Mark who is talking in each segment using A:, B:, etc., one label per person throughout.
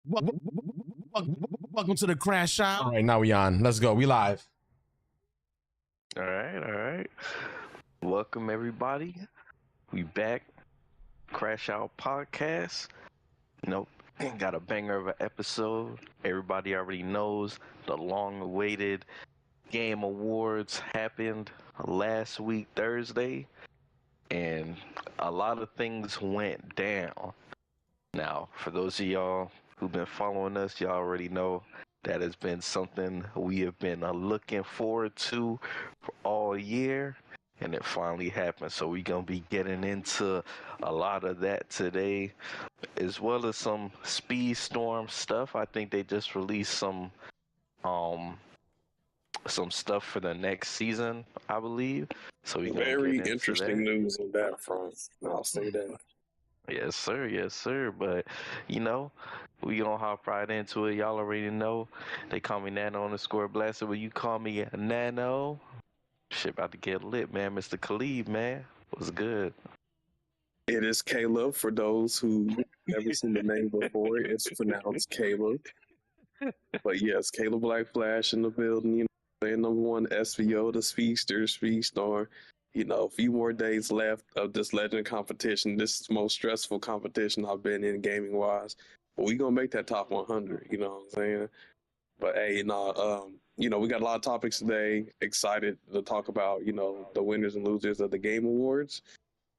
A: Welcome to the CrashOut. All right, now we on. Let's go. We live.
B: All right. Welcome everybody. We back. CrashOut podcast. Got a banger of an episode. Everybody already knows the long-awaited Game Awards happened last week Thursday, and a lot of things went down. Now, for those of y'all who've been following us, y'all already know that has been something we have been looking forward to for all year, and it finally happened. So we're going to be getting into a lot of that today, as well as some Speedstorm stuff. I think they just released some stuff for the next season, I believe. So we
C: very interesting news on that front. I'll say that.
B: Yes, sir. But, we gonna hop right into it. Y'all already know. They call me Nano_Blaster. Will you call me Nano? Shit about to get lit, man. Mr. Khalid, man. What's good?
C: It is Caleb. For those who never seen the name before, it's pronounced Caleb. But yes, Caleb Black Flash in the building. Playing number one SVO, the Speedstorm. A few more days left of this legend competition. This is the most stressful competition I've been in gaming-wise. But we gonna make that top 100, you know what I'm saying? But hey, we got a lot of topics today. Excited to talk about, the winners and losers of the Game Awards.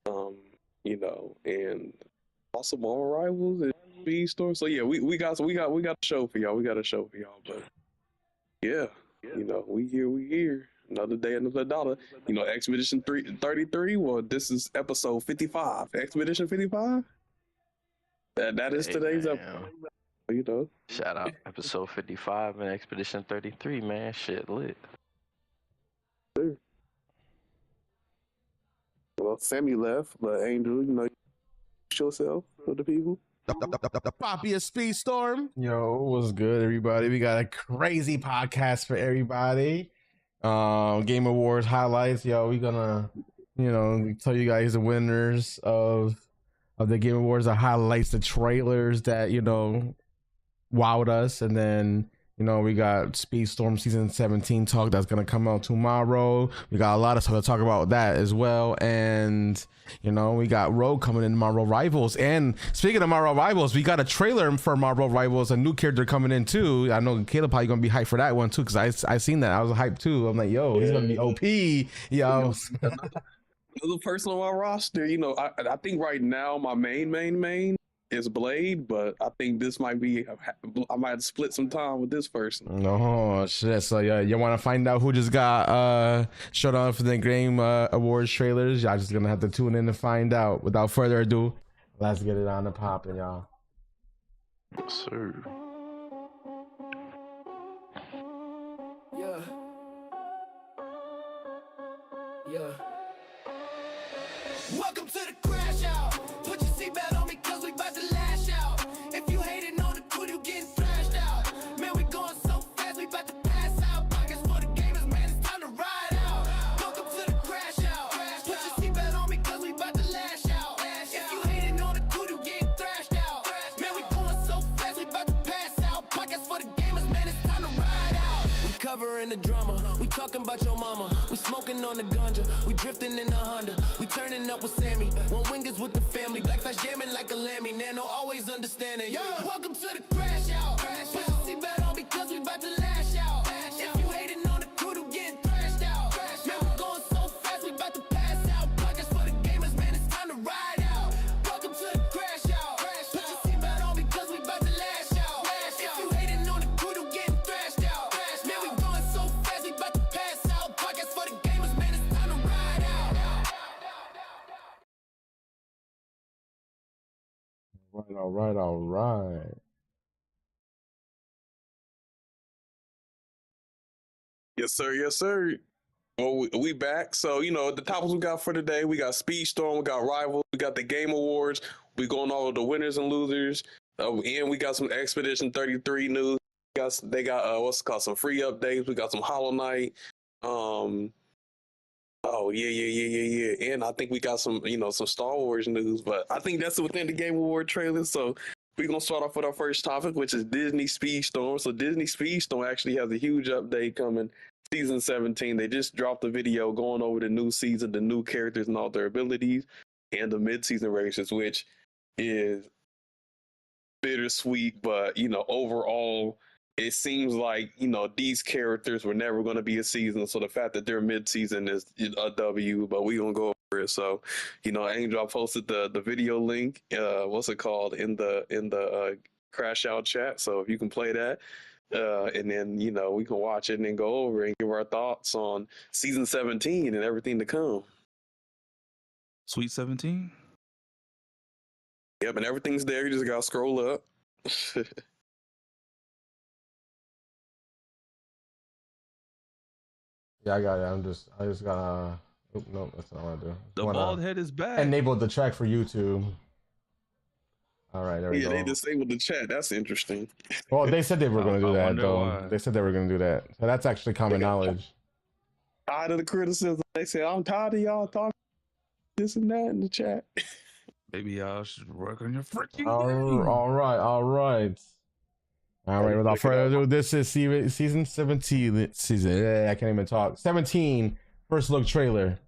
C: And also more rivals and Speedstorm. So yeah, we got a show for y'all. But yeah, we here. Another day, another dollar. Expedition 33. Well, this is episode 55. Expedition 55. That is today's episode.
B: Shout out episode 55 and Expedition 33, man. Shit lit.
C: Sure. Well, Sammy left, but Angel, show yourself for the people.
A: The Poppy of Speedstorm. Yo, what's good, everybody? We got a crazy podcast for everybody. Game Awards highlights. Yo, we gonna tell you guys the winners of the Game Awards, the highlights, the trailers that wowed us, and then we got Speedstorm season 17 talk that's gonna come out tomorrow. We got a lot of stuff to talk about that as well, and we got Rogue coming in Marvel Rivals. And speaking of Marvel Rivals, we got a trailer for Marvel Rivals, a new character coming in too. I know Caleb probably gonna be hyped for that one too, because I seen that. I was hyped too. I'm like, yo, he's gonna be OP, yo.
C: Another person on my roster. I think right now my main is Blade, but I think this might be, I might split some time with this person.
A: Oh shit. So yeah, you want to find out who just got showed off for the Game Awards trailers? Y'all just gonna have to tune in to find out. Without further ado, let's get it on the poppin', y'all.
B: Yes, sir.
D: Yeah. Welcome to the CrashOut. Put your seatbelt on me, cause we about to lash out. If you hating on the crew, you getting thrashed out. Man, we going so fast, we about to pass out. Pockets for the gamers, man, it's time to ride out. Welcome to the CrashOut. Put your seatbelt on me, cause we about to lash out. If you hating on the crew, you getting thrashed out. Man, we going so fast, we about to pass out. Pockets for the gamers, man, it's time to ride out. We covering the drama, we talking about your mama. We smoking on the ganja, we drifting in the Honda. We turning up with Sammy, one wingers with the family. Black flash jamming like a lammy, Nano always understanding. Yeah. Welcome to the CrashOut. Put your seatbelt on because we about to lash out. If you hating on the crew, you getting thrashed out. Man, we going so fast, we about to pass out. Pockets for the gamers, man, it's time to ride out. Welcome to the CrashOut. Put your seatbelt on because we about to lash out. If you hating on the crew, you getting thrashed out. Man, we going so fast, we about to pass out. Pockets for the gamers, man, it's time to ride out.
A: All right.
C: Yes, sir. Well, we back. So, the topics we got for today, we got Speedstorm, we got Rivals, we got the Game Awards, we going over the winners and losers, and we got some Expedition 33 news. They got some free updates. We got some Hollow Knight. Oh yeah. And I think we got some, some Star Wars news, but I think that's within the Game Award trailer. So We're gonna start off with our first topic, which is Disney Speedstorm. So Disney Speedstorm actually has a huge update coming. Season 17. They just dropped a video going over the new season, the new characters and all their abilities, and the mid-season races, which is bittersweet, but overall, it seems like these characters were never going to be a season. So the fact that they're mid-season is a W. But we gonna go over it. So, Angel posted the video link. What's it called in the CrashOut chat. So if you can play that, and then we can watch it and then go over and give our thoughts on season 17 and everything to come.
E: Sweet 17.
C: Yep, and everything's there. You just gotta scroll up.
A: Yeah, I got it. I just gotta. No, that's not what I do.
E: The bald head is back.
A: Enabled the track for YouTube. All right, there we go.
C: Yeah, they disabled the chat. That's interesting.
A: Well, they said they were going to do that, though.
E: Why.
A: They said they were going to do that. So that's actually common knowledge.
C: Tired of the criticism. They say, I'm tired of y'all talking this and that in the chat.
E: Maybe y'all should work on your freaking
A: All right. Without further ado, this is season 17. I can't even talk. 17 first look trailer.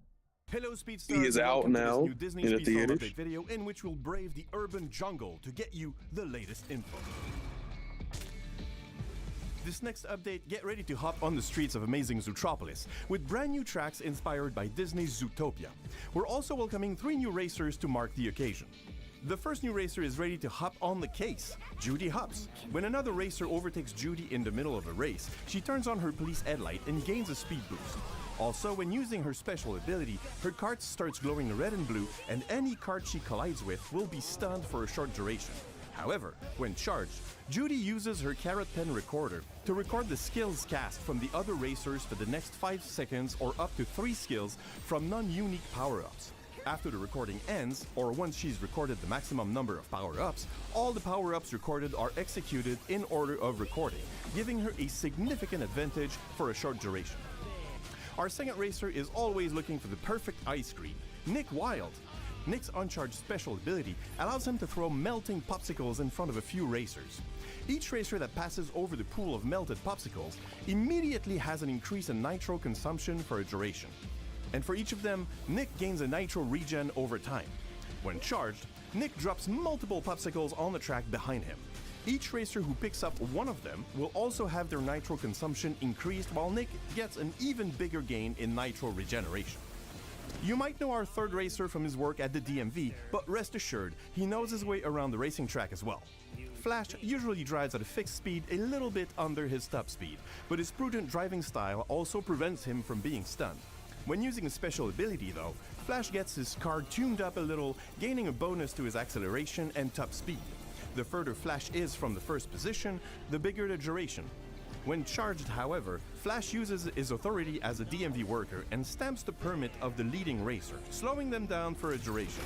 F: Hello, Speedstars.
C: He is out now
F: new Disney
C: in the
F: Speedstorm
C: theaters.
F: update video in which we'll brave the urban jungle to get you the latest info. This next update, get ready to hop on the streets of amazing Zootropolis with brand new tracks inspired by Disney's Zootopia. We're also welcoming 3 new racers to mark the occasion. The first new racer is ready to hop on the case. Judy hops. When another racer overtakes Judy in the middle of a race, she turns on her police headlight and gains a speed boost. Also, when using her special ability, her cart starts glowing red and blue, and any cart she collides with will be stunned for a short duration. However, when charged, Judy uses her carrot pen recorder to record the skills cast from the other racers for the next 5 seconds or up to 3 skills from non-unique power-ups. After the recording ends, or once she's recorded the maximum number of power-ups, all the power-ups recorded are executed in order of recording, giving her a significant advantage for a short duration. Our second racer is always looking for the perfect ice cream, Nick Wild. Nick's uncharged special ability allows him to throw melting popsicles in front of a few racers. Each racer that passes over the pool of melted popsicles immediately has an increase in nitro consumption for a duration. And for each of them, Nick gains a nitro regen over time. When charged, Nick drops multiple popsicles on the track behind him. Each racer who picks up one of them will also have their nitro consumption increased, while Nick gets an even bigger gain in nitro regeneration. You might know our third racer from his work at the DMV, but rest assured, he knows his way around the racing track as well. Flash usually drives at a fixed speed a little bit under his top speed, but his prudent driving style also prevents him from being stunned. When using a special ability though, Flash gets his car tuned up a little, gaining a bonus to his acceleration and top speed. The further Flash is from the first position, the bigger the duration. When charged, however, Flash uses his authority as a DMV worker and stamps the permit of the leading racer, slowing them down for a duration.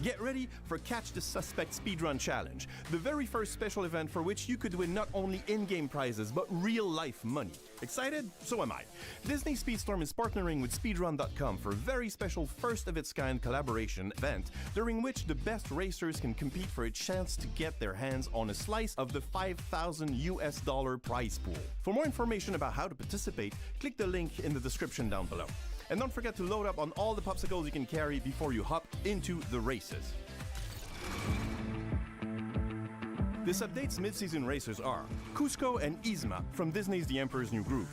F: Get ready for Catch the Suspect Speedrun Challenge, the very first special event for which you could win not only in-game prizes, but real-life money. Excited? So am I. Disney Speedstorm is partnering with Speedrun.com for a very special first-of-its-kind collaboration event, during which the best racers can compete for a chance to get their hands on a slice of the $5,000 prize pool. For more information about how to participate, click the link in the description down below. And don't forget to load up on all the popsicles you can carry before you hop into the races. This update's mid-season racers are Cusco and Yzma from Disney's The Emperor's New Groove.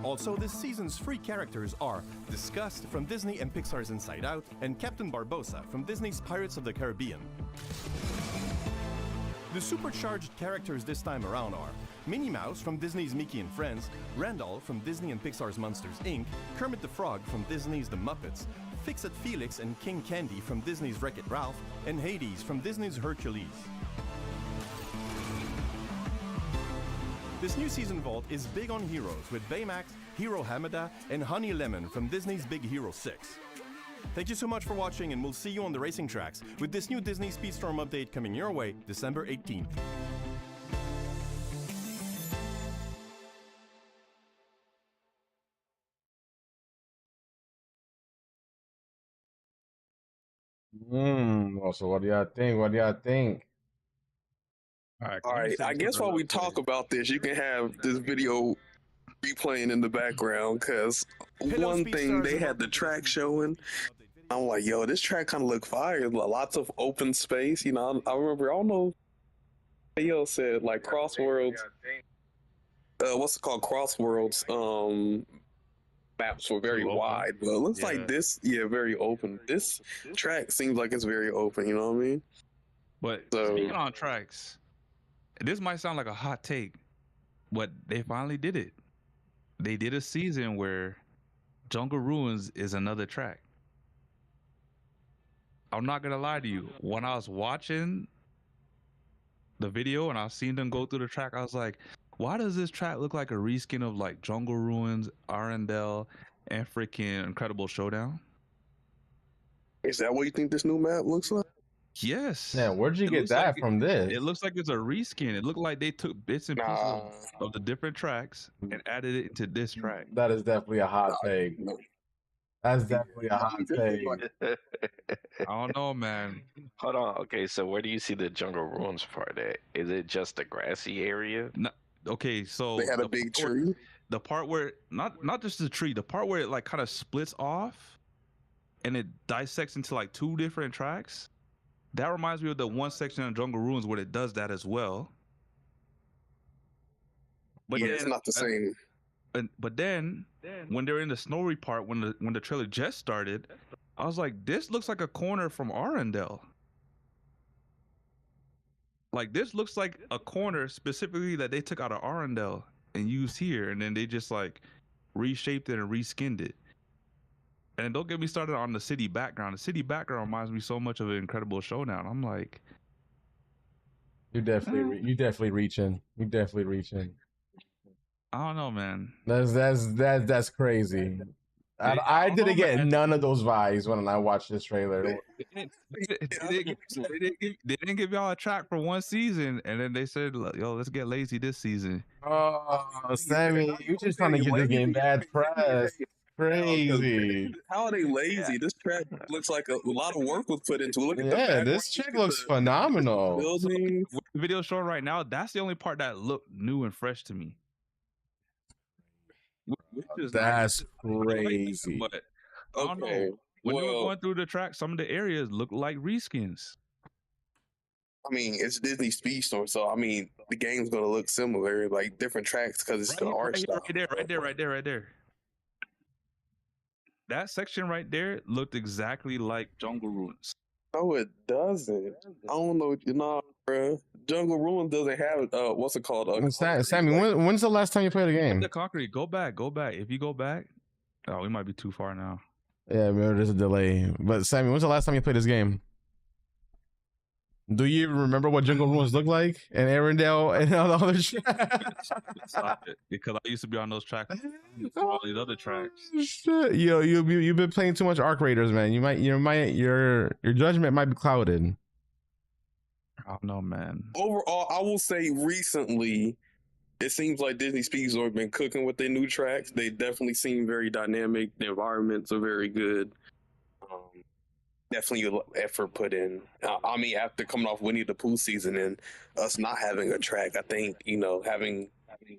F: Also, this season's free characters are Disgust from Disney and Pixar's Inside Out, and Captain Barbossa from Disney's Pirates of the Caribbean. The supercharged characters this time around are Minnie Mouse from Disney's Mickey and Friends, Randall from Disney and Pixar's Monsters, Inc., Kermit the Frog from Disney's The Muppets, Fix-It Felix and King Candy from Disney's Wreck-It Ralph, and Hades from Disney's Hercules. This new season vault is big on heroes with Baymax, Hero Hamada, and Honey Lemon from Disney's Big Hero 6. Thank you so much for watching, and we'll see you on the racing tracks with this new Disney Speedstorm update coming your way December 18th.
A: So what do y'all think? What do y'all think?
C: All right, I guess while we talk about this, you can have this video replaying in the background because
F: Hello,
C: one thing
F: Speedstars,
C: they
F: and
C: had the
F: welcome to
C: track
F: this new
C: showing. I'm like, yo, this track kind of look fire. Lots of open space. You know, I remember, I don't know, yo said like Crossworlds. What's it called? Crossworlds. Maps were very wide, but it looks like this, very open. This track seems like it's very open. You know what I mean?
E: But
C: So
E: speaking on tracks, this might sound like a hot take, but they finally did it. They did a season where Jungle Ruins is another track. I'm not gonna lie to you. When I was watching the video and I seen them go through the track, I was like, why does this track look like a reskin of like Jungle Ruins, Arendelle, and freaking Incredible Showdown?
C: is that what you think this new map looks like?
E: Yes.
A: Yeah, where'd you get that from this?
E: It looks like it's a reskin. It looked like they took bits and pieces of the different tracks and added it into this track.
A: That is definitely a hot take.
C: No.
A: That's definitely a hot take.
E: I don't know, man.
B: Hold on. Okay, so where do you see the jungle ruins part at? Is it just a grassy area?
E: No, okay, so
C: They had a big tree.
E: The part where not just the tree, the part where it like kind of splits off and it dissects into like two different tracks. That reminds me of the one section of Jungle Ruins where it does that as well. But
C: Yeah,
E: then,
C: it's not the same.
E: But then when they're in the snowy part, when the trailer just started, I was like, this looks like a corner from Arendelle. Like this looks like a corner specifically that they took out of Arendelle and used here, and then they just like reshaped it and reskinned it. And don't get me started on the city background. The city background reminds me so much of an Incredible Showdown. I'm like,
A: You definitely reaching. You definitely reaching.
E: I don't know, man.
A: That's crazy. I didn't get none of those vibes when I watched this trailer.
E: They didn't give y'all a track for one season, and then they said, "Yo, let's get lazy this season."
A: Oh, Sammy, you just trying to get this game bad press. Crazy.
C: How are they lazy? This track looks like a lot of work was put into it. Look at
A: Yeah, this chick looks phenomenal.
C: Building.
E: What the video showing right now, that's the only part that looked new and fresh to me.
A: That's crazy.
E: But I don't know. When they were going through the track, some of the areas look like reskins.
C: I mean, it's Disney Speedstorm, so I mean, the game's gonna look similar, like different tracks, because it's the art style.
E: Right there. That section right there looked exactly like Jungle Ruins.
C: No, it doesn't. I don't know. Bruh. Jungle Ruins doesn't have what's it called?
A: Sammy, when's the last time you played a game?
E: The concrete. Go back. If you go back, oh, we might be too far now.
A: Yeah, maybe there's a delay. But Sammy, when's the last time you played this game? Do you remember what Jungle Ruins looked like and Arendelle and all the other tracks?
E: Stop it, because I used to be on those tracks, all these other tracks.
A: Shit. You've been playing too much Arc Raiders, man. Your judgment might be clouded.
E: I don't know, man.
C: Overall, I will say recently, it seems like Disney Speedstorm have been cooking with their new tracks. They definitely seem very dynamic. The environments are very good. Definitely effort put in. I mean, after coming off Winnie the Pooh season and us not having a track, I think, having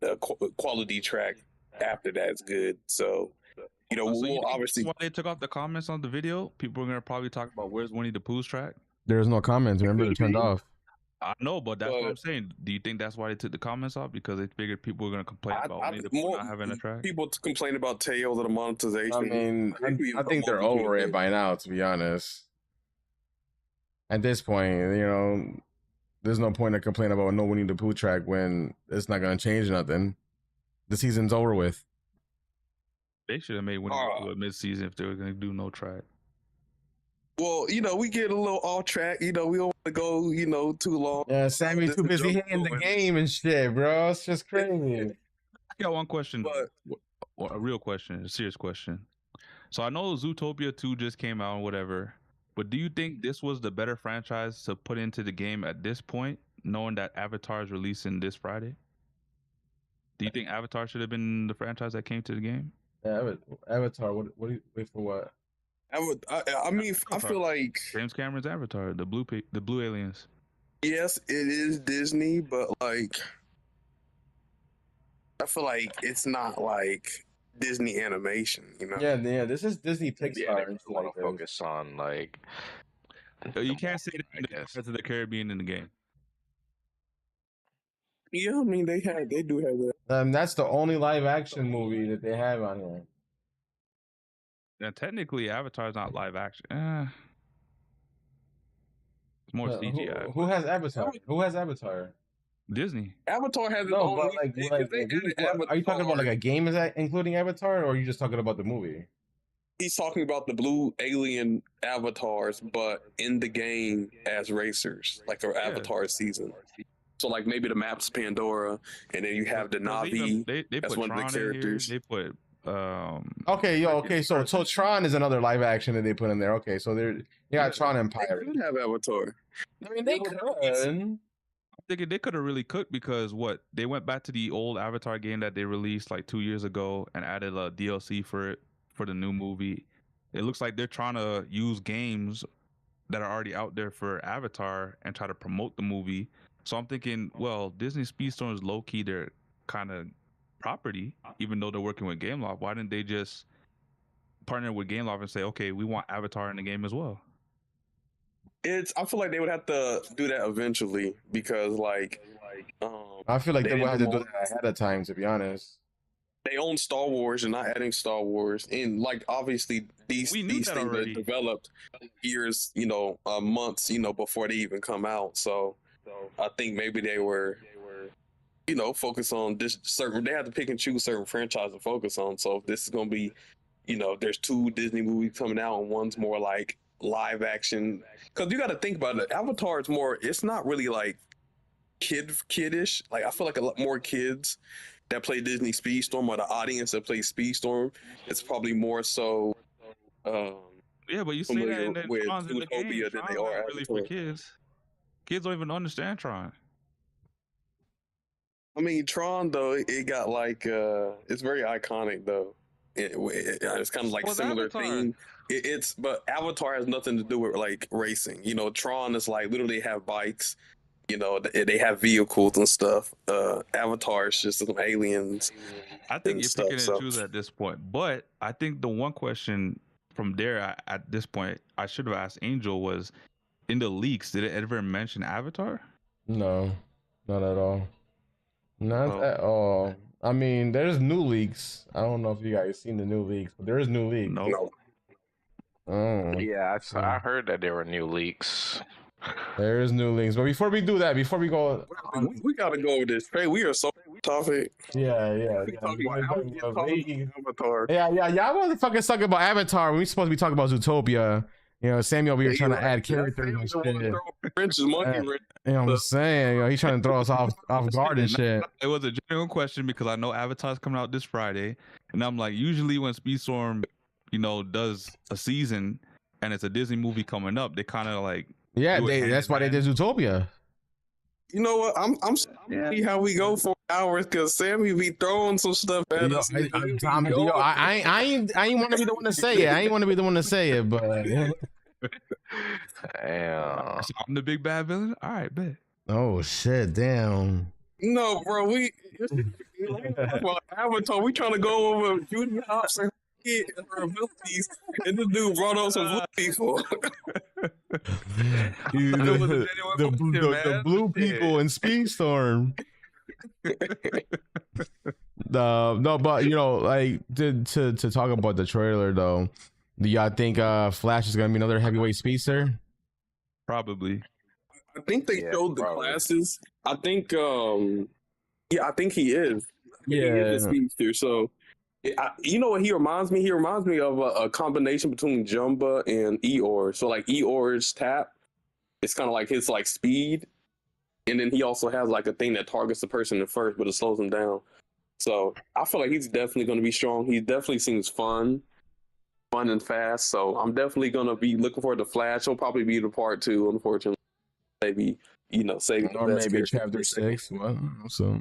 C: a quality track after that is good. So, we'll obviously.
E: That's why they took off the comments on the video. People are going to probably talk about where's Winnie the Pooh's track.
A: There's no comments. Remember, it turned off.
E: I know, but that's what I'm saying. Do you think that's why they took the comments off? Because they figured people were going to complain about Winnie the Pooh not having a track?
C: People complain about Tails and the monetization.
A: I mean, I think they're over it by now, to be honest. At this point, there's no point to complain about no Winnie the Pooh track when it's not going to change nothing. The season's over with.
E: They should have made Winnie the Pooh a mid-season if they were going to do no track.
C: Well, we get a little off track. We don't want to go, too long.
A: Yeah, Sammy's too busy hitting the game and shit, bro. It's just crazy.
E: I got one question. A real question, a serious question. So I know Zootopia 2 just came out and whatever, but do you think this was the better franchise to put into the game at this point, knowing that Avatar is releasing this Friday? Do you think Avatar should have been the franchise that came to the game?
A: Yeah, Avatar. What do you wait for? What?
C: I mean, I feel like
E: James Cameron's Avatar, the blue aliens.
C: yes, it is Disney, but like I feel like it's not like Disney animation, you know?
A: Yeah. This is Disney
B: Yeah,
A: Pixar.
B: they want to focus on like.
E: You can't say that
B: I
E: in the
B: guess.
E: Pirates of the Caribbean in the game.
C: Yeah, I mean they do have that.
A: That's the only live action movie that they have on here.
E: Now, technically, Avatar's not live action. It's more CGI.
A: Who has Avatar? Who has Avatar?
E: Disney.
C: Avatar has its
A: No,
C: own.
A: but are you talking about like a game? Is that including Avatar, or are you just talking about the movie?
C: He's talking about the blue alien avatars, but in the game as racers, like their Avatar season. So like maybe the map's Pandora, and then you have the Navi.
E: They
C: as
E: put
C: one of the
E: Tron in
C: characters.
E: here. They put
A: Okay, so Tron is another live action that they put in there. Okay, so Tron and
C: They
A: Pirate.
C: could have Avatar.
A: I mean, they could.
E: I'm thinking they could have really cooked because they went back to the old Avatar game that they released like 2 years ago and added a DLC for it for the new movie. It looks like they're trying to use games that are already out there for Avatar and try to promote the movie. So I'm thinking, well, Disney Speedstorm is low key their kind of property, even though they're working with Gameloft. Why didn't they just partner with Gameloft and say, okay, we want Avatar in the game as well?
C: I feel like they would have to do that eventually because
A: I feel like they would have to do
C: didn't
A: that ahead of time, to be honest.
C: they own Star Wars and not adding Star Wars, and like obviously these things are developed years, months, before they even come out. So I think maybe they were, focus on this certain. They had to pick and choose certain franchise to focus on. So if this is going to be, there's 2 Disney movies coming out, and one's more like live action. Because you got to think about it. Avatar is more. It's not really like kiddish. Like I feel like a lot more kids that play Disney Speedstorm, or the audience that plays Speedstorm, it's probably more so.
E: Yeah, but you say that in
C: with
E: Tron's in the game.
C: Zootopia than they
E: Tron's
C: are
E: not really for kids. Kids don't even understand Tron.
C: I mean, Tron though, it got like it's very iconic though. It's kind of like similar theme. But Avatar has nothing to do with like racing. Tron is like literally have bikes. They have vehicles and stuff. Avatar is just some aliens.
E: I think you're picking and choosing at this point. But I think the one question from there at this point I should have asked Angel was, in the leaks, did it ever mention Avatar?
A: No, not at all. Not at all. I mean, there's new leaks. I don't know if you guys seen the new leaks, but there is new leaks.
E: No.
A: Oh.
B: Yeah, I heard that there were new leaks.
A: There is new leaks. But before we do that, before we go,
C: we gotta go with this. Hey, we are so topic.
A: Yeah.
C: Y'all
A: motherfuckers talking about Avatar when we supposed to be talking about Zootopia. Samuel, we were trying to add characters and shit. You know what I'm saying? He's trying to throw us off guard and shit.
E: It was a genuine question because I know Avatar's coming out this Friday, and I'm like, usually when Speedstorm, does a season and it's a Disney movie coming up, they kind of like
A: that's why they did Zootopia.
C: You know what? I'm see how we go for hours because Sammy be throwing some stuff at us.
A: I ain't want to be the one to say it. I ain't want to be the one to say it, but
B: damn.
E: So I'm the big bad villain. All right, bet.
A: Oh shit, damn.
C: No, bro, well, Avatar. We trying to go over Judy Hopps and her abilities, and this dude brought up some blue people.
A: the blue people in Speedstorm. No, but like to talk about the trailer though, do y'all think Flash is gonna be another heavyweight speedster?
E: Probably.
C: I think they showed the classes. I think I think he is. He is a speedster. So you know what he reminds me? He reminds me of a combination between Jumba and Eeyore. So like Eeyore's tap, it's kind of like his like speed, and then he also has like a thing that targets the person at first, but it slows them down. So I feel like he's definitely going to be strong. He definitely seems fun and fast. So I'm definitely going to be looking forward to Flash. He'll probably be the part 2, unfortunately. Maybe save the best
A: maybe chapter 6. Well, so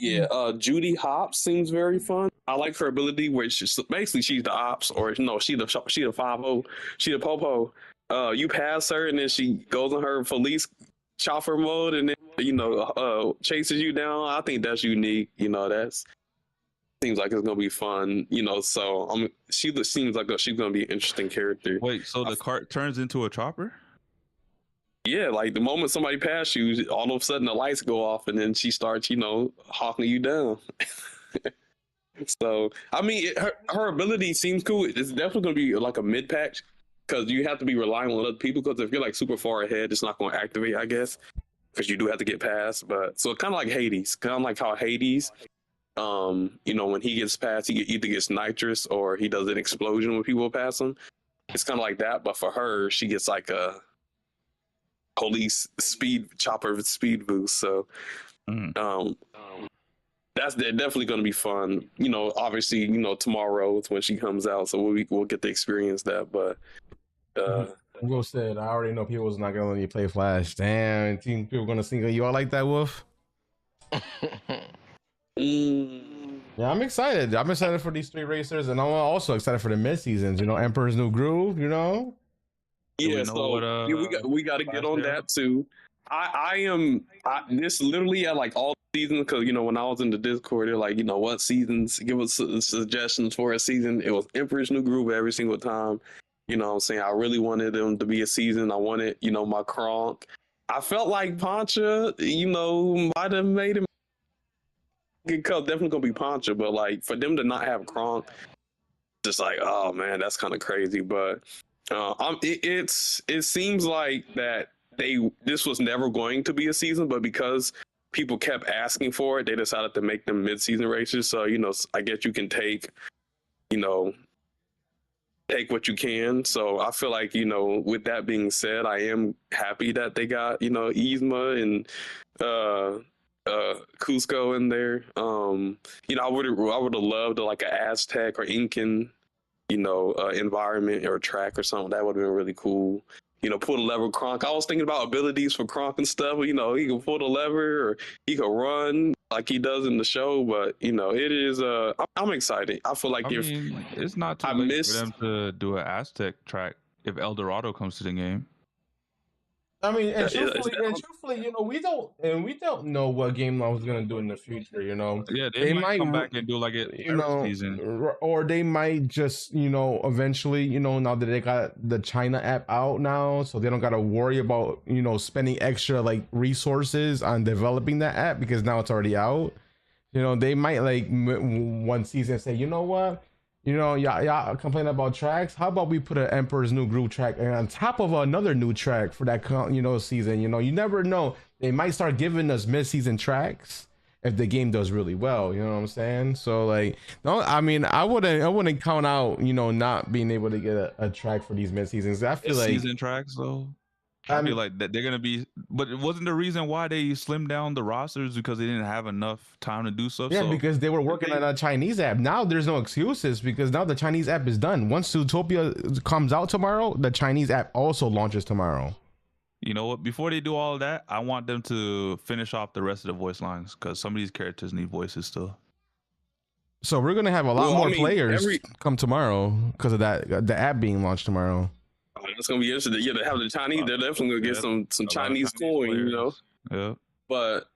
C: yeah, Judy Hopps seems very fun. I like her ability where she's basically she's the ops, or no, she the 5-0, she the popo. You pass her and then she goes on her police chopper mode and then chases you down. I think that's unique. That's seems like it's gonna be fun. So she seems like she's gonna be an interesting character.
E: Wait, so the cart turns into a chopper?
C: Yeah, like the moment somebody passes you, all of a sudden the lights go off and then she starts, hawking you down. So, I mean, her ability seems cool. It's definitely going to be like a mid-patch because you have to be relying on other people because if you're like super far ahead, it's not going to activate, I guess, because you do have to get past. But so kind of like Hades, kind of like how Hades, when he gets past, he either gets nitrous or he does an explosion when people pass him. It's kind of like that, but for her, she gets like a police chopper speed boost. So, that's definitely going to be fun. Obviously, tomorrow is when she comes out, so we'll get to experience that. But
A: Wolf said, I already know people's not going to let you play Flash. Damn, people going to single you all like that, Wolf? Yeah, I'm excited. I'm excited for these 3 racers, and I'm also excited for the mid seasons. Emperor's New Groove.
C: Yeah, so we got to get on that too. I am this literally at like all seasons because when I was in the Discord, they're like, what seasons? Give us suggestions for a season. It was Emperor's New Groove every single time. What I'm saying? I really wanted them to be a season. I wanted, my Kronk. I felt like Poncha, might have made him. Definitely gonna be Poncha, but like for them to not have Kronk, just like, oh man, that's kind of crazy. But it seems like that this was never going to be a season, but because people kept asking for it, they decided to make them mid-season races. So I guess you can take what you can. So I feel like with that being said, I am happy that they got Yzma and Cusco in there. I would have loved like an Aztec or Incan environment or track or something. That would have been really cool. Pull the lever Kronk. I was thinking about abilities for Kronk and stuff. He can pull the lever or he can run like he does in the show. But it is. I'm excited. I feel like
E: it's not too late for them to do an Aztec track if El Dorado comes to the game.
A: I mean, and truthfully, we don't know what Game Law is gonna do in the future.
E: Yeah, they might come back and do like it, season,
A: or they might just, eventually, now that they got the China app out now, so they don't gotta worry about, spending extra like resources on developing that app because now it's already out. They might like one season say, you know what. Y'all complain about tracks. How about we put an Emperor's New Groove track on top of another new track for that season? You never know. They might start giving us mid-season tracks if the game does really well. You know what I'm saying? So like, no, I mean, I wouldn't count out not being able to get a track for these mid-seasons. I feel like
E: season tracks though. I feel like that they're gonna be, but it wasn't the reason why they slimmed down the rosters because they didn't have enough time to do stuff.
A: Yeah, because they were working on a Chinese app. Now there's no excuses because now the Chinese app is done. Once Zootopia comes out tomorrow, the Chinese app also launches tomorrow.
E: You know what? Before they do all of that, I want them to finish off the rest of the voice lines because some of these characters need voices still.
A: So we're gonna have a lot more players come tomorrow because of that the app being launched tomorrow.
C: It's gonna be interesting. Yeah, to have the Chinese, they're definitely gonna get some Chinese coin,
E: Yeah.
C: But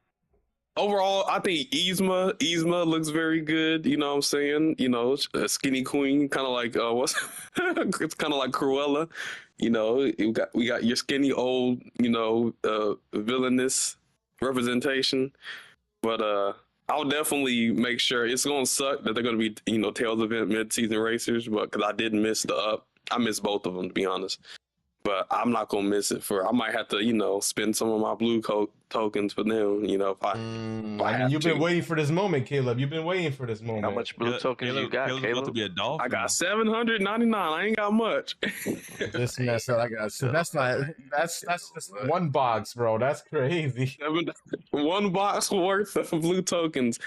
C: overall, I think Yzma looks very good. You know what I'm saying? A skinny queen, kind of like it's kind of like Cruella. We got your skinny old, villainous representation. But I'll definitely make sure it's gonna suck that they're gonna be Tails event mid-season racers, but because I did miss I missed both of them, to be honest. But I'm not gonna miss it I might have to, spend some of my blue tokens for them. If I
A: you've been waiting for this moment, Caleb. You've been waiting for this moment.
B: How much blue tokens you got, Caleb?
E: About to be a dolphin.
C: I got 799. I ain't got much.
A: This mess I got. So that's just one box, bro. That's crazy.
C: One box worth of blue tokens.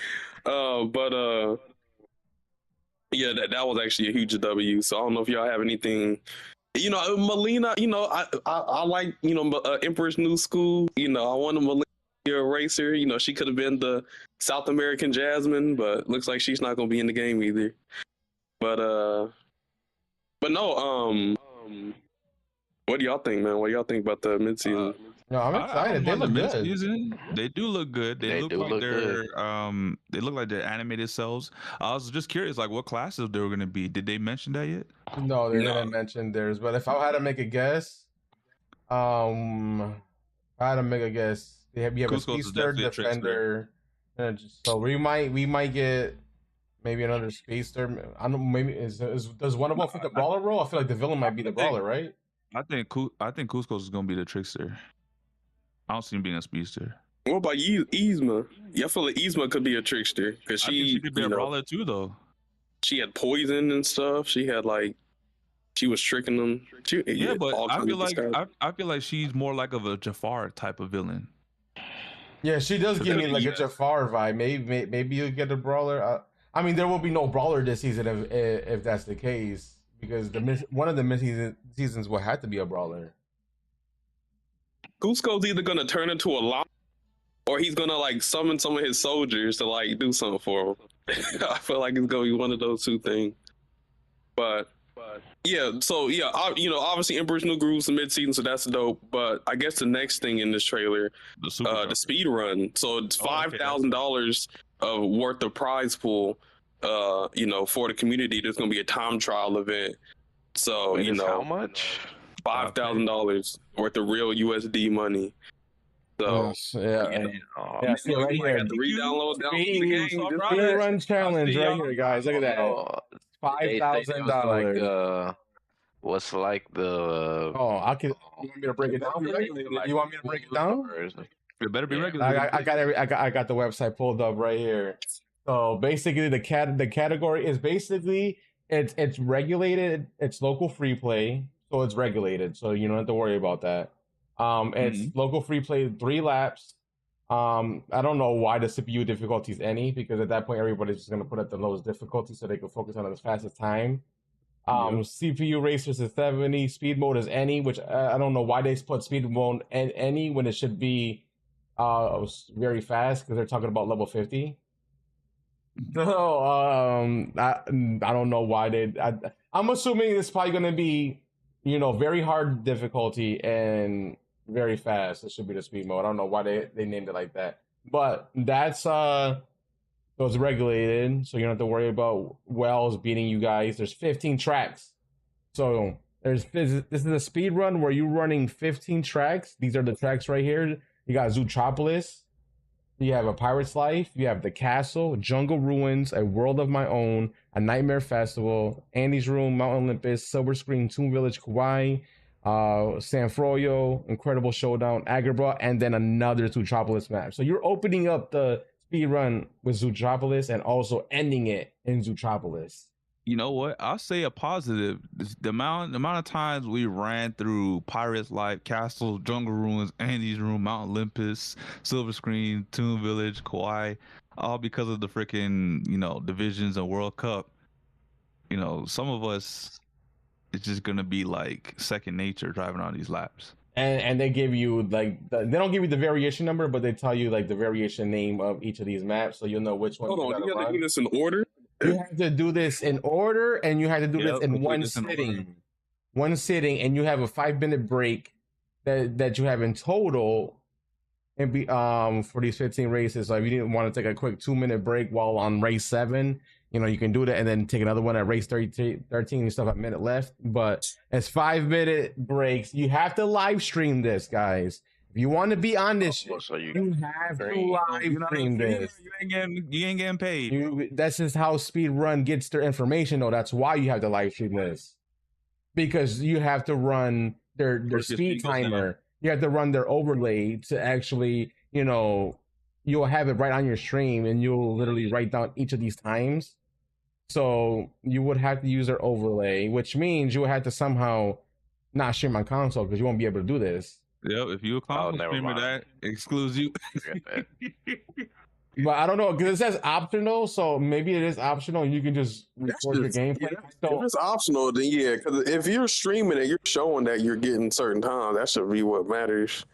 C: Yeah, that was actually a huge W. So I don't know if y'all have anything. Melina, I like, Emperor's New School. I want Melina a racer. You know, she could have been the South American Jasmine, but looks like she's not gonna be in the game either. But no, what do y'all think, man? What do y'all think about the midseason?
A: No, I'm excited. They look good.
E: Mid-season, they do look good. They look like they're
B: good.
E: they look like they're animated selves. I was just curious, like what classes they were gonna be. Did they mention that yet?
A: No, they didn't mention theirs. But if I had to make a guess, if I had to make a guess, you have a speedster, defender, so we might get maybe another speedster. I don't know, maybe does one of them fit the brawler role? I feel like the villain might be the brawler, right?
E: I think Cusco's is gonna be the trickster. I don't see him being a speedster.
C: What about Yzma? Yeah, I feel like Yzma could be a trickster because she
E: could be a brawler too, though.
C: She had poison and stuff. She had she was tricking them.
E: But I feel like she's more like of a Jafar type of villain.
A: Yeah, she does give me like a Jafar vibe. Maybe you'll get a brawler. I mean, there will be no brawler this season if that's the case, because one of the mid seasons will have to be a brawler.
C: Cusco's either gonna turn into a lot, or he's gonna summon some of his soldiers to do something for him. I feel like it's gonna be one of those two things. But yeah, so yeah, obviously Emperor's New Groove's the mid-season, so that's dope. But I guess the next thing in this trailer, the speed run. So it's $5,000 worth of prize pool. For the community, there's gonna be a time trial event. So
B: how much?
C: $5,000 worth of real USD money. So
A: right here.
C: Re-download
A: the game. Run challenge right here, guys. Look at that. $5,000.
B: What's like the?
A: Oh, I can. You want me to break it down? You want me to break it down?
E: It better be regular.
A: I got the website pulled up right here. So basically, the category is basically it's regulated. It's local free play. So it's regulated, so you don't have to worry about that. It's local free play, 3 laps. I don't know why the CPU difficulty is any, because at that point everybody's just gonna put at the lowest difficulty so they can focus on it as fast as time. CPU racers is 70, speed mode is any, which I don't know why they put speed mode and any when it should be very fast, because they're talking about level 50. So I don't know why I'm assuming it's probably gonna be very hard difficulty and very fast. It should be the speed mode. I don't know why they named it like that. But that's so it's regulated, so you don't have to worry about Wells beating you guys. There's 15 tracks. So this is a speed run where you're running 15 tracks. These are the tracks right here. You got Zootropolis, you have A Pirate's Life, you have The Castle, Jungle Ruins, A World of My Own, A Nightmare Festival, Andy's Room, Mount Olympus, Silver Screen, Toon Village, Kauai, San Froyo, Incredible Showdown, Agrabah, and then another Zootropolis map. So you're opening up the speed run with Zootropolis and also ending it in Zootropolis.
E: You know what? I'll say a positive. The amount of times we ran through Pirate's Life, Castle, Jungle Ruins, Andy's Room, Mount Olympus, Silver Screen, Toon Village, Kauai, all because of the freaking divisions and World Cup. Some of us, it's just gonna be like second nature driving on these laps.
A: And they give you they don't give you the variation number, but they tell you the variation name of each of these maps, so you'll know which one.
C: Hold on, you have to do this in order.
A: You have to do this in order, and you have to do this in one sitting. One sitting, and you have a 5-minute break that you have in total, and for these 15 races. So if you didn't want to take a quick 2-minute break while on race 7, you can do that, and then take another one at race 13. You still have a minute left, but it's 5-minute breaks. You have to live stream this, guys. If you want to be on this shit,
B: so you
A: have to live stream this.
E: You ain't getting paid.
A: That's just how Speedrun gets their information, though. That's why you have to live stream this, because you have to run their speed timer. You have to run their overlay to actually, you'll have it right on your stream, and you'll literally write down each of these times. So you would have to use their overlay, which means you would have to somehow not stream on console, because you won't be able to do this.
E: Yep, if you're a console streamer, that excludes you.
A: But I don't know, because it says optional, so maybe it is optional and you can just record your gameplay.
C: If it's optional, then yeah, because if you're streaming it, you're showing that you're getting certain times. That should be what matters.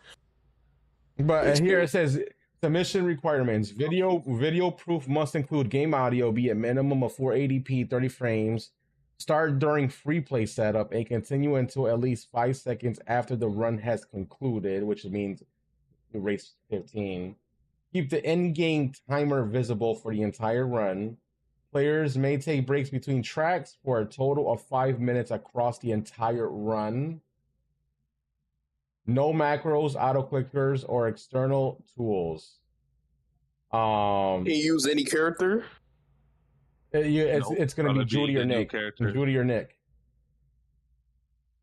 A: But here it says Submission requirements. Video proof must include game audio, be a minimum of 480p, 30 frames. Start during free play setup and continue until at least 5 seconds after the run has concluded, which means race 15. Keep the in-game timer visible for the entire run. Players may take breaks between tracks for a total of 5 minutes across the entire run. No macros, auto clickers, or external tools.
C: Can you use any character?
A: It's going to be Judy or Nick. Judy or Nick.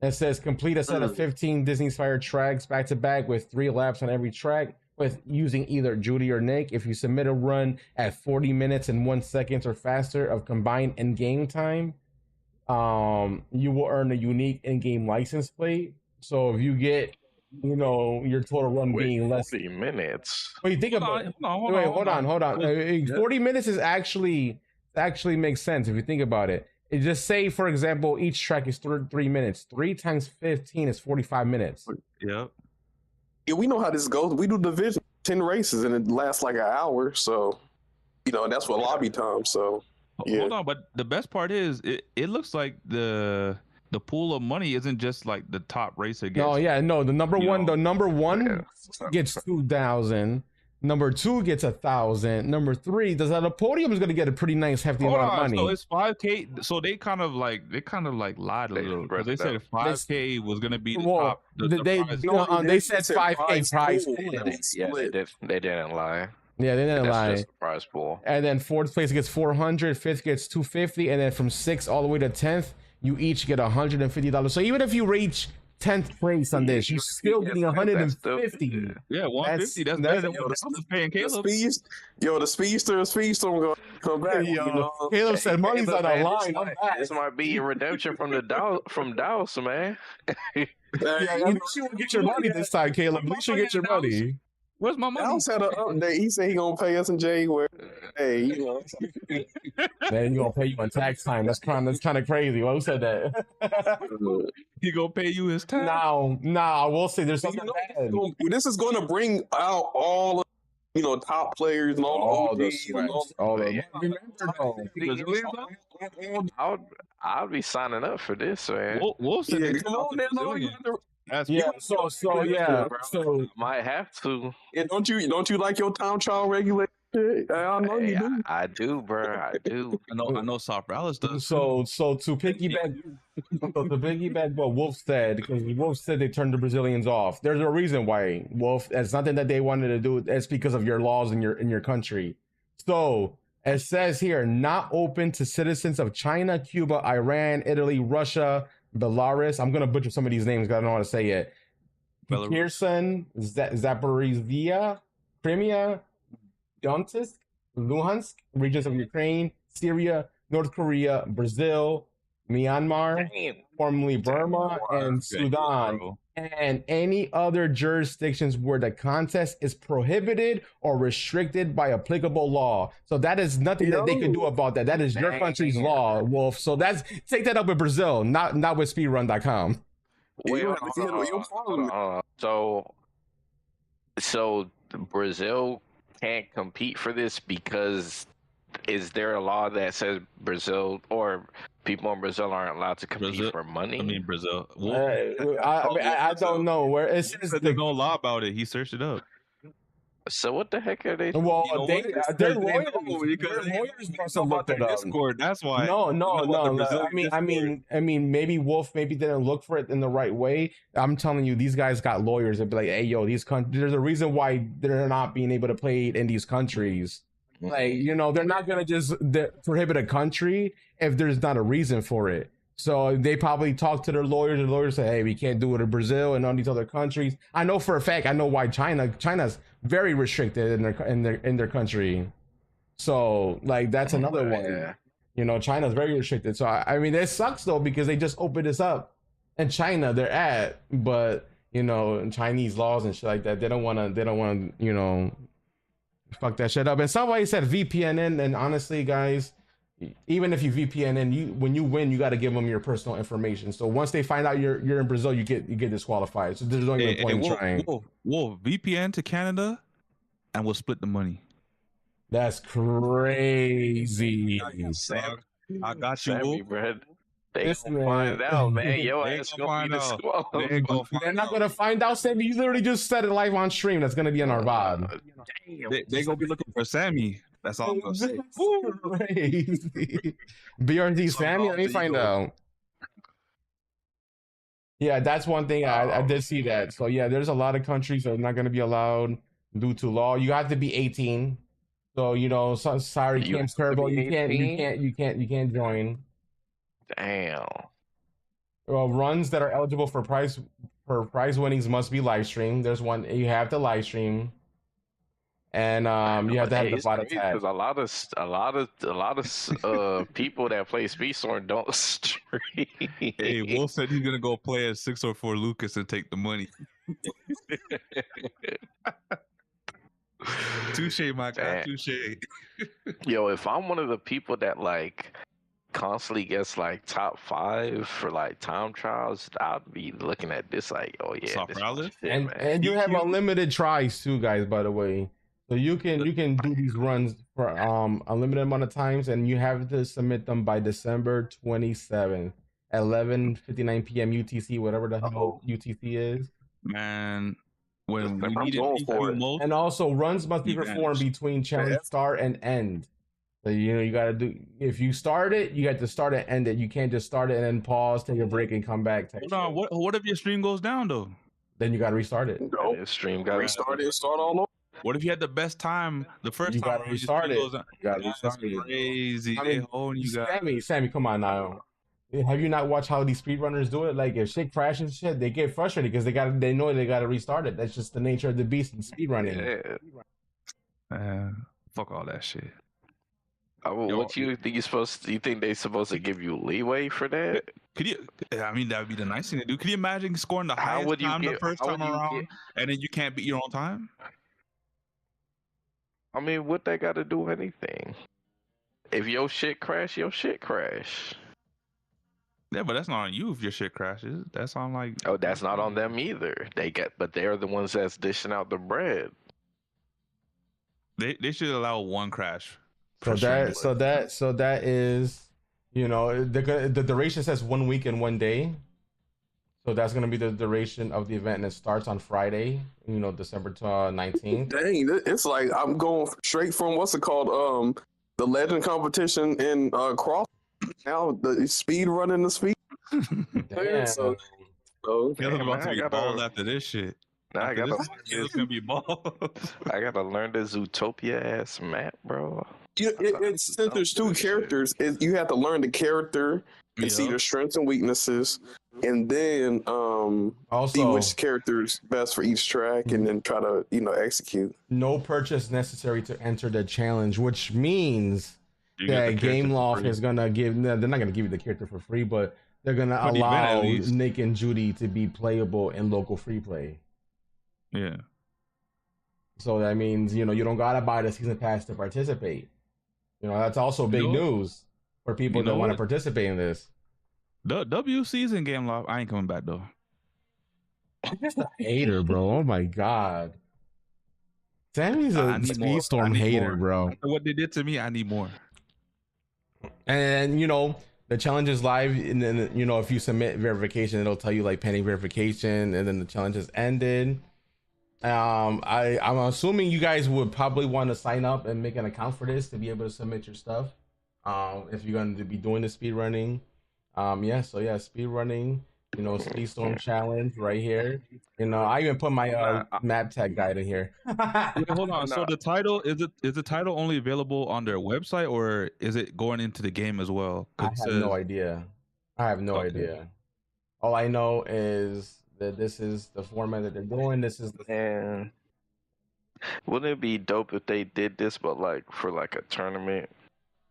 A: It says complete a set of 15 Disney-inspired tracks back to back with 3 laps on every track with using either Judy or Nick. If you submit a run at 40 minutes and 1 second or faster of combined in-game time, you will earn a unique in-game license plate. So if you get, your total run being less
B: 40 minutes.
A: Well, you think about it. Hold on. 40 minutes is actually makes sense if you think about it. It just say, for example, each track is 3 minutes. 3 times 15 is 45 minutes.
E: Yep.
C: Yeah, we know how this goes. We do division 10 races and it lasts like an hour. So, that's what lobby time. So, yeah.
E: Hold on, but the best part is it looks like the pool of money isn't just like the top racer gets.
A: No, the number one gets 2,000. Number 2 gets 1,000. Number 3, the podium is going to get a pretty nice hefty amount of money.
E: So it's 5K. So they kind of like lied a little because they said 5K was going to be the top.
A: They said 5K prize pool.
B: Yeah, they didn't lie.
A: Yeah, they didn't lie.
B: Just the prize pool.
A: And then 4th place gets 400, 5th gets 250, and then from 6th all the way to 10th, you each get $150. So even if you reach 10th place on this, you're still getting 150.
E: Yeah, 150. That's better than what I'm paying Caleb.
C: The Speedstorm going to come back.
A: Caleb said money's on the line.
B: This might be a redemption from Douse, man.
A: You won't get your money this time, Caleb. At least you get your money.
E: Where's my money?
C: Douse had an update. He said he gonna pay us in January. Hey,
A: Man, he gonna pay you on tax time. That's kind of crazy. Who said that?
E: He gonna pay you his time?
A: No, I will say there's something bad.
C: This is gonna bring out all of, top players and all the
B: I'll be signing up for this, man.
E: We'll send it.
A: So
B: might have to.
C: Yeah, don't you like your town child regulator? I know you do.
B: I do, bro. I do.
E: I know Soft Rallis does.
A: So to piggyback what Wolf said, because Wolf said they turned the Brazilians off. There's a reason why, Wolf. It's nothing that they wanted to do. It's because of your laws in your country. So it says here, not open to citizens of China, Cuba, Iran, Italy, Russia, Belarus. I'm gonna butcher some of these names because I don't know how to say it. Kherson, Zaporizhia, Crimea, Donetsk, Luhansk, regions of Ukraine, Syria, North Korea, Brazil, Myanmar, formerly Burma, and Sudan, and any other jurisdictions where the contest is prohibited or restricted by applicable law. So that is nothing that they can do about that. That is your country's law, Wolf. So take that up with Brazil, not with speedrun.com.
B: Wait, so Brazil can't compete for this because is there a law that says Brazil or people in Brazil aren't allowed to compete for money?
E: I mean, Brazil.
A: I don't know where it says
E: they're gonna lie about it. He searched it up.
B: So what the heck are they?
A: Well, their lawyers must have looked it up.
E: Discord, that's why.
A: No. I mean, maybe Wolf didn't look for it in the right way. I'm telling you, these guys got lawyers that be like, hey, yo, there's a reason why they're not being able to play in these countries. Like, they're not gonna just prohibit a country if there's not a reason for it. So they probably talked to their lawyers. The lawyers say, "Hey, we can't do it in Brazil and all these other countries." I know for a fact. I know why China's very restricted in their country. So like that's another one. China's very restricted. So I mean, it sucks though because they just opened this up in China. They're at, but Chinese laws and shit like that. They don't want to. Fuck that shit up. And somebody said VPN in, and honestly, guys. Even if you VPN in, when you win, you got to give them your personal information. So once they find out you're in Brazil, you get disqualified. So there's no even point in trying.
E: Whoa, VPN to Canada? and we'll split the money.
A: That's crazy.
E: Dog, I got you.
B: Sammy,
E: Wolf.
B: bro. They
A: This
B: gonna find out, man. Yo,
E: They
B: ass
E: gonna
B: gonna
E: find
B: be
E: out.
B: disclosed.
E: They gonna
A: They're
E: find
A: not
E: out.
A: gonna find out, Sammy. You literally just said it live on stream. That's gonna be in our VOD.
E: They gonna be looking for Sammy. That's all I'm gonna say.
A: Crazy. BRD Sammy, let me find out. Yeah, that's one thing I did see that. So yeah, there's a lot of countries that are not gonna be allowed due to law. You have to be 18. So sorry,
B: You
A: Camp
B: have to
A: Turbo,
B: be
A: you can't join.
B: Damn.
A: Well, runs that are eligible for prize winnings must be live streamed. There's one you have to live stream, and you have to have the bot attached.
B: Because a lot of people that play Speedstorm don't stream.
E: Hey, Wolf said he's gonna go play as 604 Lucas and take the money. Touche, my guy. Touche.
B: Yo, if I'm one of the people that like constantly gets like top 5 for like time trials, I'd be looking at this like, oh yeah,
E: Soft
B: this is
E: Rowlet?
B: shit,
A: And
B: man.
A: and you have unlimited tries too, guys. By the way, so you can do these runs for unlimited amount of times, and you have to submit them by December 27th at 11:59 p.m. UTC, whatever the hell UTC is.
E: Man, when we
C: I'm
E: needed
C: going for
E: PQ
C: it.
E: most,
A: And also, runs must be
E: He
A: performed
E: vanished.
A: between challenge start and end. So you gotta do. If you start it, you got to start and end it. You can't just start it and then pause, take a break, and come back.
E: hold on. What if your stream goes down though?
A: Then you gotta restart it.
C: Go.
B: This stream got
C: Restart it, start all over.
E: What if you had the best time the first
A: You
E: time?
A: gotta
E: when your
A: restart
E: stream
A: it.
E: goes down?
A: You gotta
E: That's
A: restart it.
E: crazy.
A: I
E: They
A: mean,
E: holding you guys.
A: Sammy, come on now. Have you not watched how these speedrunners do it? Like if shit crashes, shit, they get frustrated because they know they gotta restart it. That's just the nature of the beast in speedrunning.
B: Yeah.
E: Fuck all that shit.
B: What you think you think they supposed to give you leeway for that?
E: Could you? I mean, that would be the nice thing to do. Could you imagine scoring the
B: How
E: highest
B: would you
E: time the
B: get-
E: first
B: how
E: time
B: would you
E: around,
B: get-
E: and then you can't beat your own time?
B: I mean, what they got to do with anything? If your shit crash, your shit crash.
E: Yeah, but that's not on you if your shit crashes. That's on like.
B: Oh, that's not on them either. But they're the ones that's dishing out the bread.
E: They should allow one crash.
A: So that is, the duration says 1 week and 1 day. So that's gonna be the duration of the event, and it starts on Friday, December 19th.
C: Dang, it's like I'm going straight from what's it called? The legend competition in cross. Now the speed running the speed.
A: Damn.
C: So
E: Caleb's
B: Damn,
E: about
B: man,
E: to
B: I
E: be
B: gotta-
E: bald after this shit.
B: Now I
E: After
B: gotta,
E: this, Caleb's gonna be bald.
B: I gotta learn the Zootopia ass map, bro.
C: it's since there's two characters, you have to learn the character and see
E: Yeah.
C: their strengths and weaknesses, and then see
A: Also,
C: which character's best for each track, and then try to execute.
A: no purchase necessary to enter the challenge, which means
E: You get
A: that
E: the character
A: Game
E: for
A: Loft
E: free.
A: is gonna give. They're not gonna give you the character for free, but they're gonna
E: For the event, at
A: allow
E: least.
A: Nick and Judy to be playable in local free play.
E: Yeah.
A: So that means you don't gotta buy the season pass to participate. That's also big
E: You know-
A: news for people
E: you
A: that
E: know
A: want to
E: what?
A: participate in this.
E: The WC's in Game Loft. I ain't coming back though.
A: Hater, bro. Oh my god. Sammy's a
E: I need more. I
A: Speedstorm
E: need
A: hater,
E: more.
A: bro.
E: After what they did to me, I need more.
A: And the challenge is live, and then if you submit verification, it'll tell you like pending verification, and then the challenge is ended. I'm assuming you guys would probably want to sign up and make an account for this to be able to submit your stuff. If you're going to be doing the speed running, speed running, Speedstorm challenge right here. I even put my map tag guide in here.
E: Wait, hold on. So
B: No.
E: the title is the title only available on their website, or is it going into the game as well?
A: I
E: 'Cause
A: have
E: it
A: no
E: says-
A: idea. I have no
E: Okay.
A: idea. All I know is that this is the format that they're doing. This is the
B: And wouldn't it be dope if they did this, but like for like a tournament,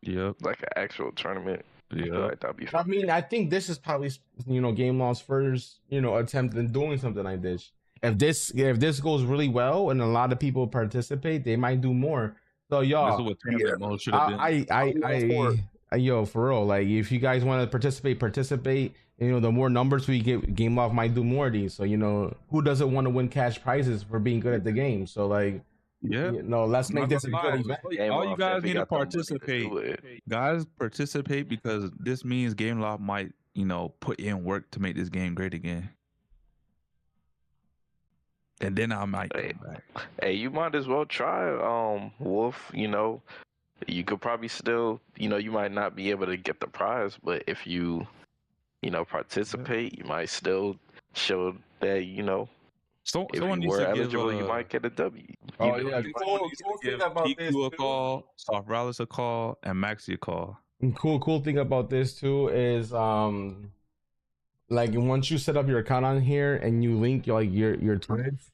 E: Yep.
B: like an actual tournament? I feel
E: Yep.
B: like that'd be
A: I
B: fun.
A: mean, I think this is probably Game Law's first attempt in doing something like this. If this goes really well and a lot of people participate, they might do more. So
E: This
A: y'all,
E: is what tournament mode should have been.
A: yo, for real, like if you guys want to participate. The more numbers we get, Game Loft might do more of these. So who doesn't want to win cash prizes for being good at the game? So like,
E: Yeah.
A: No, let's make this a good event.
E: All you guys need to
B: got the money to
E: participate.
B: do it.
E: Guys, participate because this means GameLoft might, put in work to make this game great again. And then I might come back.
B: Hey, you might as well try Wolf. You could probably still, you might not be able to get the prize, but if you, participate, you might still show that,
E: So
B: if
E: someone
B: you
E: needs
B: were
E: to
B: eligible,
E: give,
B: you might get a W.
A: Oh yeah,
E: cool thing about this. A call, Soft Rallis a call, and Maxi a call.
A: Cool thing about this too is like once you set up your account on here and you link your Twitch,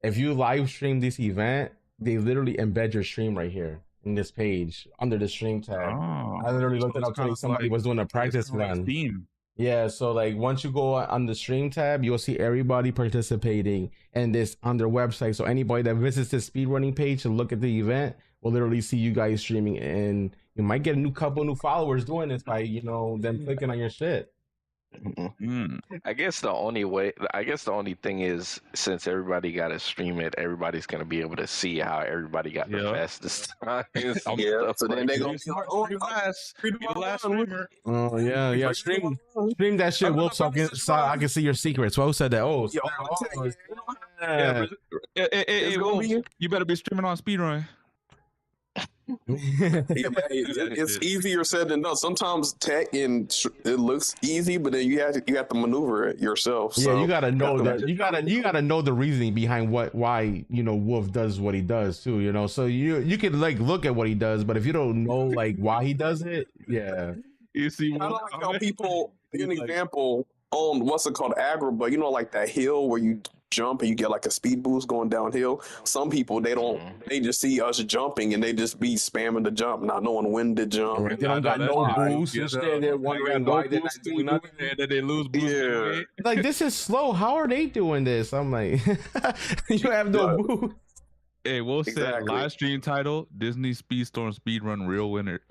A: if you live stream this event, they literally embed your stream right here in this page under the stream tab.
E: Oh,
A: I literally looked it up today. Somebody was doing a practice run.
E: Steam.
A: Yeah, so like once you go on the stream tab, you'll see everybody participating in this on their website. So anybody that visits the speedrunning page to look at the event will literally see you guys streaming, and you might get a couple new followers doing this by them clicking on your shit.
B: I guess the only thing is, since everybody got to stream it, everybody's gonna be able to see how everybody got the fastest time.
C: Yeah, so then they gonna be like, "Oh,
E: the last streamer."
A: Oh yeah. Stream that shit, Wolf, so I can see your secrets. Well, who said that? Oh,
E: Hey, Wolf, you better be streaming on Speedrun.
C: It's easier said than done. Sometimes tech and it looks easy, but then you have to maneuver it yourself.
A: Yeah,
C: So
A: you gotta know that. You gotta know the reasoning behind why Wolf does what he does too. So you can like look at what he does, but if you don't know like why he does it, yeah.
E: You see,
C: I like how people an example on what's it called, Agrabah. Like that hill where you jump and you get like a speed boost going downhill. Some people they just see us jumping and they just be spamming the jump, not knowing when to jump.
A: Right. They don't got no boost. Instead, they're wondering why they're not doing nothing.
E: That they lose boost.
C: Yeah.
A: Like, this is slow. How are they doing this? I'm like, you have no boost.
E: Hey, we'll say live stream title: Disney Speedstorm Speedrun Real Winner.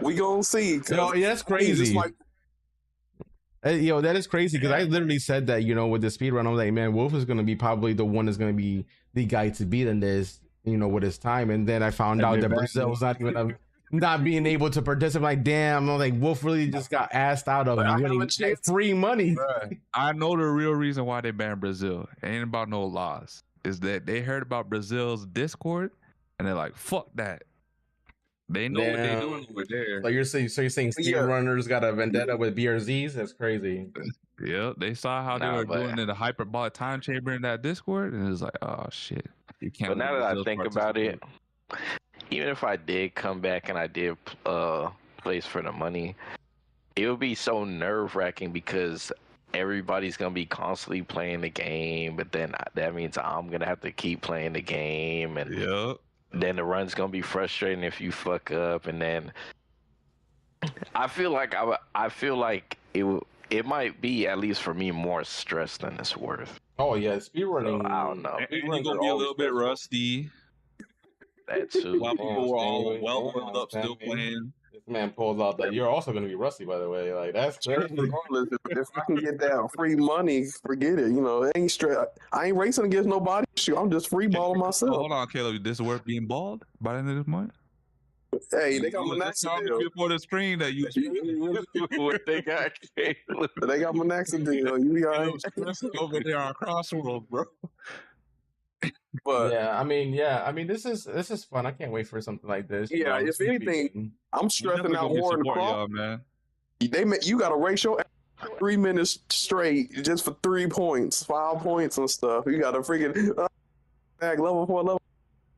C: We gonna see.
A: That's crazy. That is crazy because I literally said that, with the speed run, I was like, man, Wolf is going to be probably the one that's going to be the guy to beat in this, with his time. And then I found out that Brazil was not even not being able to participate. Like, damn, I'm like, Wolf really just got asked out of winning free money.
E: I know the real reason why they banned Brazil. It ain't about no laws. Is that they heard about Brazil's Discord and they're like, fuck that. They know what they're doing over there.
A: So you're saying speedrunners got a vendetta with BRZs? That's crazy.
E: Yeah, they saw how they were doing in the hyperbolic time chamber in that Discord, and it was like, oh shit, you can't.
B: But now that I think about it, even if I did come back and I did place for the money, it would be so nerve-wracking because everybody's gonna be constantly playing the game, but then that means I'm gonna have to keep playing the game, and then the run's gonna be frustrating if you fuck up, and then I feel like it might be, at least for me, more stress than it's worth.
A: Oh yeah, speedrunning.
B: So, I don't know.
E: You're gonna be a little bit rusty.
B: That too.
E: While people were all well warmed up, still playing.
A: This man pulls out that you're also gonna be rusty, by the way. Like, that's crazy.
C: If I can get that free money, forget it. It ain't stress. I ain't racing against nobody. Shoot, I'm just free balling myself.
E: Hold on, Caleb. This is worth being bald by the end of this month.
C: Hey, they got Monaxidil
E: before the screen that you.
B: They got Caleb.
C: They got Monaxidil. You be all right.
E: Over there on Crossworld, bro.
C: But
A: I mean, this is fun. I can't wait for something like this.
C: Yeah, if anything, I'm stressing out more than Cross.
E: Man.
C: You got a ratio 3 minutes straight just for 3 points, 5 points and stuff. You got a freaking back level 4 level.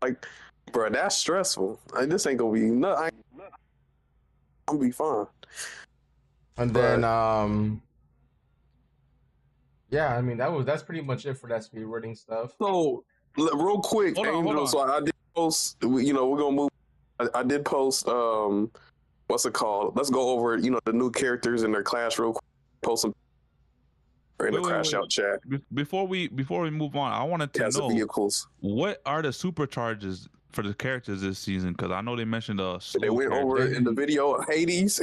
C: Like, bro, that's stressful. This ain't gonna be nothing. I'm gonna be fine.
A: And then I mean, that's pretty much it for that speedrunning stuff.
C: So real quick, Angel. So I did post. We're gonna move. I did post. What's it called? Let's go over. The new characters in their class real quick. Post them in the CrashOut chat.
E: Before we move on, I wanted to know
C: vehicles.
E: What are the supercharges for the characters this season? Because I know they mentioned
C: they went over in the video. Hades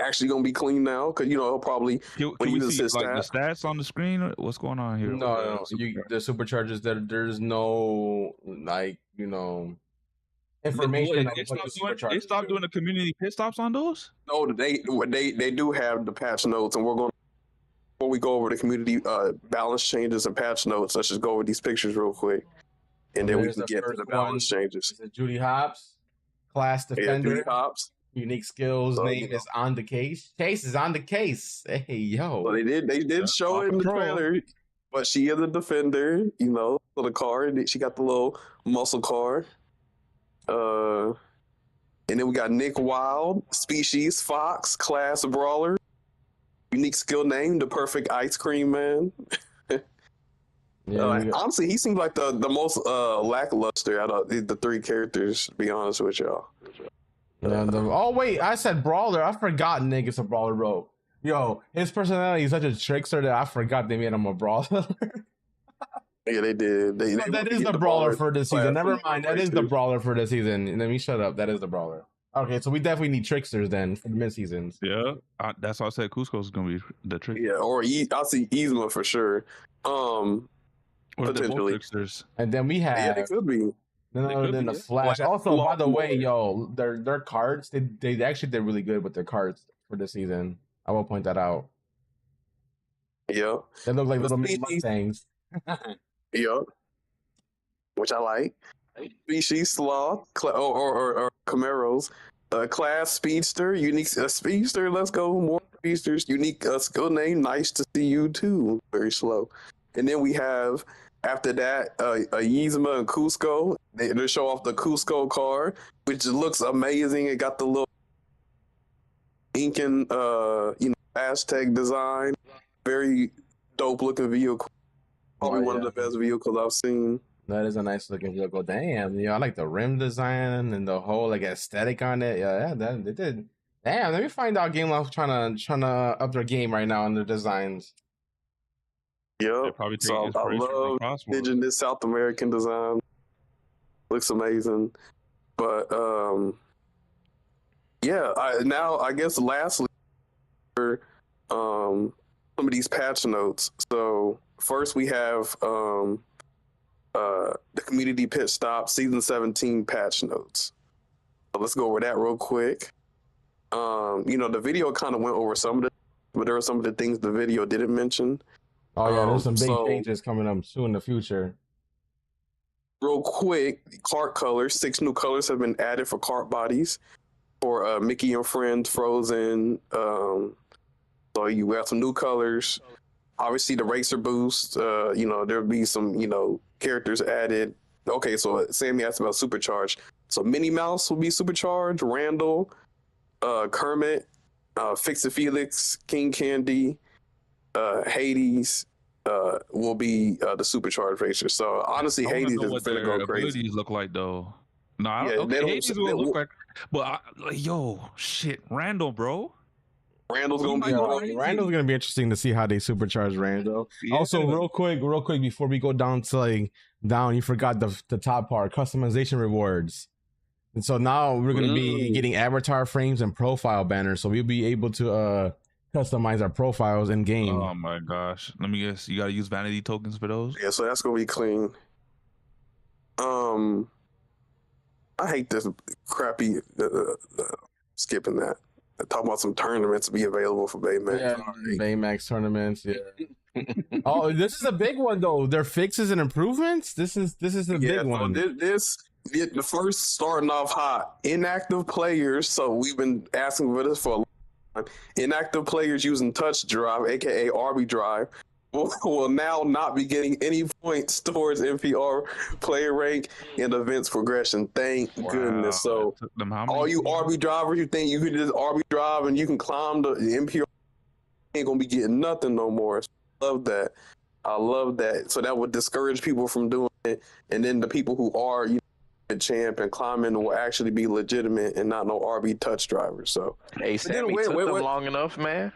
C: actually gonna be clean now because he'll probably
E: Can
C: when he
E: we
C: uses
E: see
C: his
E: like the
C: stat.
E: stats on the screen? What's going on here?
A: No, the superchargers. There's no like information of what the superchargers
E: They stopped
A: do.
E: doing the community pit stops on those.
C: No, they do have the patch notes, and we're going before we go over the community balance changes and patch notes. Let's just go over these pictures real quick, and then we can get to the balance changes.
A: Is it Judy Hopps, class defender?
C: Judy Hopps.
A: Unique skills. Name is on the case. Chase is on the case. Hey yo.
C: So they did show it in the trailer, but she is a defender. So the card, she got the little muscle card. And then we got Nick Wild, species Fox, class brawler, unique skill name, the perfect ice cream man. Honestly, he seems like the most lackluster out of the three characters, to be honest with y'all.
A: Oh wait, I said brawler. I forgot Nick is a brawler, bro. Yo, his personality is such a trickster that I forgot they made him a brawler.
C: Yeah, they did.
A: That is the brawler for this season. Never mind, that is the brawler for this season. Let me shut up. That is the brawler. Okay, so we definitely need tricksters then for the mid seasons.
E: Yeah, that's why I said Cusco's gonna be the trick.
C: Yeah, or I'll see Yzma for sure.
E: Or
C: potentially
E: tricksters.
A: And then we have
C: they could be.
A: Then the Flash. Also, by the way, yo, their cards, they actually did really good with their cards for this season. I will point that out.
C: Yeah.
A: They look like little mini Mustangs.
C: Yeah. Which I like. Species Sloth or Camaros. Class Speedster, unique Speedster. Let's go. More Speedsters. Unique skill name. Nice to see you too. Very slow. And then we have after that Yzma and Cusco. They show off the Cusco card, which looks amazing. It got the little Incan Aztec design. Very dope looking vehicle. Probably one of the best vehicles I've seen.
A: That is a nice looking vehicle. Damn, I like the rim design and the whole aesthetic on it. Yeah, they did. Damn, let me find out Game Loft trying to up their game right now on their designs.
C: Yeah, so I love indigenous South American design. Looks amazing. But I guess lastly, some of these patch notes. So first we have the community pit stop season 17 patch notes. So let's go over that real quick. The video kind of went over some of it, but there were some of the things the video didn't mention.
A: Oh yeah, there's some big changes coming up soon in the future.
C: Real quick, cart colors. 6 new colors have been added for cart bodies for Mickey and Friends, Frozen. So you got some new colors. Obviously, the racer boost. There'll be some characters added. Okay, so Sammy asked about supercharged. So Minnie Mouse will be supercharged. Randall, Kermit, Fix It Felix, King Candy, Hades will be the supercharged racer. So honestly, Hades is going to go crazy.
E: Abilities look like though. No, Hades will look like. But Randall, bro.
C: Randall's gonna be
A: interesting to see how they supercharge Randall. Yeah. Also, real quick before we go down to you forgot the top part, customization rewards. And so now we're gonna be getting avatar frames and profile banners, so we'll be able to customize our profiles in game.
E: Oh my gosh! Let me guess, you gotta use vanity tokens for those.
C: Yeah, so that's gonna be clean. I hate this crappy skipping that. Talking about some tournaments to be available for Baymax.
A: Yeah, Baymax tournaments. Yeah. Oh, this is a big one though. Their fixes and improvements. This is the big one.
C: The first starting off hot. Inactive players. So we've been asking for this for a long time. Inactive players using touch drive, aka RB drive, will now not be getting any points towards NPR player rank and events progression. Thank goodness. So all you RB drivers, you think you can just RB drive and you can climb the NPR, ain't gonna be getting nothing no more. So I love that. So that would discourage people from doing it, and then the people who are a champ and climbing will actually be legitimate and not no RB touch drivers. So
B: hey, Sammy took them long enough, man.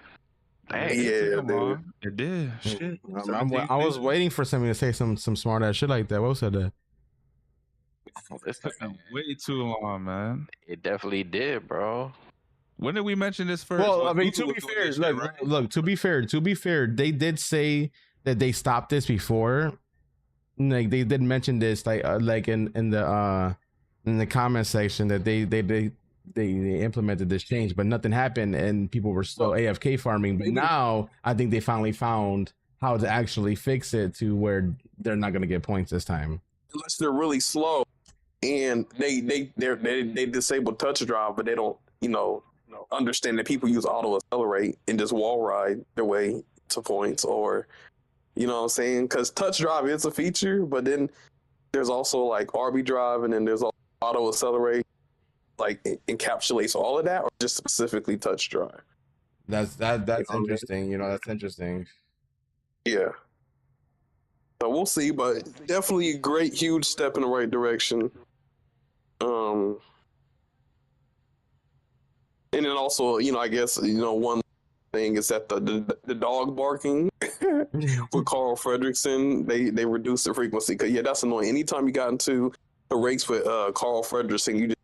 C: Dang, yeah, dude.
E: It did. Shit.
A: I was waiting for somebody to say some smart ass shit like that. What said that?
E: It took way too long, man.
B: It definitely did, bro.
E: When did we mention this first?
A: Well, I mean,
E: Google
A: to be
E: was doing
A: fair,
E: this shit, right?
A: look, to be fair, they did say that they stopped this before. Like they did mention this, like in the comment section that they implemented this change, but nothing happened and people were still AFK farming. But now I think they finally found how to actually fix it to where they're not going to get points this time.
C: Unless they're really slow and they disable touch drive, but they don't, understand that people use auto accelerate and just wall ride their way to points, or you know what I'm saying? Because touch drive is a feature, but then there's also like RB drive, and then there's also auto accelerate, like encapsulates all of that, or just specifically touch drive.
A: That's interesting. That's interesting.
C: Yeah. So we'll see, but definitely a great, huge step in the right direction. And then also, I guess, one thing is that the dog barking with Carl Fredrickson, they reduced the frequency. Because, that's annoying. Anytime you got into a race with Carl Fredrickson, you just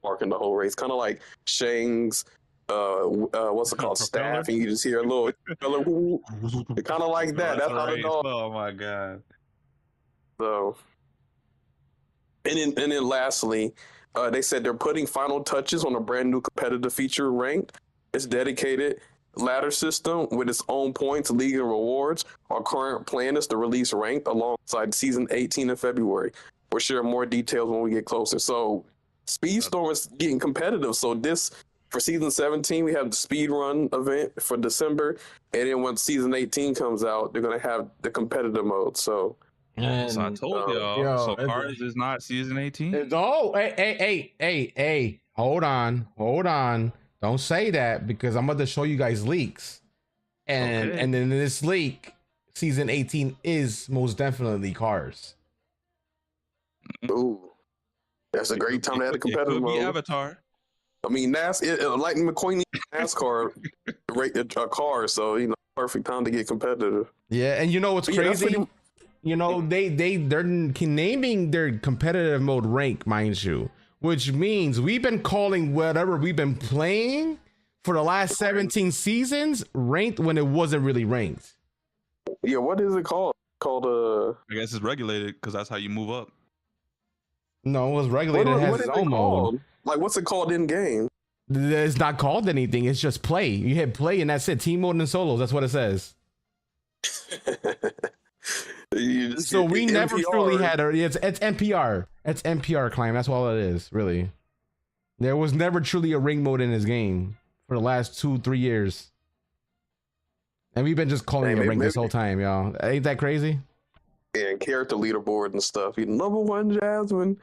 C: barking the whole race. Kind of like Shang's, what's it called, staff, and you just hear a little, kind of like that. That's how the dog.
E: Oh, my God.
C: So, and then lastly, they said they're putting final touches on a brand new competitive feature, Ranked. It's dedicated ladder system with its own points, league, and rewards. Our current plan is to release Ranked alongside Season 18 in February. We'll share more details when we get closer. So Speedstorm is getting competitive. So for Season 17, we have the speed run event for December. And then when Season 18 comes out, they're going to have the competitive mode. So
E: so I told y'all. So Cars is not Season 18?
A: Oh, hey. Hold on. Don't say that, because I'm about to show you guys leaks. And then in this leak, Season 18 is most definitely Cars.
C: Ooh. That's a great time to have a competitive mode.
E: Avatar.
C: I mean, Lightning McQueen NASCAR rate a car, so perfect time to get competitive.
A: Yeah, and what's crazy? They're naming their competitive mode rank, mind you, which means we've been calling whatever we've been playing for the last 17 seasons ranked when it wasn't really ranked.
C: Yeah, what is it called?
E: I guess it's regulated because that's how you move up.
A: No, it was regulated. It has its own mode.
C: Like, what's it called in game?
A: It's not called anything. It's just play. You hit play and that's it. Team mode and solos. That's what it says. So we never truly had it's NPR. It's NPR claim. That's all it is, really. There was never truly a ring mode in this game for the last 2-3 years. And we've been just calling it a ring this whole time, y'all. Ain't that crazy?
C: Yeah, and character leaderboard and stuff. Number 1 Jasmine.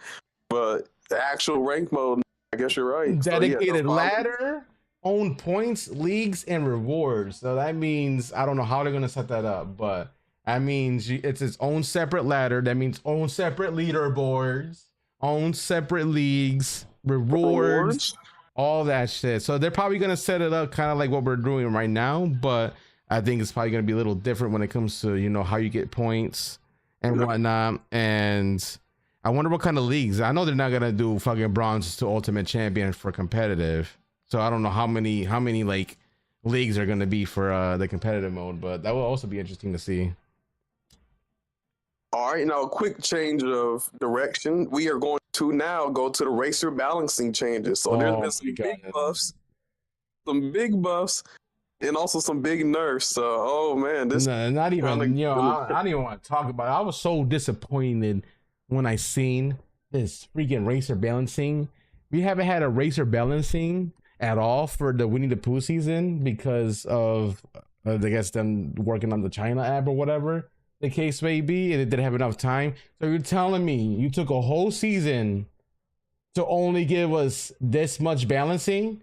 C: But the actual rank mode, I guess you're right.
A: Dedicated ladder, own points, leagues, and rewards. So that means, I don't know how they're going to set that up, but that means it's its own separate ladder. That means own separate leaderboards, own separate leagues, rewards, all that shit. So they're probably going to set it up kind of like what we're doing right now, but I think it's probably going to be a little different when it comes to, how you get points and whatnot. And I wonder what kind of leagues. I know they're not going to do fucking bronze to ultimate champion for competitive. So I don't know how many like leagues are going to be for the competitive mode, but that will also be interesting to see.
C: All right, now a quick change of direction. We are going to now go to the racer balancing changes. So there's been some big buffs, and also some big nerfs. So, this
A: not even I don't even want to talk about it. I was so disappointed when I seen this freaking racer balancing. We haven't had a racer balancing at all for the Winnie the Pooh season because of I guess them working on the China app or whatever the case may be, and it didn't have enough time. So you're telling me you took a whole season to only give us this much balancing?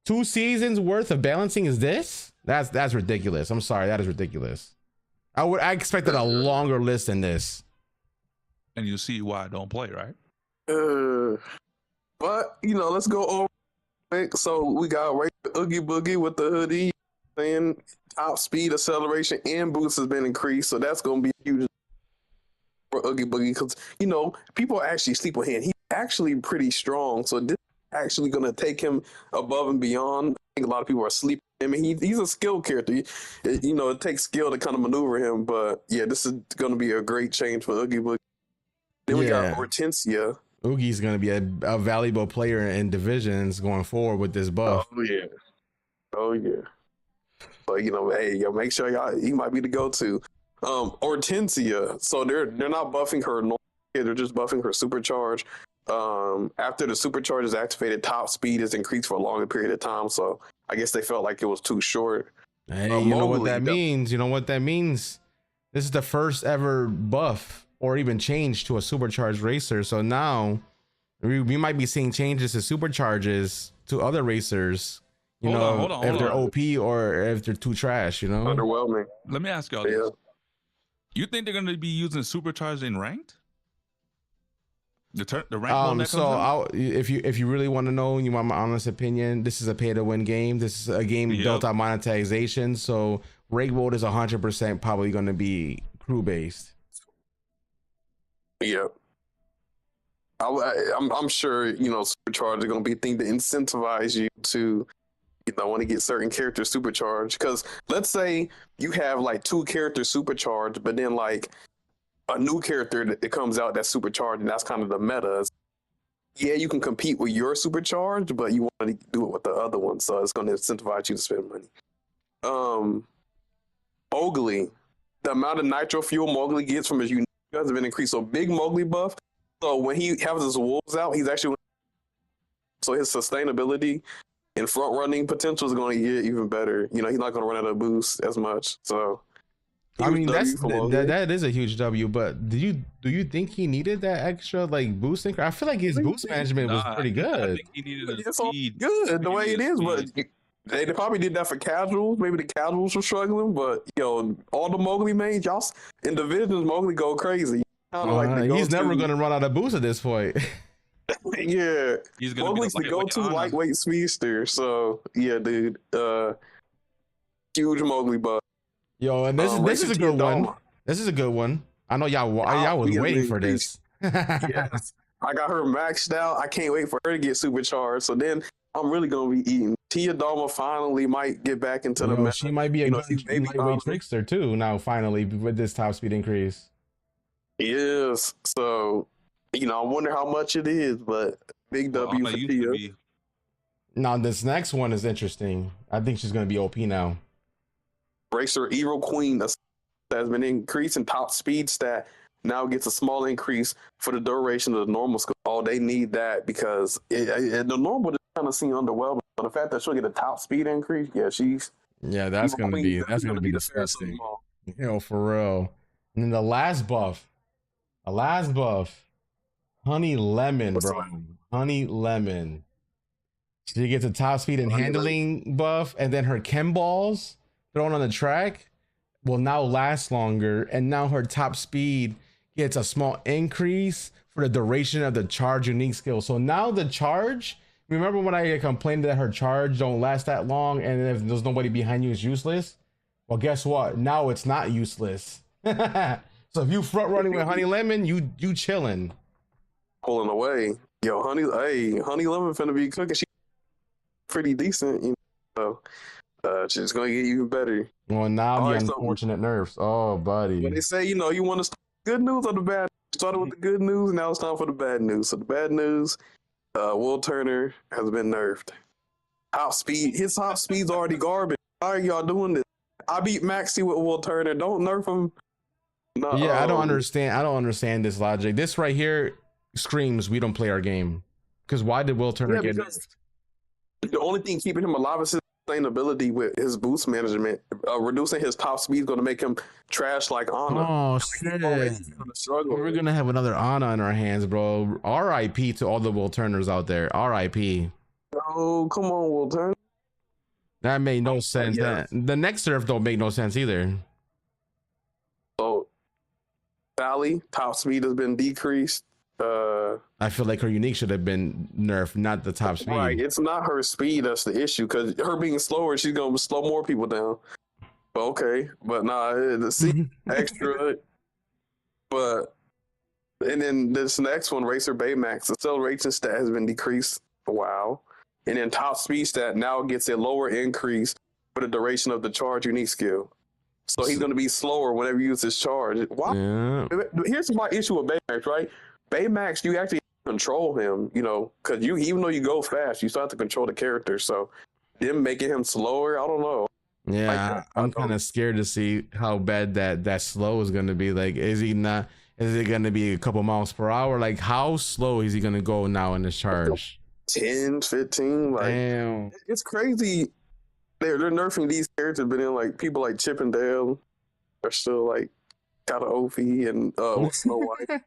A: 2 seasons worth of balancing is this? That's ridiculous. I'm sorry, that is ridiculous. I expected a longer list than this.
E: And you see why I don't play, right?
C: But let's go over it. So we got Oogie Boogie with the hoodie, and top speed, acceleration, and boost has been increased. So that's going to be huge for Oogie Boogie because people actually sleep on him. He's actually pretty strong. So this actually going to take him above and beyond. I think a lot of people are sleeping. I mean, he's a skilled character. It takes skill to kind of maneuver him. But yeah, this is going to be a great change for Oogie Boogie. Then we got Hortensia.
A: Oogie's going to be a valuable player in divisions going forward with this buff.
C: Oh yeah. But hey, make sure he might be the go-to. Hortensia. So they're not buffing her normal. They're just buffing her supercharge. After the supercharge is activated, top speed is increased for a longer period of time. So I guess they felt like it was too short.
A: Hey, you know what that means? You know what that means? This is the first ever buff or even change to a supercharged racer. So now we might be seeing changes to supercharges to other racers. Hold on, if they're OP or if they're too trash,
C: Underwhelming.
E: Let me ask y'all this. You think they're going to be using supercharged in ranked? The rank mode
A: so if you really want to know, you want my honest opinion, this is a pay to win game. This is a game built on monetization. So rank mode is 100% probably going to be crew based.
C: Yeah. I'm sure, supercharged are going to be a thing to incentivize you to, want to get certain characters supercharged. Because let's say you have like 2 characters supercharged, but then like a new character that comes out that's supercharged, and that's kind of the meta. Yeah, you can compete with your supercharged, but you want to do it with the other one, so it's going to incentivize you to spend money. Mowgli, the amount of nitro fuel Mowgli gets from his unique has been increased. So big Mowgli buff. So when he has his wolves out, he's actually his sustainability and front running potential is going to get even better. He's not going to run out of boost as much. So
A: I mean, that is a huge W, but do you think he needed that extra like boosting? I feel like his boost management was pretty good.
E: I think he needed
C: it's good the way it is, but they probably did that for casuals. Maybe the casuals were struggling, but all the Mowgli mains, y'all in divisions, Mowgli go crazy.
A: He's never gonna run out of boost at this point.
C: Yeah, Mowgli's the go-to lightweight speedster. So yeah, dude, huge Mowgli buff.
A: Yo, and this is a good one. This is a good one. I know y'all was waiting for this.
C: Yes. I got her maxed out. I can't wait for her to get supercharged. So then I'm really gonna be eating. Tia Doma finally might get back into the.
A: She might be a good lightweight trickster too. Now finally with this top speed increase.
C: Yes. So I wonder how much it is, but big W for Tia.
A: Now this next one is interesting. I think she's gonna be OP now.
C: Racer Evil Queen has been increasing top speed stat. Now gets a small increase for the duration of the normal skill. Oh, they need that because the normal just kind of seem underwhelming. But the fact that she'll get a top speed increase,
A: that's gonna be disgusting. For real. And then the last buff, Honey Lemon, bro. Honey Lemon. She gets a top speed and handling buff, and then her chem balls thrown on the track will now last longer, and now her top speed gets a small increase for the duration of the charge unique skill. So now the charge, remember when I complained that her charge don't last that long and if there's nobody behind you it's useless? Well, guess what? Now it's not useless. So if you front running with Honey Lemon, you chilling.
C: Pulling away. Yo, Honey Lemon finna be cooking. She pretty decent, so she's gonna get even better.
A: Well, now the unfortunate nerfs. Oh, buddy.
C: When they say, you want to start good news or the bad news? Started with the good news, now it's time for the bad news. So the bad news, Will Turner has been nerfed. His top speed's already garbage. Why are y'all doing this? I beat Maxi with Will Turner. Don't nerf him. No,
A: yeah, I don't understand this logic. This right here screams we don't play our game. Because why did Will Turner get nerfed?
C: The only thing keeping him alive is his sustainability with his boost management. Reducing his top speed is going to make him trash like Ana.
A: Oh, shit. We're going to have another Ana in our hands, bro. RIP to all the Will Turners out there. RIP.
C: Oh, come on, Will Turner.
A: That made no sense. The next nerf don't make no sense either.
C: So, Sally, top speed has been decreased.
A: I feel like her unique should have been nerfed, not the top speed.
C: Right, it's not her speed that's the issue, because her being slower, she's gonna slow more people down. Okay, but nah, the C extra. But and then this next one, Racer Baymax, acceleration stat has been decreased Wow. And then top speed stat now gets a lower increase for the duration of the charge unique skill. So he's going to be slower whenever you use his charge. Why?
A: Yeah.
C: Here's my issue with Baymax, right? Baymax, you actually control him, because even though you go fast, you still have to control the character. So them making him slower, I don't know.
A: Yeah, I'm kind of scared to see how bad that slow is going to be. Like, is it going to be a couple miles per hour? Like, how slow is he going to go now in this charge?
C: 10, 15, like,
A: damn,
C: it's crazy. They're nerfing these characters, but then like people like Chip and Dale are still like kind of OP and Snow White.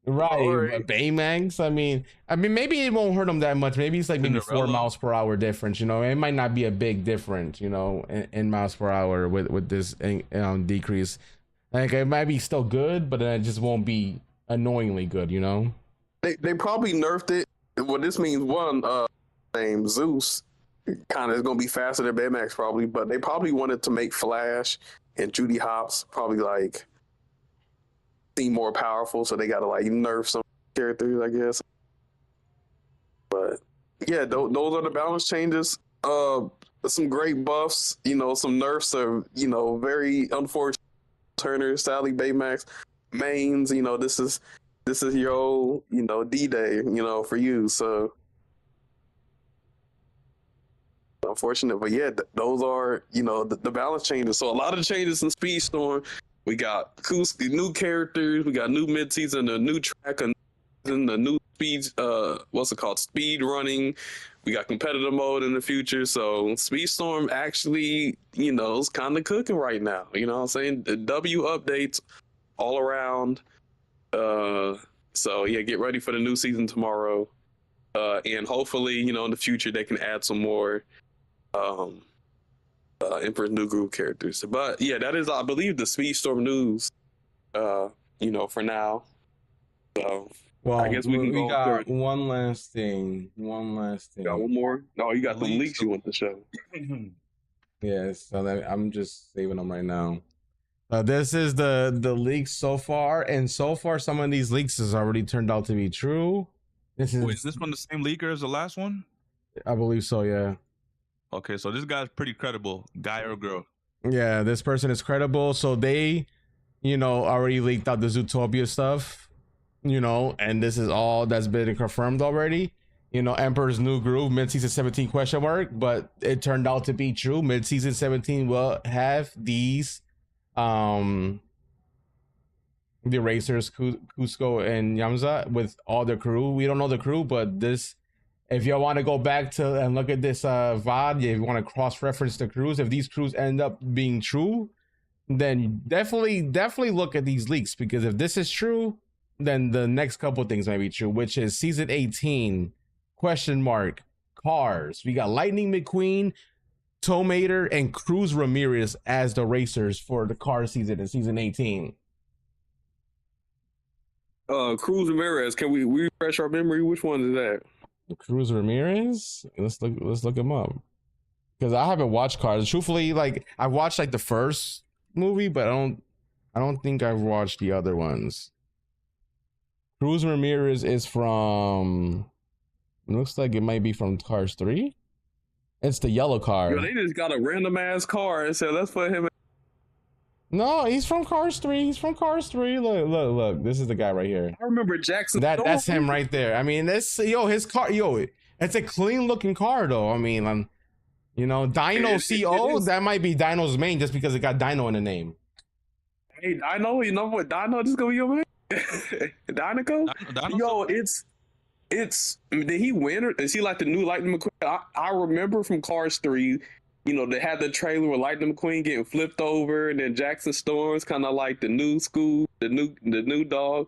A: Right, but Baymax. I mean, maybe it won't hurt him that much. Maybe it's like maybe 4 miles per hour difference. It might not be a big difference. In miles per hour with this decrease. Like, it might be still good, but it just won't be annoyingly good.
C: They probably nerfed it. Well, this means one named Zeus kind of is going to be faster than Baymax probably, but they probably wanted to make Flash and Judy Hopps probably like seem more powerful, so they got to like nerf some characters, I guess. But yeah, those are the balance changes. Some great buffs, some nerfs are, very unfortunate. Turner, Sally, Baymax, mains, this is your old, D-Day, for you. So unfortunate, but yeah, those are, the balance changes. So a lot of changes in Speedstorm. We got new characters, we got new mid-season, a new track, the new speed, speed running. We got competitive mode in the future. So Speedstorm actually, is kind of cooking right now. You know what I'm saying? The W updates all around. So yeah, get ready for the new season tomorrow. And hopefully, in the future they can add some more Emperor's New Groove characters. But yeah, that is, I believe, the Speedstorm news. For now. So
A: well,
C: I guess we
A: got one last thing.
C: Got one more? No, you got the leaks you want to show.
A: Yes, so I'm just saving them right now. This is the leaks so far, and so far some of these leaks has already turned out to be true.
E: Is this one the same leaker as the last one?
A: I believe so, yeah.
E: Okay, so this guy's pretty credible, guy or girl?
A: Yeah, this person is credible. So they, already leaked out the Zootopia stuff, and this is all that's been confirmed already. Emperor's New Groove, mid-season 17 ? But it turned out to be true. Mid-season 17 will have these the racers Cusco and Yamza with all the crew. We don't know the crew, but this, if y'all want to go back to and look at this VOD, if you want to cross-reference the crews, if these crews end up being true, then definitely look at these leaks, because if this is true, then the next couple of things might be true, which is season 18 ? Cars. We got Lightning McQueen, Tomater, and Cruz Ramirez as the racers for the car season in season 18.
C: Cruz Ramirez, can we refresh our memory? Which one is that?
A: Cruz Ramirez? Let's look him up, because I haven't watched Cars. Truthfully, like, I watched like the first movie, but I don't think I've watched the other ones. Cruz Ramirez is from, looks like it might be from Cars 3. It's the yellow car.
C: Yo, they just got a random ass car and said, let's put him in.
A: No, he's from Cars 3. Look. This is the guy right here.
C: I remember Jackson.
A: That's him right there. I mean, his car, it's a clean looking car though. I mean, Dino CO, that might be Dino's main just because it got Dino in the name.
C: Hey, Dino, you know what? Dino, this is gonna be your man. Dinoco? Yo, it's did he win, or is he like the new Lightning McQueen? I remember from Cars 3, they had the trailer with Lightning McQueen getting flipped over, and then Jackson Storm's kind of like the new school, the new dog,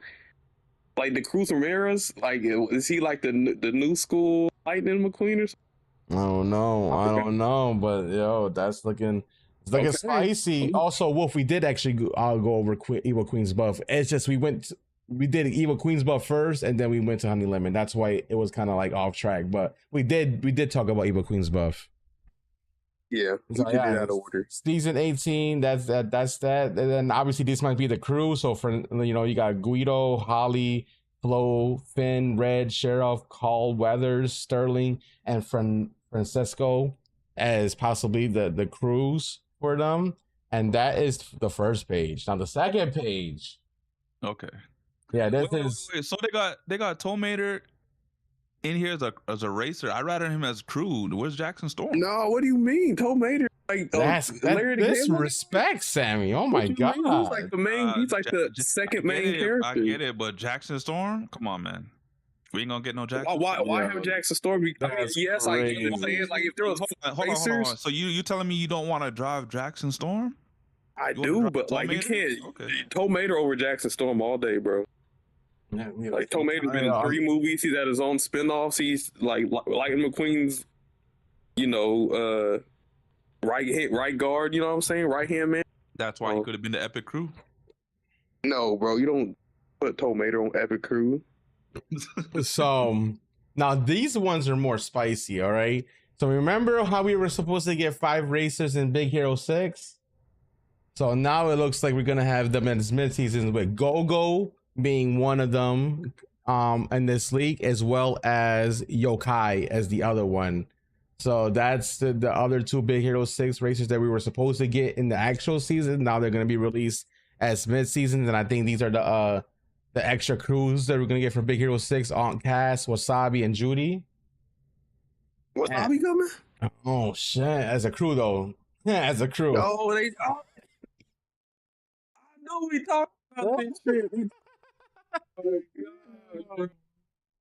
C: like the Cruz Ramirez. Like, is he like the new school Lightning McQueen or something?
A: I don't know, but yo, it's looking spicy. Also, Wolf, we did actually go over Evil Queen's buff. It's just we did Evil Queen's buff first, and then we went to Honey Lemon. That's why it was kind of like off track. But we did talk about Evil Queen's buff.
C: Yeah, we did out of order.
A: Season 18, that's that. And then obviously this might be the crew. So for you got Guido, Holly, Flo, Finn, Red, Sheriff, Carl, Weathers, Sterling, and Francesco as possibly the crews for them. And that is the first page. Now the second page.
E: Okay.
A: Yeah, this
E: Wait.
A: is
E: So they got Tomater in here as a racer. I'd rather him as crew. Where's Jackson Storm?
C: No, what do you mean? Tomater, like Larry the Cable?
A: disrespect, Sammy. Oh my god.
C: He's like the main. He's like the second main character.
E: I get it, but Jackson Storm, come on, man. We ain't gonna get no Jackson.
C: Why have Jackson Storm? Yes, I get it. Saying, like if there was
E: hold on. So you telling me you don't want to drive Jackson Storm?
C: I do, but like you can't. Tomater over Jackson Storm all day, bro.
A: Yeah,
C: like Tomater's been in 3 movies. He's had his own spinoffs. He's like Lightning McQueen's, right guard. You know what I'm saying? Right hand man.
E: That's why he could have been the Epic Crew.
C: No, bro, you don't put Tomater on Epic Crew.
A: So now these ones are more spicy. All right. So remember how we were supposed to get 5 racers in Big Hero 6? So now it looks like we're gonna have them in mid-seasons with Go-Go being one of them in this league, as well as Yokai as the other one. So that's the other 2 Big Hero 6 racers that we were supposed to get in the actual season. Now they're going to be released as mid-seasons, and I think these are the extra crews that we're going to get for Big Hero 6: Aunt Cass, Wasabi, and Judy.
C: Wasabi coming?
A: Oh shit! As a crew though, as a crew.
C: Oh, I know we talked about this shit.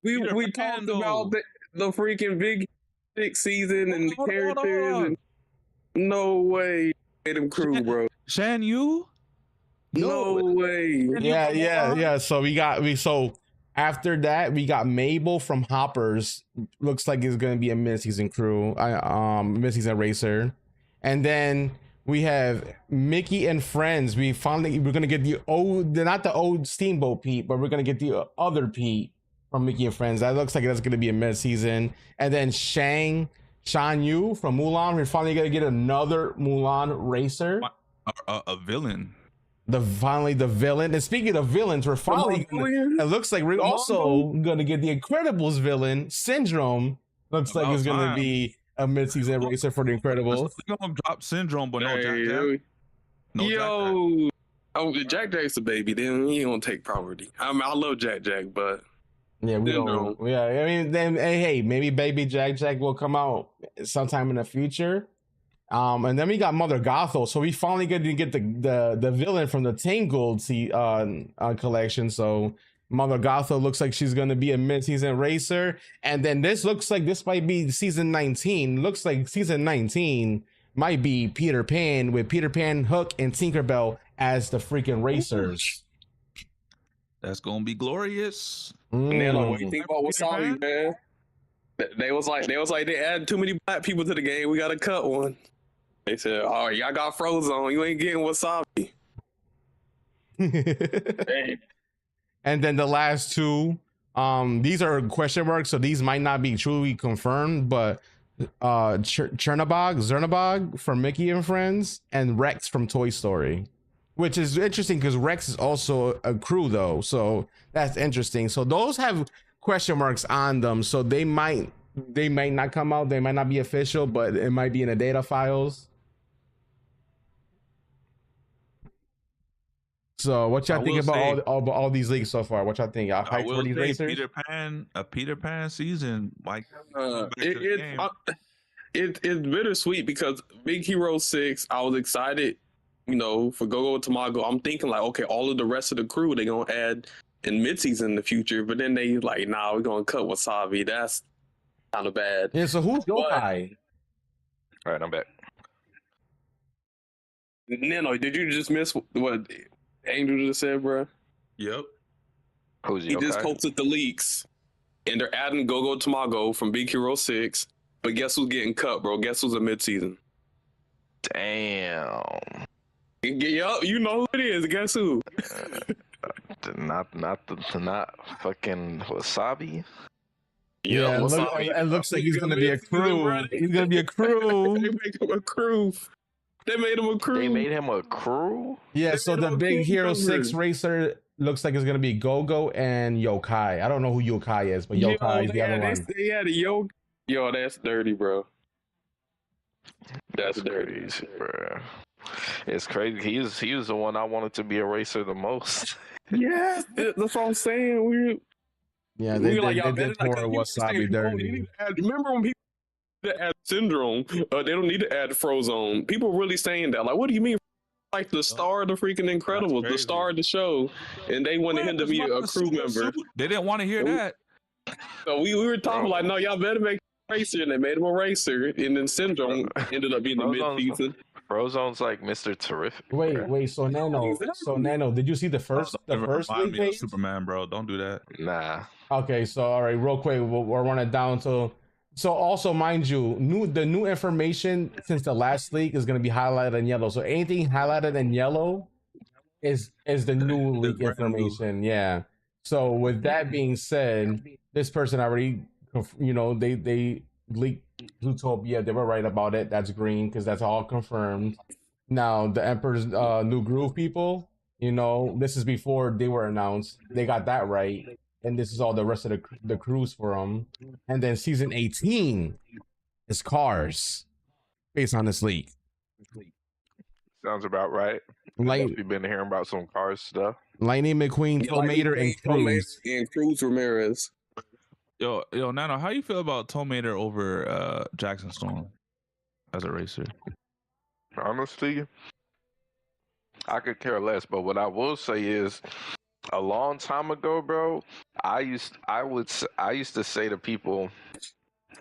C: We talked about the freaking Big 6 season and the characters. And no way, made him crew, bro.
E: Shan Yu?
C: No way.
A: Yeah. So after that we got Mabel from Hoppers. Looks like it's gonna be a mid-season crew, mid-season racer, and then we have Mickey and Friends. We're gonna get not the old Steamboat Pete, but we're gonna get the other Pete from Mickey and Friends. That looks like that's gonna be a mid-season. And then Shan Yu from Mulan. We're finally gonna get another Mulan racer.
E: A villain.
A: The villain. And speaking of villains, we're finally it looks like we're also gonna get the Incredibles villain, Syndrome. Looks like it's gonna be a mid-season racer for the Incredibles.
E: We're gonna drop Syndrome, but no Jack Jack.
C: Jack Jack's a baby. Then he ain't gonna take priority. I mean, I love Jack Jack, but
A: yeah, we don't. Yeah, I mean, then hey, maybe Baby Jack Jack will come out sometime in the future. And then we got Mother Gothel, so we finally get to get the villain from the Tangled collection. So Mother Gothel looks like she's going to be a mid-season racer, and then this looks like this might be season 19. Looks like season 19 might be Peter Pan, with Peter Pan, Hook, and Tinkerbell as the freaking racers.
E: That's gonna be glorious.
C: And then what do you think about Wasabi, man? They was like they added too many black people to the game. We got to cut one. They said, "Oh, y'all got Frozone. You ain't getting Wasabi."
A: And then the last 2, these are question marks, so these might not be truly confirmed, but Zernabog from Mickey and Friends, and Rex from Toy Story, which is interesting because Rex is also a crew though, so that's interesting. So those have question marks on them, so they might not come out, they might not be official, but it might be in the data files. So what y'all think about all these leagues so far? What y'all think? Y'all hyped for these racers?
E: Peter Pan season, like
C: it's bittersweet because Big Hero 6, I was excited, for Go-Go Tamago. I'm thinking like, okay, all of the rest of the crew they're gonna add in mid-season in the future, but then they like, nah, we're gonna cut Wasabi. That's kind of bad.
A: Yeah, so who's Yokai?
B: All right, I'm back.
C: Nino, did you just miss what Angel just said, bro?
E: Yep.
B: Who's
C: He just posted the leaks, and they're adding Go-Go Tamago from Big Hero 6, but guess who's getting cut, bro? Guess who's a mid-season?
B: Damn.
C: Yup, you know who it is. Guess who?
B: Not fucking Wasabi.
A: Yeah, it looks like he's gonna be a crew. He's gonna be a crew.
C: They make him a crew. They made him a crew.
B: They made him a crew.
A: Yeah,
C: They
A: so
C: made
A: the
C: him a
A: big
C: crew
A: Hero
C: member.
A: 6 racer looks like it's gonna be Gogo and Yokai. I don't know who Yokai is, but Yokai is the other one.
C: They had a yo. Yo, that's dirty, bro. That's dirty,
B: crazy, bro. It's crazy. He was the one I wanted to be a racer the most.
C: Yeah, that's what I'm saying.
A: Yeah,
C: We
A: they
C: were like, y'all
A: did
C: better not.
A: pour Wasabi dirty.
C: Remember when people to add Syndrome? They don't need to add Frozone. People really saying that. Like, what do you mean? Like the star of the freaking Incredibles, the
E: crazy.
C: star of the show, and they wanted him to be a crew member.
E: They didn't want to hear that.
C: So we were talking like, no, y'all better make a racer, and they made him a racer, and then Syndrome ended up being the mid-season.
B: Frozone's like Mr. Terrific.
A: Wait, so Nano, did you see the first
E: Remind me
A: leak
E: of
A: page?
E: Superman, bro. Don't do that.
B: Nah.
A: Okay, so all right, real quick, we'll run it down. So also, mind you, the new information since the last leak is gonna be highlighted in yellow. So anything highlighted in yellow is the new leak information. Yeah. So with that being said, this person already, they leaked Zootopia. They were right about it. That's green because that's all confirmed. Now the Emperor's New Groove people, this is before they were announced. They got that right. And this is all the rest of the crews for them. And then season 18 is Cars, based on this leak.
B: Sounds about right. You've been hearing about some Cars stuff.
A: Lightning McQueen, Tomater, and Cruz.
C: And Cruz Ramirez.
E: Yo, Nano, how you feel about Tomater over Jackson Storm as a racer?
B: Honestly, I could care less. But what I will say is, a long time ago, bro, I used to say to people,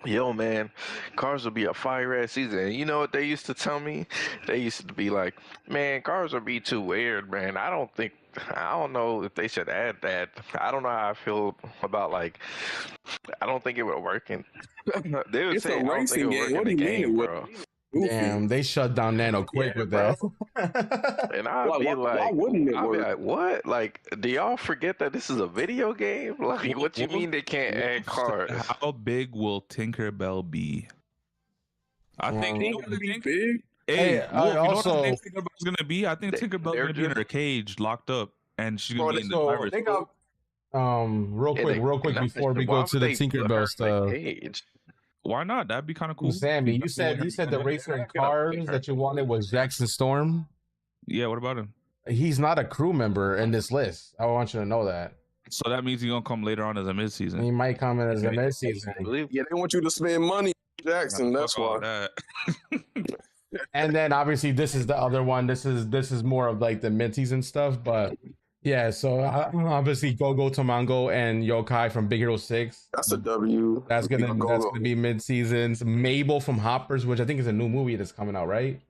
B: yo, man, Cars will be a fire ass season. And you know what they used to tell me? They used to be like, man, Cars will be too weird, man. I don't know if they should add that. I don't know how I feel about, like, I don't think it would work. And they would say, I don't think it would work in the game, bro.
A: Damn, they shut down Nano quick with that.
B: And I'd be like,
C: why wouldn't it work?
B: Like, what? Like, do y'all forget that this is a video game? Like, what you mean they can't add cars?
E: How big will Tinkerbell be? I think
C: Tinkerbell be big.
E: Hey,
A: I
E: you know what
A: also-
E: I think Tinkerbell's gonna be? I think Tinkerbell's gonna be in her cage, locked up, and she's gonna be in the
A: So
E: virus.
A: they got real quick before we go to the Tinkerbell stuff.
E: Why not? That'd be kind of cool.
A: Sammy, you said the racer in Cars that you wanted was Jackson Storm.
E: Yeah, what about him?
A: He's not a crew member in this list. I want you to know that.
E: So that means he's gonna come later on as a mid-season.
A: He might come in as a mid-season.
C: Yeah, they want you to spend money, Jackson. That's
E: Fuck all
C: why.
E: that.
A: And then obviously this is the other one. This is more of like the mid-season stuff, but yeah. So obviously Gogo Tomango and Yokai from Big Hero 6.
C: That's a W.
A: That's gonna be mid-seasons. Mabel from Hoppers, which I think is a new movie that's coming out, right?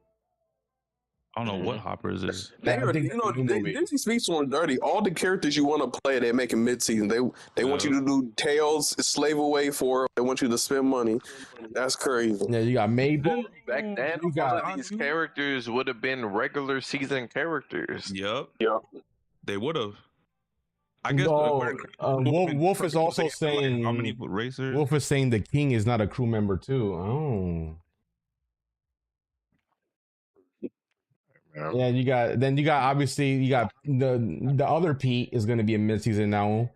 E: I don't know what Hoppers is.
C: Disney Speedstorm dirty. All the characters you want to play, they make in mid-season. They want you to do Tails, slave away for. They want you to spend money. That's crazy.
A: Yeah, you got Mabel.
B: Back then, all of these characters would have been regular season characters.
E: Yep.
C: Yeah.
E: They would have. I guess.
A: Wolf is also saying
E: how many racers?
A: Wolf is saying the King is not a crew member too. Oh. Yeah, you got obviously you got the other Pete is gonna be in mid-season now.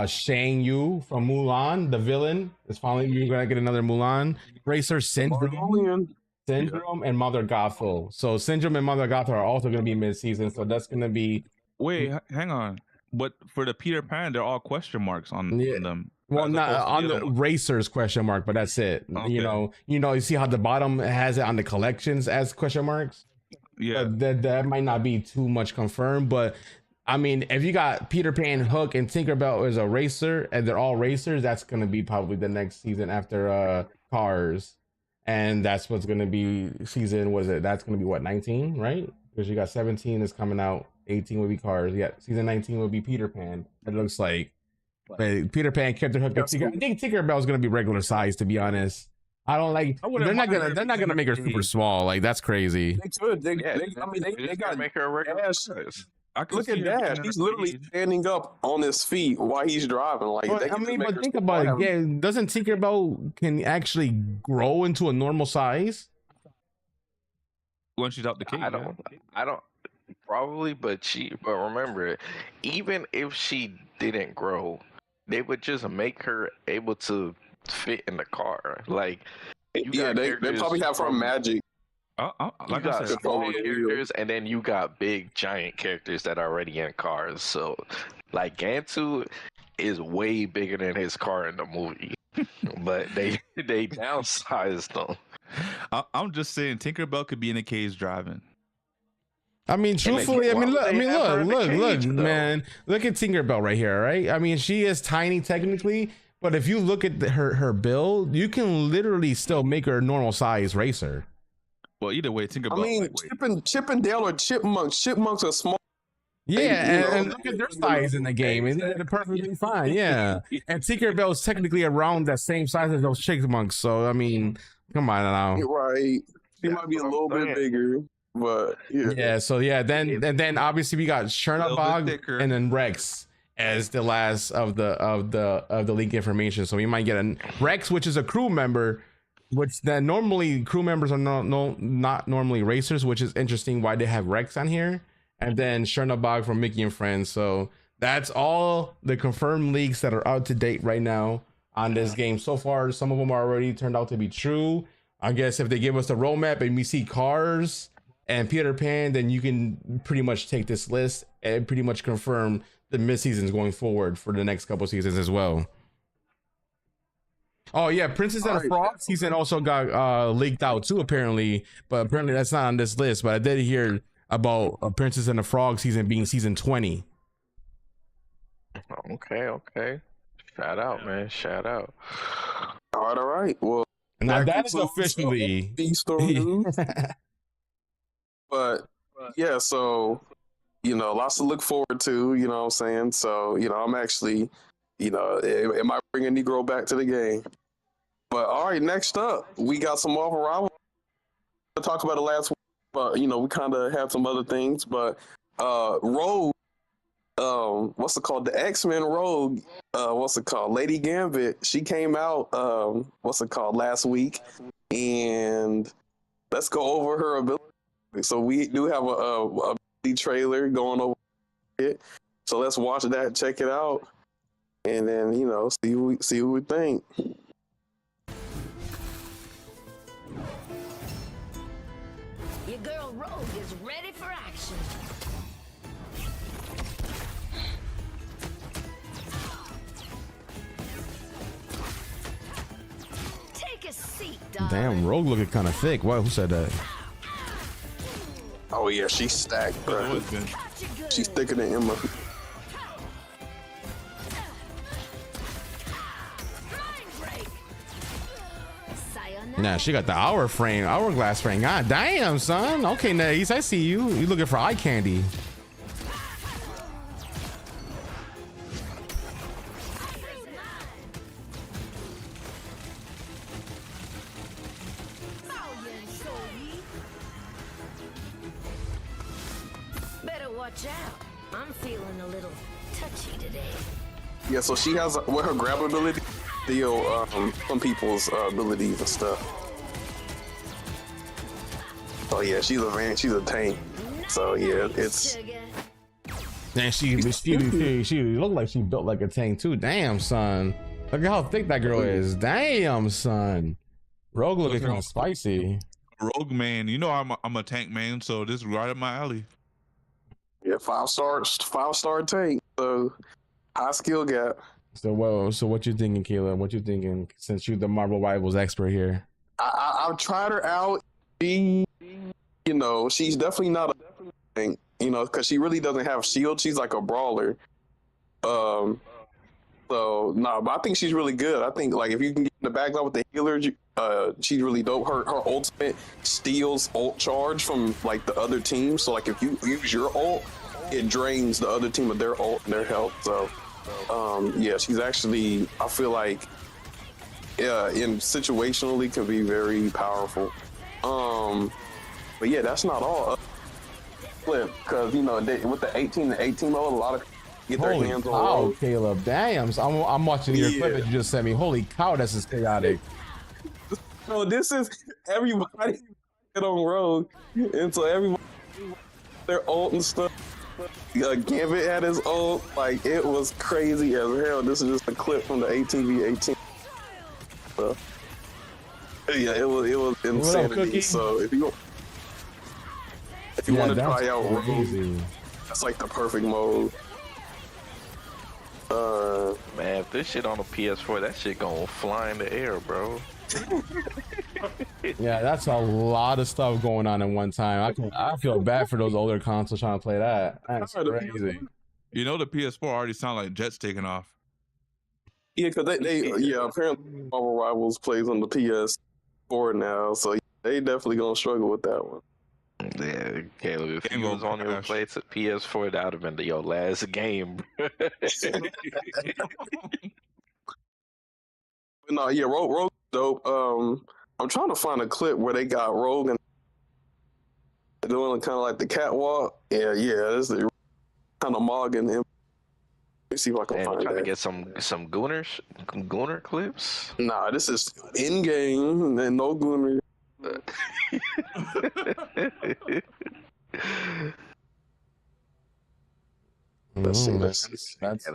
A: Shang Yu from Mulan, the villain, is finally you're gonna get another Mulan racer. Syndrome and Mother Gothel. So Syndrome and Mother Gothel are also gonna be mid-season. So that's gonna be.
E: Wait, hang on. But for the Peter Pan, they're all question marks on them.
A: Well, not on the racers question mark, but that's it.
E: Okay.
A: You see how the bottom has it on the collections as question marks.
E: Yeah,
A: that might not be too much confirmed, but I mean, if you got Peter Pan, Hook, and Tinkerbell as a racer, and they're all racers, that's gonna be probably the next season after Cars, and that's what's gonna be season. That's gonna be what 19, right? Because you got 17 is coming out, 18 would be Cars. Yeah, season 19 would be Peter Pan. It looks like, but Peter Pan, Captain Hook, and Tinkerbell. I think Tinkerbell's gonna be regular size, to be honest. I don't like. They're not gonna make her super small. Like that's crazy.
C: They could. They got to
B: make her a regular
C: Dash.
B: size.
C: Look at Dash. He's literally standing up on his feet while he's driving. Like,
A: but think about it. Yeah, doesn't Tinkerbell can actually grow into a normal size?
E: When she's out the cage.
B: I don't probably, but remember, even if she didn't grow, they would just make her able to fit in the car. Like,
C: they probably have some magic.
B: You got small characters, and then you got big giant characters that are already in cars. So, like, Gantu is way bigger than his car in the movie, but they downsized them.
E: I'm just saying, Tinkerbell could be in a cage driving.
A: I mean, truthfully, look, man, look at Tinkerbell right here, right? I mean, she is tiny technically, but if you look at her build, you can literally still make her a normal size racer.
E: Well, either way, Tinkerbell.
C: I mean, Chip and Dale are chipmunks. Chipmunks are small.
A: Yeah, and look at their size in the game, and they're perfectly fine. Yeah, and Tinkerbell is technically around that same size as those chipmunks. So I mean, come on now.
C: You're right. She might be a little bit bigger, but
A: yeah. So yeah, then obviously we got Chernabog and then Rex as the last of the leak information. So we might get a Rex, which is a crew member. Which then normally crew members are not normally racers, which is interesting why they have Rex on here. And then Chernabog from Mickey and Friends. So that's all the confirmed leaks that are out to date right now on this game. So far, some of them are already turned out to be true. I guess if they give us the roadmap and we see Cars and Peter Pan, then you can pretty much take this list and pretty much confirm the mid-seasons going forward for the next couple seasons as well. Oh yeah, Princess and the Frog season also got leaked out too, apparently, but apparently that's not on this list. But I did hear about Princess and the Frog season being season 20.
B: Okay. Shout out, man. Shout out.
C: All right. Well,
A: now that is officially
C: Speedstorm news. But yeah, so lots to look forward to. You know what I'm saying? So I'm actually, it might bring a Negro back to the game. But all right, next up, we got some Marvel Rivals. We'll talk about the last one, but we kind of had some other things. But Rogue, what's it called? The X-Men Rogue, Lady Gambit. She came out, last week, and let's go over her ability. So we do have a trailer going over it. So let's watch that, check it out, and then see what we think.
G: Your girl Rogue is ready for action. Take a seat, darling.
A: Damn, Rogue looking kind of thick. Who said that?
C: Oh yeah, she's stacked, bro. She's thicker than Emma.
A: Nah, she got the hourglass frame. God damn, son. Okay, Nace, I see you. You looking for eye candy.
G: Better watch out. I'm feeling a little touchy today.
C: Yeah, so she has with her grab ability, some people's abilities and stuff. Oh yeah, she's a tank. So yeah, it's.
A: And she looked like she built like a tank too. Damn, son. Look at how thick that girl is. Damn, son. Rogue looking kind of spicy.
E: Rogue man, I'm a tank man, so this is right up my alley.
C: Yeah, 5-star tank. So high skill gap.
A: So what you thinking, Caleb? What you thinking? Since you're the Marvel Rivals expert here.
C: I've tried her out. She's definitely not a tank. Because she really doesn't have shield. She's like a brawler. But I think she's really good. I think like if you can get in the backline with the healer, she's really dope. Her ultimate steals ult charge from like the other team. So like if you use your ult, it drains the other team of their ult and their health. So yeah, she's actually, I feel like, in situationally can be very powerful. But yeah, that's not all. Because with the 18 mode, a lot of get their hands on.
A: Oh, Caleb, damn! So I'm watching your clip that you just sent me. Holy cow, this is chaotic.
C: So this is everybody. hit on Rogue, and so everybody their ult and stuff. Gambit had his ult, like it was crazy as hell. This is just a clip from the ATV18. Yeah, it was insanity. So if you want to try out Rogue, that's like the perfect mode.
B: Man, if this shit on the PS4, that shit gonna fly in the air, bro.
A: Yeah, that's a lot of stuff going on at one time. I feel bad for those older consoles trying to play that. That's crazy.
E: You know the PS4 already sound like jets taking off.
C: Yeah, because apparently Marvel Rivals plays on the PS4 now, so they definitely gonna struggle with that one.
B: Yeah, Caleb, if you was on your place at PS4, that would have been your last game.
C: No, yeah, Rogue dope. I'm trying to find a clip where they got Rogue and doing kind of like the catwalk. Yeah, this is kind of mogging him. Let me see if I can find
B: trying
C: that.
B: to get some Gooner clips.
C: Nah, this is in game and no Gooner. Let's see.
A: That's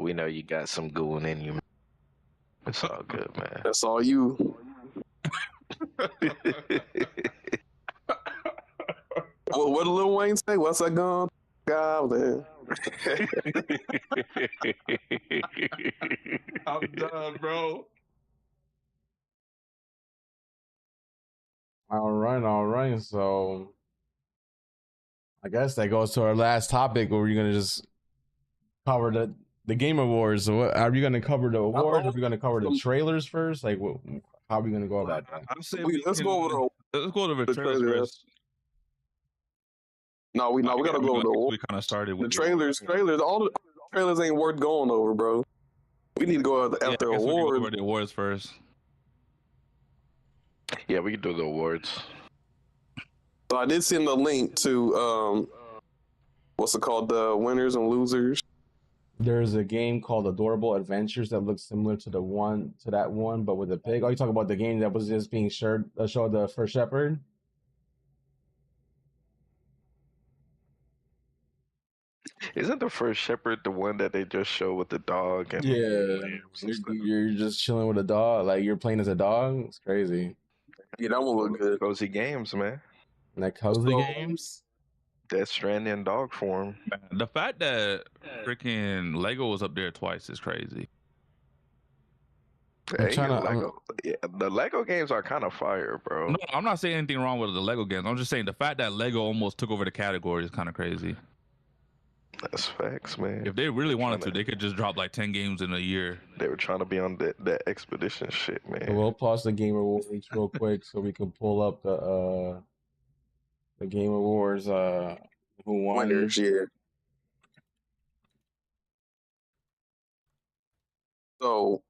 B: we know you got some Goon in you. It's all good, man.
C: That's all you. Well, what did Lil Wayne say? What's that gun? God, man.
E: I'm done, bro.
A: all right. So I guess that goes to our last topic, where we're gonna just cover the Game Awards. So what, are you gonna cover the awards? Are we gonna cover the trailers first? Like, how are we gonna go about that?
C: Let's go
E: over the trailers first.
C: No, we gotta go over the awards.
E: We kind of started with
C: the trailers. All the trailers ain't worth going over, bro. We need to go after awards.
E: We can go over the awards first.
B: Yeah, we can do the awards.
C: So I did send a link to what's it called, the winners and losers.
A: There's a game called Adorable Adventures that looks similar to that one, but with a pig. Oh, you talking about the game that was just being showed the First Shepherd?
B: Isn't the First Shepherd the one that they just show with the dog? And
A: you're just chilling with a dog, like you're playing as a dog. It's crazy.
C: Yeah, that one look good.
B: Cozy games, man.
A: Like cozy games.
B: Death Stranding in dog form.
E: The fact that freaking Lego was up there twice is crazy.
B: The Lego games are kind of fire, bro.
E: No, I'm not saying anything wrong with the Lego games. I'm just saying the fact that Lego almost took over the category is kind of crazy.
B: That's facts, man.
E: If they really wanted to, they could just drop like 10 games in a year.
B: They were trying to be on that expedition shit, man.
A: So we'll pause the Game Awards real quick so we can pull up the Game Awards who won.
C: Winners, yeah. So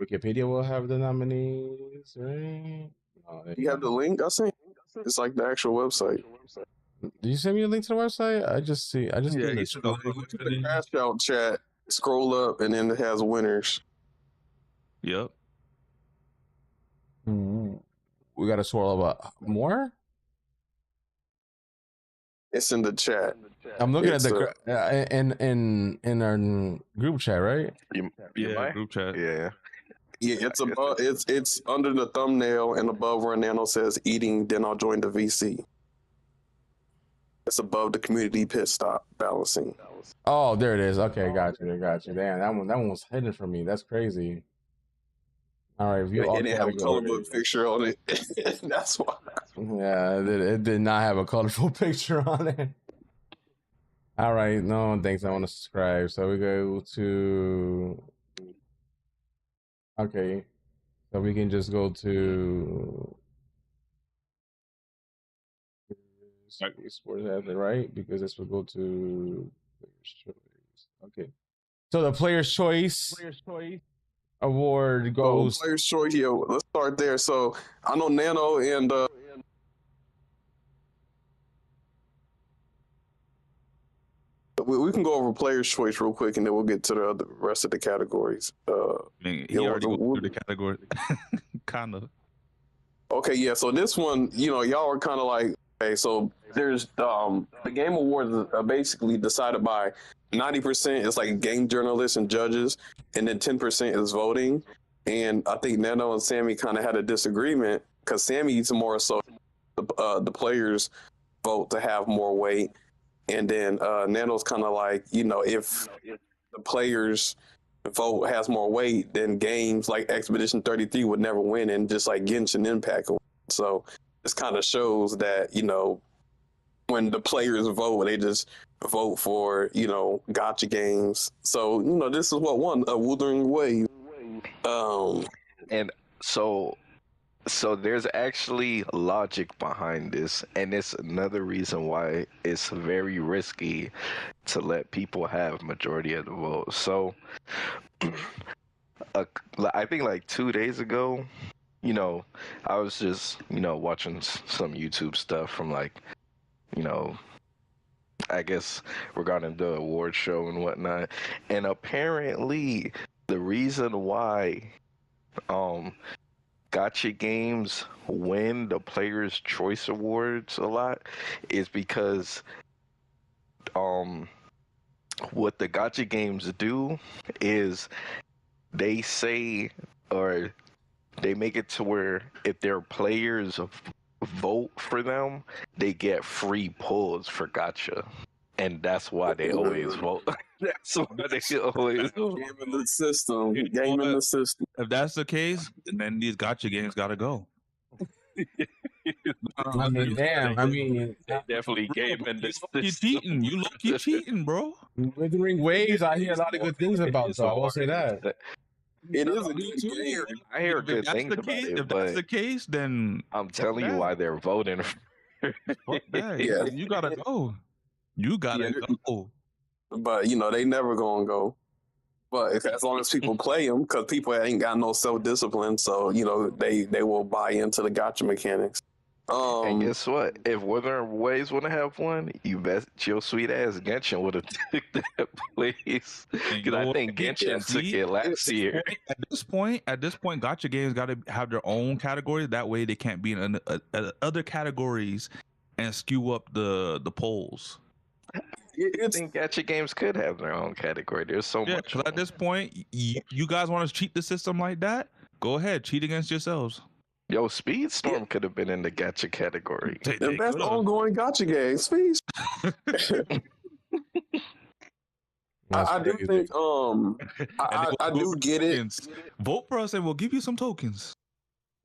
A: Wikipedia will have the nominees, right?
C: You have the link? I sent. It's like the actual website.
A: Did you send me a link to the website? I just
C: the CrashOut chat. Scroll up, and then it has winners.
E: Yep.
A: We got to swirl up more.
C: It's in the chat.
A: I'm looking at the in our group chat, right?
E: Yeah, group chat.
B: Yeah.
C: Yeah, it's above. It's under the thumbnail, and above where Nano says "eating." Then I'll join the VC. It's above the community pit stop balancing.
A: Oh, there it is. Okay, got you. Damn, that one was hidden from me. That's crazy. All right, view.
C: It didn't have a colorful picture on it. That's why.
A: Yeah, it did not have a colorful picture on it. All right, no one thinks I want to subscribe, so we go to. Okay, so we can just go to Sports has it right because this will go to Player's Choice. Okay, so the Player's Choice award goes.
C: Player's Choice. Yeah, let's start there. So I know Nano and we can go over player's choice real quick, and then we'll get to the rest of the categories.
E: I mean, he already went through the category, kind of.
C: Okay, yeah. So this one, y'all are kind of like, okay. So there's the Game Awards are basically decided by 90% is like game journalists and judges, and then 10% is voting. And I think Nano and Sammy kind of had a disagreement because Sammy's more so the players vote to have more weight, and then Nano's kind of like, if the players vote has more weight, then games like Expedition 33 would never win, and just like Genshin Impact. So this kind of shows that, when the players vote, they just vote for, gotcha games. So, this is what won a Wuthering Wave.
B: And so there's actually logic behind this, and it's another reason why it's very risky to let people have majority of the vote. So I think like 2 days ago, I was just, watching some YouTube stuff from like, I guess regarding the award show and whatnot. And apparently the reason why gotcha games win the Player's Choice Awards a lot is because what the gotcha games do is they say, or they make it to where if their players vote for them, they get free pulls for gotcha. And that's why they always vote. That's why they always vote.
C: Game in the system. Game in the system.
E: If that's the case, then these gotcha games gotta go.
A: I mean, damn. I mean,
B: They definitely game in the
E: You
B: system.
E: cheating? You low-key cheating, bro.
A: Wuthering Waves, I hear a lot of good things about, so I will say that.
C: It is a
E: Me
C: good
E: too.
C: game.
B: I hear
E: If
B: good
E: that's
B: things
E: the
B: about
E: case,
B: it,
E: if that's the
B: but
E: case, then
B: I'm telling you why they're voting.
E: fuck that.
C: Yeah.
E: You gotta go. You gotta go.
C: But they never gonna go. But as long as people play them, because people ain't got no self-discipline, so they will buy into the gotcha mechanics.
B: And guess what? If Wuthering Waves wouldn't have won, you bet your sweet ass Genshin would have took that place. Because I think Genshin took it last year.
E: At this point, gotcha games got to have their own category. That way, they can't be in other categories and skew up the polls.
B: I think gotcha games could have their own category. There's so much.
E: Because at this point, you guys want to cheat the system like that? Go ahead, cheat against yourselves.
B: Yo, Speedstorm could have been in the gotcha category.
C: The best ongoing gotcha game, Speed. I do think I do get it.
E: Vote for us and we'll give you some tokens.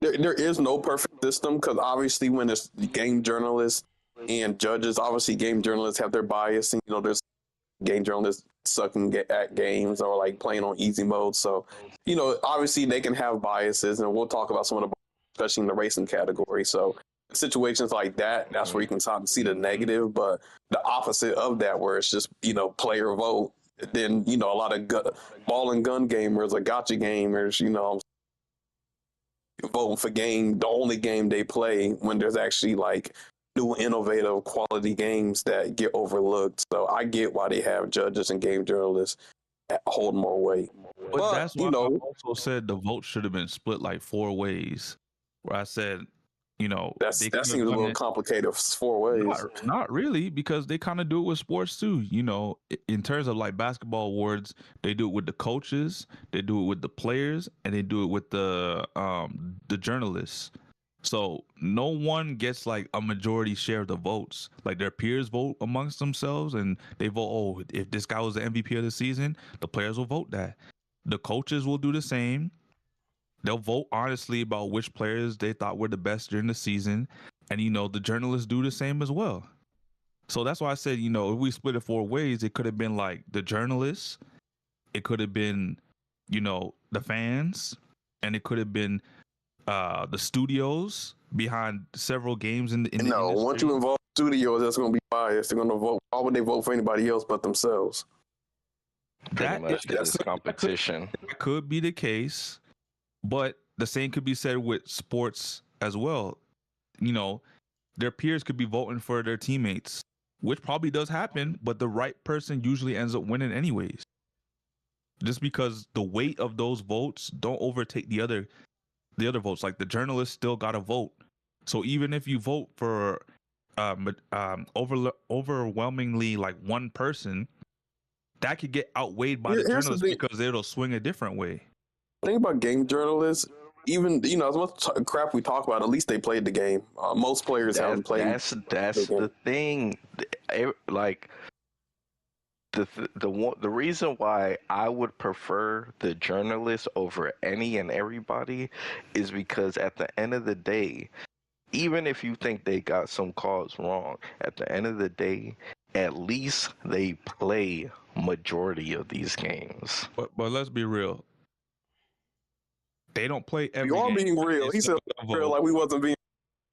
C: There is no perfect system, because obviously when it's game journalists and judges, obviously game journalists have their bias, and there's game journalists sucking at games or like playing on easy mode. So obviously they can have biases, and we'll talk about some of the, especially in the racing category. So situations like that, that's where you can start to see the negative. But the opposite of that, where it's just player vote, then a lot of ball and gun gamers or gotcha gamers, voting for the only game they play, when there's actually like new innovative quality games that get overlooked. So I get why they have judges and game journalists hold more weight.
E: But that's why I also said the vote should have been split like 4 ways. Where I said,
C: that seems a little complicated 4 ways.
E: Not really, because they kind of do it with sports too. In terms of like basketball awards, they do it with the coaches, they do it with the players, and they do it with the journalists. So no one gets like a majority share of the votes. Like their peers vote amongst themselves, and they vote, oh, if this guy was the MVP of the season, the players will vote that. The coaches will do the same. They'll vote honestly about which players they thought were the best during the season. And, the journalists do the same as well. So that's why I said, if we split it 4 ways, it could have been like the journalists, it could have been, the fans, and it could have been the studios behind several games in the industry.
C: Once you involve studios, that's going to be biased. They're going to vote. Why would they vote for anybody else but themselves?
B: That's competition.
E: That could be the case. But the same could be said with sports as well. Their peers could be voting for their teammates. which probably does happen, but the right person usually ends up winning anyways. Just because the weight of those votes don't overtake the other votes. Like the journalists still got to vote. So even if you vote for overwhelmingly like one person, that could get outweighed by the journalists because it'll swing a different way.
C: Think about game journalists. Even as much crap we talk about, at least they played the game. Most players haven't played.
B: That's the thing. Like the reason why I would prefer the journalists over any and everybody is because at the end of the day, even if you think they got some calls wrong, at the end of the day, at least they play majority of these games.
E: But let's be real. They don't play every game.
C: You are being real. He said real like we wasn't being.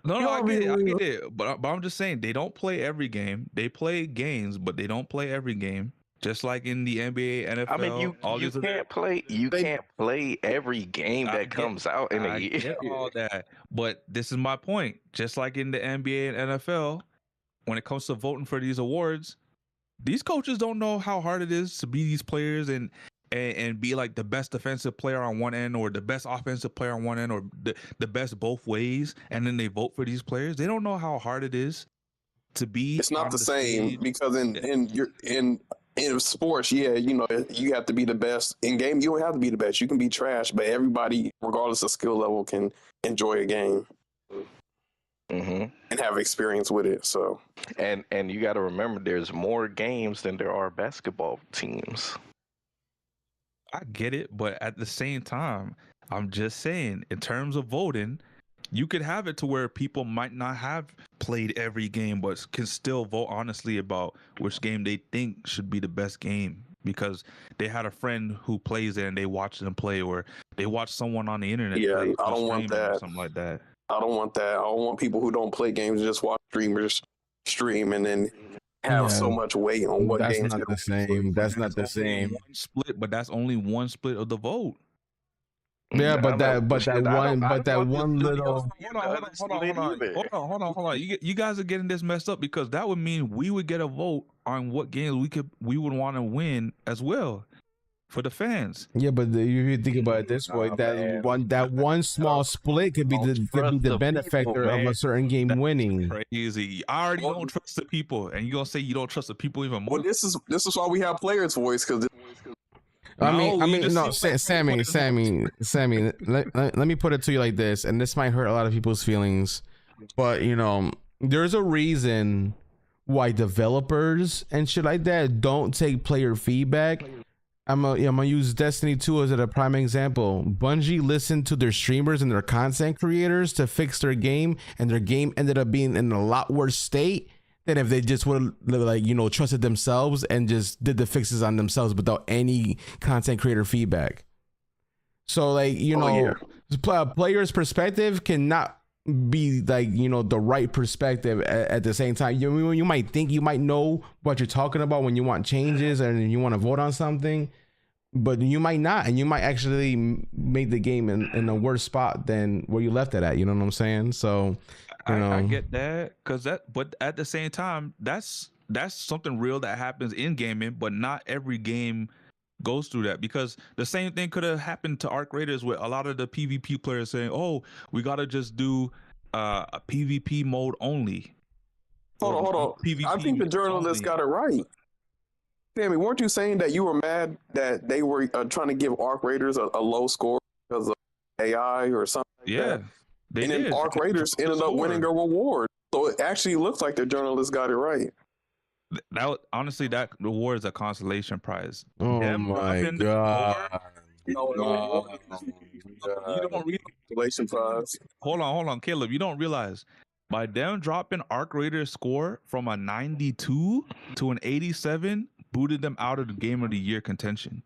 E: No, I get it. But I'm just saying they don't play every game. They play games, but they don't play every game. Just like in the NBA, NFL.
B: I mean, you can't play every game that comes out in a year.
E: I get all that, but this is my point. Just like in the NBA and NFL, when it comes to voting for these awards, these coaches don't know how hard it is to be these players and be like the best defensive player on one end or the best offensive player on one end or the best both ways, and then they vote for these players. They don't know how hard it is to be.
C: It's not the same because in sports, yeah, you have to be the best. In game, you don't have to be the best. You can be trash, but everybody, regardless of skill level, can enjoy a game and have experience with it. So,
B: and you got to remember, there's more games than there are basketball teams.
E: I get it, but at the same time, I'm just saying, in terms of voting, you could have it to where people might not have played every game, but can still vote honestly about which game they think should be the best game because they had a friend who plays it and they watched them play, or they watched someone on the internet play.
C: I don't want that.
E: Something like that.
C: I don't want that. I don't want people who don't play games just watch streamers stream and then have so much weight on what games.
A: That's not the same. That's not the same.
E: One split, but that's only one split of the vote.
A: Yeah, but that one little.
E: Hold on. You guys are getting this messed up because that would mean we would get a vote on what games we would want to win as well for the fans.
A: Yeah, but if you think about it this way, that one small split could be the benefactor of a certain game winning.
E: Crazy. I already don't trust the people, and you gonna say you don't trust the people even more?
C: Well, this is why we have players' voice because.
A: Sammy. Let me put it to you like this, and this might hurt a lot of people's feelings, but there's a reason why developers and shit like that don't take player feedback. I'm gonna use Destiny 2 as a prime example. Bungie listened to their streamers and their content creators to fix their game, and their game ended up being in a lot worse state than if they just would have trusted themselves and just did the fixes on themselves without any content creator feedback. So player's perspective cannot be the right perspective at the same time. You might know what you're talking about when you want changes and you want to vote on something, but you might not, and you might actually make the game in a worse spot than where you left it at. You know what I'm saying? So
E: I get that, but at the same time, that's something real that happens in gaming, but not every game goes through that, because the same thing could have happened to Arc Raiders with a lot of the PvP players saying, "Oh, we gotta just do a PvP mode only."
C: Hold on. I think the journalists got it right. Sammy, weren't you saying that you were mad that they were trying to give Arc Raiders a low score because of AI or something?
E: Yeah.
C: And then Arc Raiders ended up winning a reward. So it actually looks like the journalists got it right.
E: That reward is a consolation prize.
A: Oh my god!
E: You don't realize.
C: Consolation prize.
E: Hold on, Caleb. You don't realize by them dropping Arc Raiders' score from a 92 to an 87, booted them out of the Game of the Year contention.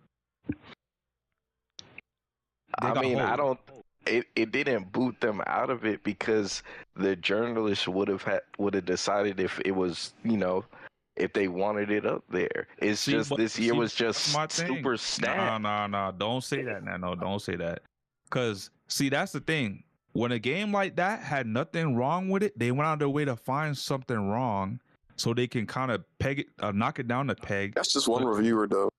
B: It didn't boot them out of it because the journalists would have decided if it was, if they wanted it up there. This year was just super stat.
E: No, don't say that. No, don't say that. Because that's the thing. When a game like that had nothing wrong with it, they went out of their way to find something wrong so they can kind of peg it, knock it down a peg.
C: That's just one reviewer, though.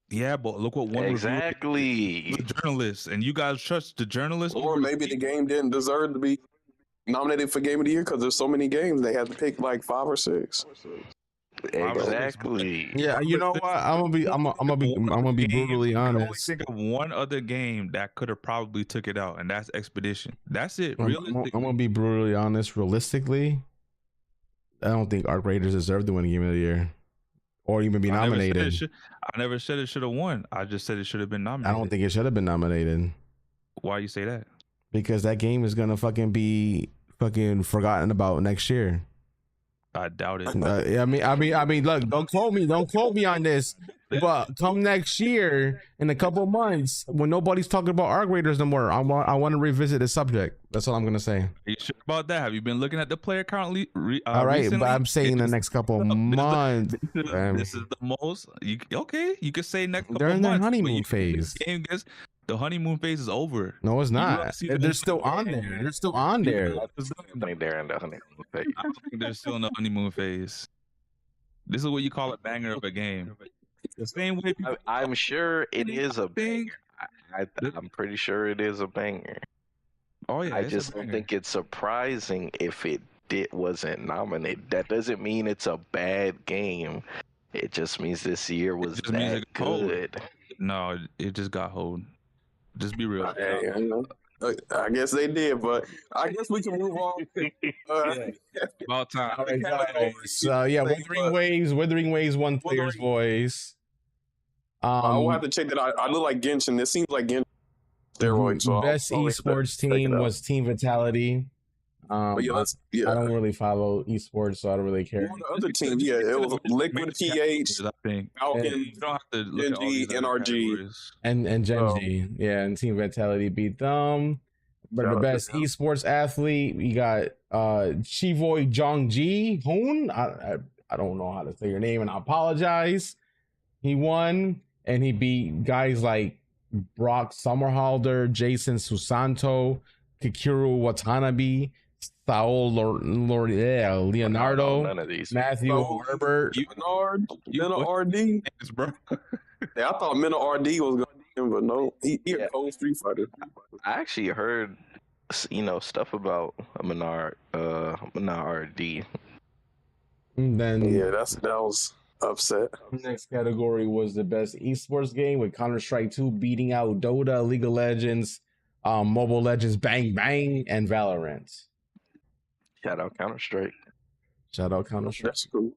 E: Yeah, but look what one
B: exactly
E: the journalist, and you guys trust the journalist,
C: or maybe the game didn't deserve to be nominated for Game of the Year because there's so many games they had to pick like 5 or 6.
B: Exactly.
A: Yeah, you know what? I'm gonna be brutally
E: I can only
A: honest.
E: think of one other game that could have probably took it out, and that's Expedition. That's it.
A: I'm
E: Realistically,
A: gonna be brutally honest. Realistically, I don't think Arc Raiders deserve to win Game of the Year or even be nominated.
E: I never said it should have won. I just said it should have been
A: I
E: nominated.
A: don't think it should have been nominated
E: Why you say that?
A: because that game is gonna fucking be fucking forgotten about next year.
E: I doubt it.
A: I mean, look, don't quote me on this. But come next year, in a couple months, when nobody's talking about Arc Raiders no more, I want to revisit the subject. That's all I'm gonna say.
E: Are you sure about that? Have you been looking at the player count?
A: All right,
E: recently?
A: but I'm saying the next couple months.
E: This is the most. You could say next couple
A: They're in
E: months.
A: their
E: but
A: honeymoon phase.
E: Game gets, the honeymoon phase is over.
A: No, it's
E: You
A: not.
E: don't see
A: They're still on there. They're still on there.
B: I think they're in the honeymoon phase.
E: I don't think they're still in the honeymoon phase. This is what you call a banger of a game. The same way people,
B: I'm sure it is a
E: thing.
B: banger. I'm pretty sure it is a banger.
E: Oh yeah,
B: I
E: it's a
B: just don't
E: banger.
B: think it's surprising if it wasn't nominated. That doesn't mean it's a bad game. It just means this year was
E: just means
B: that
E: it got hold.
B: good.
E: No, it just got hold. Just be real.
C: Hey, I guess they did, but I guess we can move on.
E: About time.
A: All right, guys. So yeah, Withering Waves won Player's Voice.
C: I will have to check that out. I look like Genshin. This seems like Genshin steroids. So
A: Best
C: I'll
A: esports
C: check it
A: team
C: out.
A: was Team Vitality.
C: But yeah,
A: I don't really follow esports, so I don't really care.
C: One of the other teams, yeah, it was Liquid PH,
E: I think.
C: Falcon,
E: You don't have to look at all these
C: Genji,
E: other
C: NRG.
E: categories.
A: And Genji, yeah, and Team Vitality beat them. But
C: Shout
A: the
C: out to
A: best
C: them.
A: esports athlete, we got Chivoy Jongji Hoon. I don't know how to say your name, and I apologize. He won, and he beat guys like Brock Summerhalder, Jason Susanto, Kikuru Watanabe, Saul Leonardo,
B: None of these.
A: Matthew Herbert.
C: Menard, RD.
E: Bro.
C: Yeah, I thought Menard RD was going to be him, but no, he a cold Street Fighter.
B: I actually heard, stuff about Menard RD.
A: And then
C: Yeah, that was upset.
A: next category was the best esports game with Counter-Strike 2 beating out Dota, League of Legends, Mobile Legends, Bang Bang, and Valorant.
B: Shout out Counter-Strike.
A: Shout out Counter-Strike.
C: That's cool.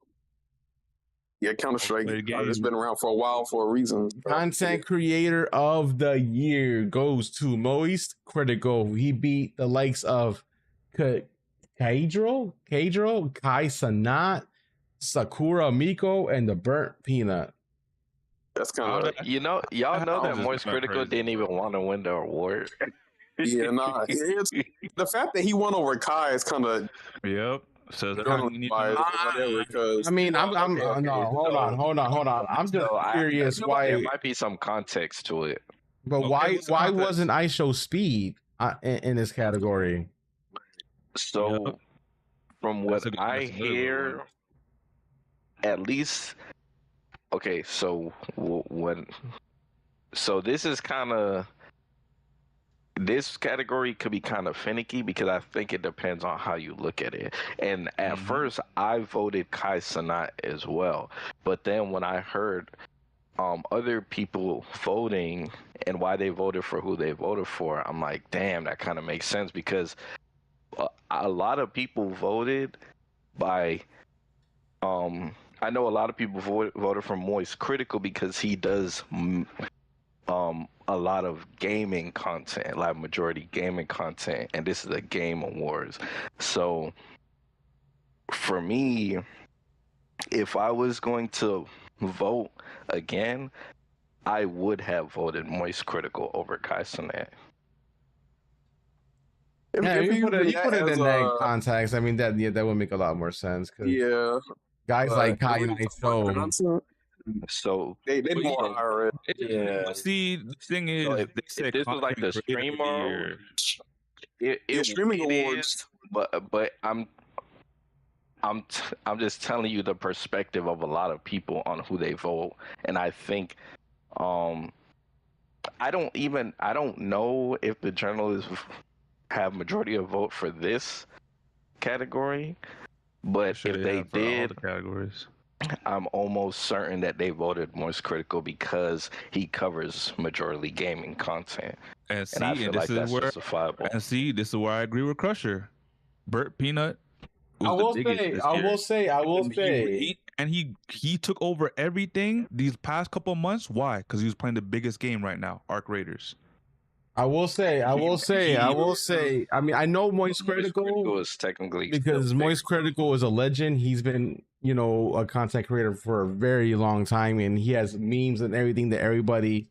C: Yeah, Counter-Strike.
E: Play the game.
C: It's been around for a while for a reason.
A: Content creator of the year goes to Moist Critical. He beat the likes of Kaidro, Kai Sanat, Sakura Miko, and the Burnt Peanut.
C: That's kind of
B: Y'all know that
E: just
B: Moist
E: went
B: Critical
E: crazy.
B: didn't even want to win the award.
C: yeah. Nah, the fact that he won over Kai is kind of
E: Yep. Says
C: biased or whatever. Because
A: I mean, I'm
B: Okay,
A: no, hold on. I'm just curious why.
B: There might be some context to it.
A: But
E: Okay,
A: why
E: what's the
A: why
E: context?
A: wasn't ISO Speed in this category?
B: So,
E: Yep.
B: from
E: That's
B: what
E: a good-
B: I
E: that's a good
B: hear,
E: one.
B: at least, okay. So so this is kind of, this category could be kind of finicky because I think it depends on how you look at it. And at first, I voted Kai Sanat as well, but then when I heard other people voting and why they voted for who they voted for, I'm like, damn, that kind of makes sense because a lot of people voted by I know a lot of people voted for Moist Critical because he does a lot of gaming content, like majority gaming content, and this is a game awards. So for me, if I was going to vote again, I would have voted Moist Critical over Kai Sanat.
A: Yeah, you put it in that
C: as
A: context. I mean, that would make a lot more sense because
C: yeah,
A: guys like Kai and
C: so
A: ISO.
B: So
C: they
E: But
C: more
E: yeah.
C: higher end.
B: yeah,
E: See, the thing is,
B: So if
E: they said
B: this was like the
E: content creator of the
B: streamer,
E: year.
C: Yeah, streaming
B: it
C: awards.
B: is, but I'm just telling you the perspective of a lot of people on who they vote, and I think I don't know if the journalists have majority of vote for this category, but
E: Sure,
B: if
E: yeah,
B: they
E: for all
B: did,
E: the categories.
B: I'm almost certain that they voted Moist Critical because he covers majority gaming content,
E: And
B: and I
E: see,
B: feel
E: and
B: like
E: this is
B: that's
E: where,
B: justifiable.
E: and see, this is where I agree with Crusher. Burt Peanut was
A: I
E: the
A: will
E: biggest
A: say,
E: this
A: I
E: year.
A: will say, I will
E: And
A: say.
E: he took over everything these past couple months. Why? Because he was playing the biggest game right now, Arc Raiders.
A: I will say. I mean, I know Moist Critical
B: is technically
A: because
B: still
A: Moist Critical is a legend. He's been, a content creator for a very long time, and he has memes and everything that everybody,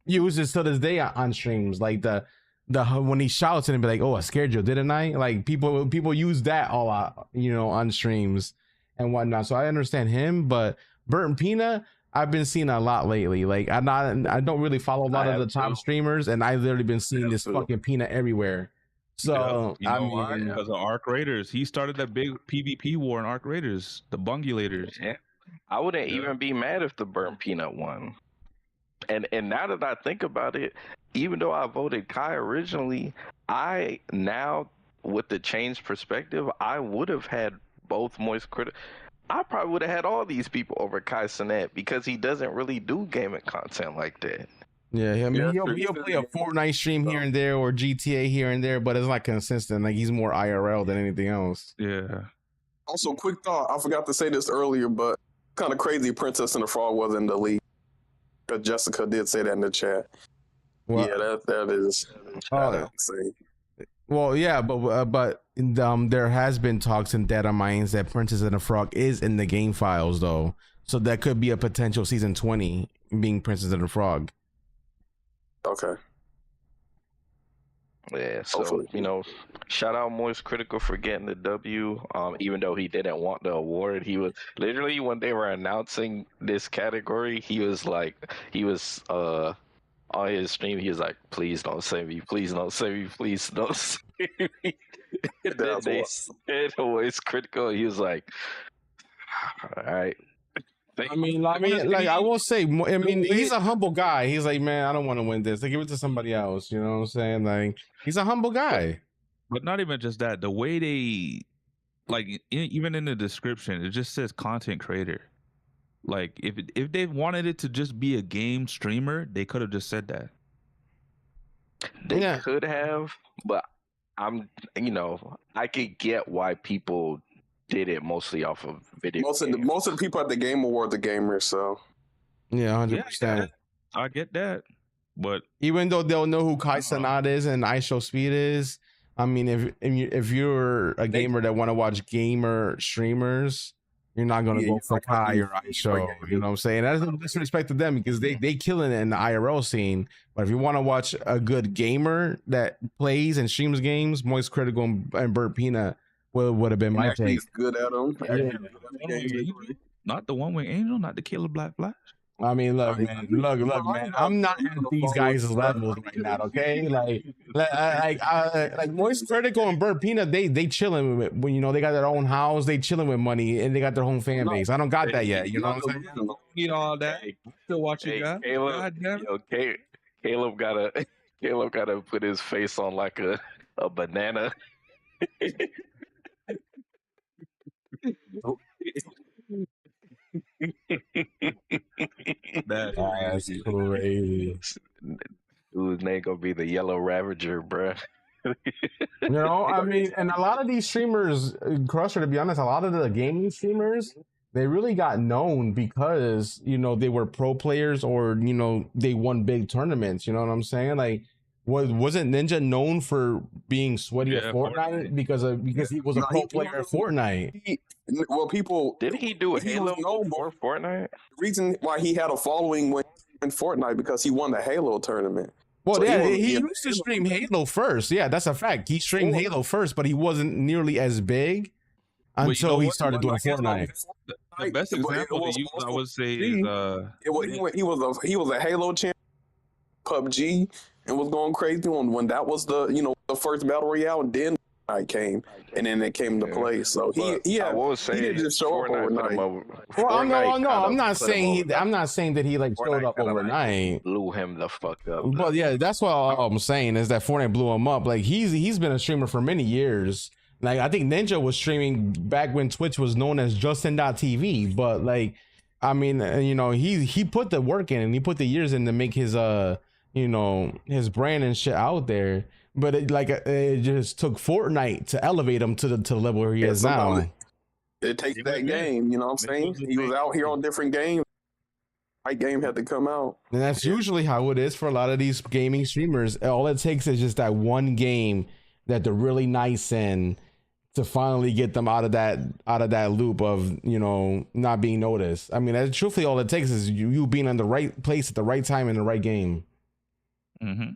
A: uses to this day on streams. Like the when he shouts and be like, "Oh, I scared you, didn't I?" Like people use that a lot, on streams and whatnot. So I understand him, but Bert and Pina, I've been seeing a lot lately. Like I don't really follow a lot of the top streamers, and I've literally been seeing this fucking Pina everywhere. So
E: You know why? Because of Arc Raiders. He started that big PvP war in Arc Raiders, the Bungulators.
B: Yeah. I wouldn't even be mad if the Burnt Peanut won. And now that I think about it, even though I voted Kai originally, I now, with the changed perspective, I would have had both Moist Critical. I probably would have had all these people over Kai Cenat because he doesn't really do gaming content like that.
A: Yeah, I mean, he'll play a Fortnite stream here and there or GTA here and there, but it's not consistent. Like he's more IRL than anything else.
E: Yeah.
C: Also, quick thought. I forgot to say this earlier, but kind of crazy Princess and the Frog was in the league. Because Jessica did say that in the chat.
A: Well,
C: yeah, that is insane.
A: Well, yeah, but there has been talks in data mines that Princess and the Frog is in the game files though, so that could be a potential season 20 being Princess and the Frog.
C: Okay.
B: Yeah, so shout out Moist Critical for getting the W. Even though he didn't want the award, he was literally, when they were announcing this category, he was on his stream, he was like, "Please don't save me, please don't save me, please don't save me." And then they said Moist Critical, he was like, "All right."
A: I will say, he's a humble guy. He's like, man, I don't want to win this. They give it to somebody else. You know what I'm saying? Like, he's a humble guy.
E: But not even just that. The way they, even in the description, it just says content creator. Like, if they wanted it to just be a game streamer, they could have just said that.
B: They could have, but I could get why people did it mostly off of video.
C: Most of the people at the Game Awards are gamers, so
A: yeah, 100%.
E: I get that, but
A: even though they'll know who Kai Cenat is and ISO Speed is, I mean, if you're a gamer that want to watch gamer streamers, you're not gonna go for Kai or ISO. You know what I'm saying? That's no disrespect to them because they killing it in the IRL scene. But if you want to watch a good gamer that plays and streams games, Moist Critical and Burt Peanut would have been my take.
C: He's good at them.
E: Not the One Wing Angel, not the Killer Black Flash.
A: I mean, look, man. I'm not at these guys' levels right now, okay? Like Moist Critical and Burt Peanut, they chilling with, when they got their own house, they chilling with money, and they got their own fan base. I don't got that yet. You know what I'm saying?
E: Need all that. Still watching that.
B: Caleb gotta put his face on like a banana.
A: That's crazy.
B: Dude's name gonna be the Yellow Ravager, bruh.
A: I mean, and a lot of these streamers, Crusher, to be honest, a lot of the gaming streamers, they really got known because they were pro players or they won big tournaments. You know what I'm saying? Like, wasn't Ninja known for being sweaty at Fortnite because he was a pro player at Fortnite?
B: Did he do a Halo before Fortnite?
C: The reason why he had a following in Fortnite because he won the Halo tournament.
A: Well, so he used to stream Halo first. Yeah, that's a fact. He streamed Halo first, but he wasn't nearly as big until he started doing Fortnite.
E: The best example to use, I would say, is
C: he was a Halo champ, PUBG, and was going crazy when that was the the first battle royale, and then Fortnite came, and then it came to play. So he
B: I will say
C: he didn't just show up
B: Fortnite put him
C: overnight.
B: over.
A: Well, I'm
B: Fortnite
A: not
B: put him
A: saying
B: over.
A: I'm not saying that he like showed
B: Fortnite
A: up
B: kinda, like,
A: overnight.
B: blew him the fuck up.
A: But yeah, that's what all I'm saying is that Fortnite blew him up. Like he's been a streamer for many years. Like I think Ninja was streaming back when Twitch was known as Justin.tv. But like, I mean, you know, he put the work in and he put the years in to make his you know, his brand and shit out there. But it just took Fortnite to elevate him to the level where he is now.
C: It takes that game, you know what I'm saying? He was out here on different games. Right game had to come out.
A: And that's usually how it is for a lot of these gaming streamers. All it takes is just that one game that they're really nice in to finally get them out of that loop of, you know, not being noticed. I mean, that's truthfully all it takes is you being in the right place at the right time in the right game.
E: Mm-hmm.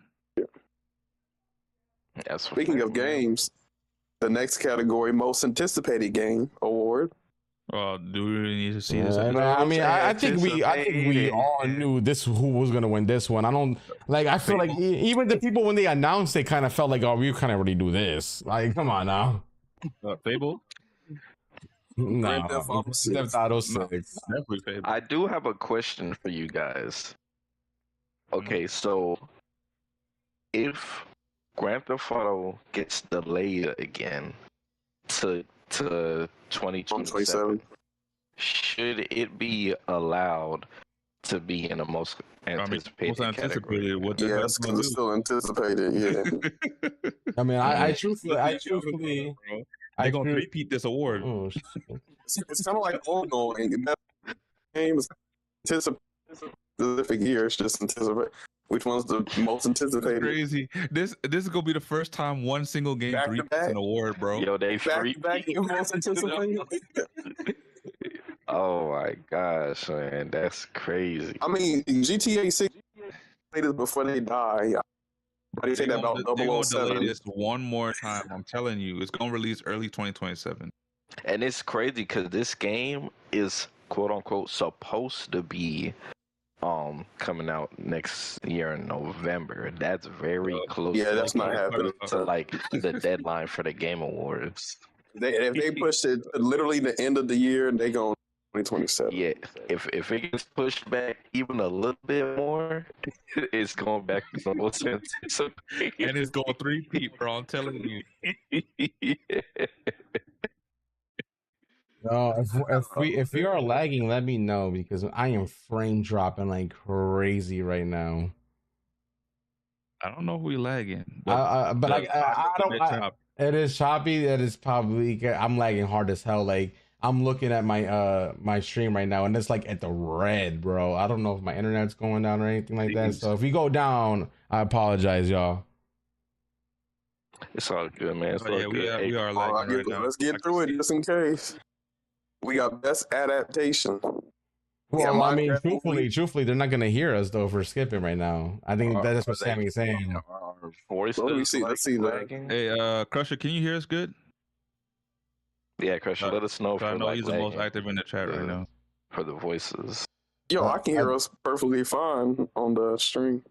B: Yeah,
C: speaking of games, the next category, most anticipated game award.
E: Do we really need to see this?
A: I mean, I think we all knew who was gonna win this one. I don't like. I feel like even the people when they announced, they kind of felt like, oh, we kind of already do this. Like, come on now.
E: Fable.
A: No, Theft Auto 6.
E: Definitely Fable.
B: I do have a question for you guys. Okay, so if Grand Theft Auto gets delayed again to 2027, should it be allowed to be in the most anticipated category?
C: Yes, because it's still anticipated. Yeah.
A: I mean, I truthfully,
E: they're gonna repeat this award.
A: Oh,
C: it's kind of like ongoing. Game is anticipated. Specific year, it's just anticipate. Which one's the most anticipated?
E: Crazy. This is gonna be the first time one single game repeats an award, bro.
B: Yo, they free.
C: Most anticipated.
B: Oh my gosh, man, that's crazy.
C: I mean, GTA 6 before they die. They say that about
E: They're gonna
C: 007.
E: delay this one more time. I'm telling you, it's gonna release early 2027.
B: And it's crazy because this game is quote unquote supposed to be coming out next year in November. That's very close.
C: Yeah, that's not happening.
B: To like the deadline for the Game Awards.
C: If they push it to literally the end of the year, they go 2027.
B: Yeah, if it gets pushed back even a little bit more, it's going back to the most anticipated.
E: And it's going 3-peat, bro. I'm telling you.
B: Yeah.
A: No, if we are lagging, let me know because I am frame dropping like crazy right now.
E: I don't know if we lagging,
A: I don't. It is choppy. It is probably. I'm lagging hard as hell. Like I'm looking at my my stream right now, and it's like at the red, bro. I don't know if my internet's going down or anything like that. So if we go down, I apologize, y'all.
B: It's all good, man. It's all good.
E: We are lagging right now.
C: Let's get through it just in case. We got best adaptation.
A: Well, I mean, truthfully, they're not gonna hear us though if we're skipping right now. I think that's what Sammy's saying.
B: Let's
C: see that.
E: Hey, Crusher, can you hear us good?
B: Yeah, Crusher, let us know.
E: I know he's the most active in the chat right now.
B: For the voices.
C: Yo, I can hear us perfectly fine on the stream.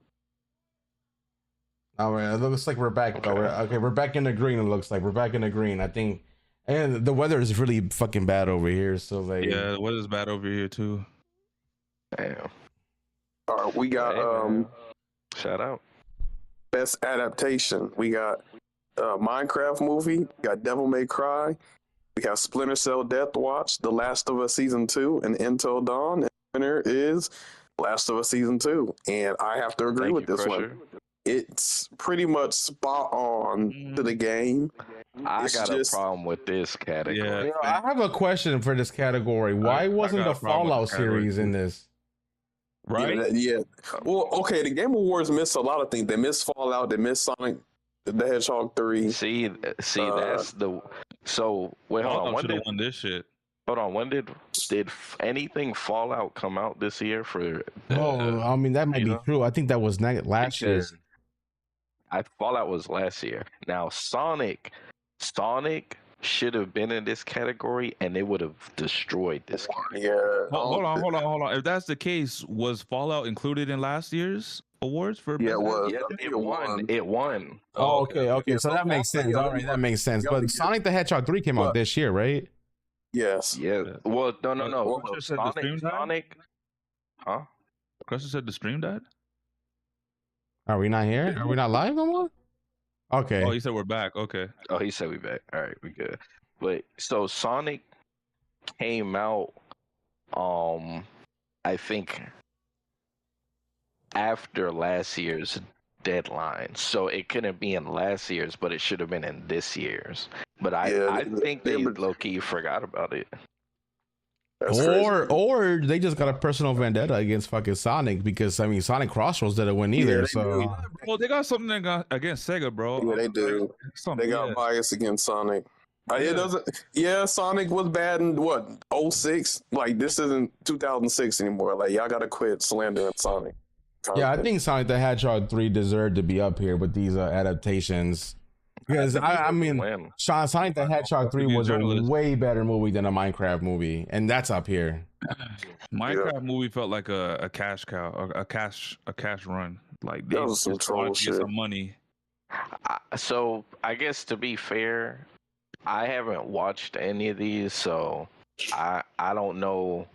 A: All right, it looks like we're back. Okay, we're back in the green. It looks like we're back in the green. I think. And the weather is really fucking bad over here. So like,
E: yeah, the weather's bad over here too.
B: Damn.
C: All right, we got
B: shout out
C: best adaptation. We got Minecraft movie. We got Devil May Cry. We have Splinter Cell Death Watch, The Last of Us Season 2, and Until Dawn. And the winner is Last of Us Season 2. And I have to agree with this one. It's pretty much spot on to the game.
B: I got a problem with this category.
A: Yeah. I have a question for this category. Why wasn't the Fallout series in this?
E: Right?
C: Yeah. Well, okay, the Game Awards missed a lot of things. They missed Fallout. They missed Sonic the Hedgehog 3.
B: See, that's the. So wait, hold on. When did
E: won this shit?
B: Hold on. When did anything Fallout come out this year for?
A: I mean that might be true. I think that was last year.
B: Fallout was last year. Now Sonic should have been in this category, and they would have destroyed this category.
C: Yeah.
E: Hold on. If that's the case, was Fallout included in last year's, awards for
C: Yeah,
E: best
C: it was.
B: Yeah,
C: I think
B: it won. It won.
A: Oh, okay.
C: Yeah,
A: So that makes sense. All right, that makes sense. But Sonic the Hedgehog 3 came out this year, right?
C: Yes.
B: Yeah. Well, no.
E: Well,
B: Well,
E: said the stream died?
B: Sonic. Huh?
E: Crusher said the stream died.
A: Are we not here? Are we not live no more? Okay.
E: Oh, he said we're back. Okay.
B: Oh, he said we back. All right, we good. But so Sonic came out, I think after last year's deadline, so it couldn't be in last year's, but it should have been in this year's. But I think they low key forgot about it.
A: Or they just got a personal vendetta against fucking Sonic because I mean Sonic Crossroads didn't win either.
E: Well, they got something against Sega, bro.
C: Yeah, they do. They got bias against Sonic. It doesn't. Yeah, Sonic was bad in what 06. Like this isn't 2006 anymore. Like y'all gotta quit slandering Sonic.
A: Yeah, I think Sonic the Hedgehog 3 deserved to be up here with these adaptations. Because I mean, Sonic the Hedgehog 3 was a way better movie than a Minecraft movie, and that's up here.
E: Minecraft movie felt like a cash cow, a cash run. Like they
C: was some troll shit.
E: Some money.
B: So I guess to be fair, I haven't watched any of these, so I don't know.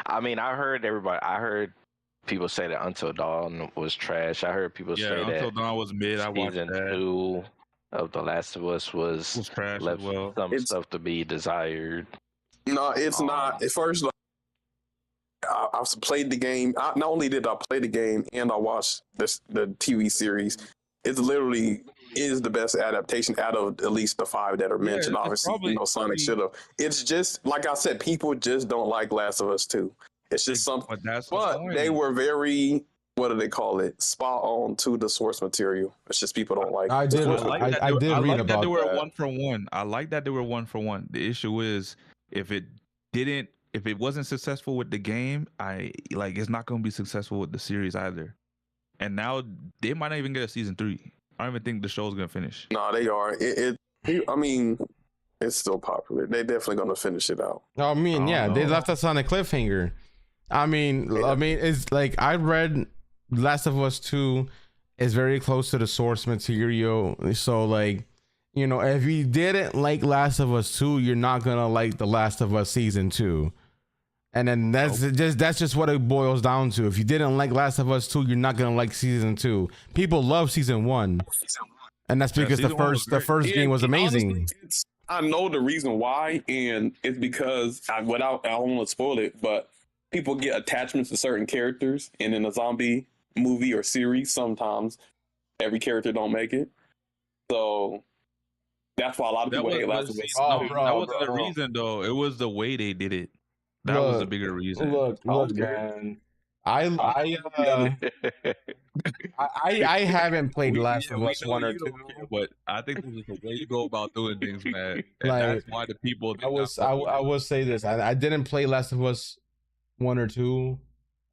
B: I mean, I heard people say that Until Dawn was trash. I heard people say that
E: Until Dawn was mid. I watched
B: season
E: that.
B: 2 of The Last of Us was
E: trash
B: left
E: as well.
B: Some stuff to be desired.
C: No, it's not. At first, I've played the game. Not only did I play the game and I watched the TV series, it literally is the best adaptation out of at least the 5 that are mentioned. Obviously, Sonic should have. It's just like I said, people just don't like Last of Us 2. It's just something. But they were very, what do they call it? Spot on to the source material. It's just people don't like.
A: I did read about that.
E: They were 1 for 1. I like that they were 1 for 1. The issue is if it wasn't successful with the game, it's not going to be successful with the series either. And now they might not even get a season 3. I don't even think the show's going to finish.
C: No, they are. I mean, it's still popular. They're definitely going to finish it out.
A: I mean, they left us on a cliffhanger. I mean, it's like I read Last of Us 2 is very close to the source material. So like, you know, if you didn't like Last of Us 2, you're not gonna like The Last of Us Season 2. And then that's just what it boils down to. If you didn't like Last of Us 2, you're not gonna like Season 2. People love Season 1. And that's because the first game was amazing.
C: Honestly, I know the reason why, and it's because I don't want to spoil it, but people get attachments to certain characters, and in a zombie movie or series, sometimes every character don't make it. So that's why a lot of people hate Last of Us.
E: That wasn't the reason, though. It was the way they did it. That was the bigger reason.
A: Look, man. I haven't played Last of Us 1 or 2,
E: but I think this is the way you go about doing things, man. And that's why the people.
A: I will say this: I didn't play Last of Us 1 or 2,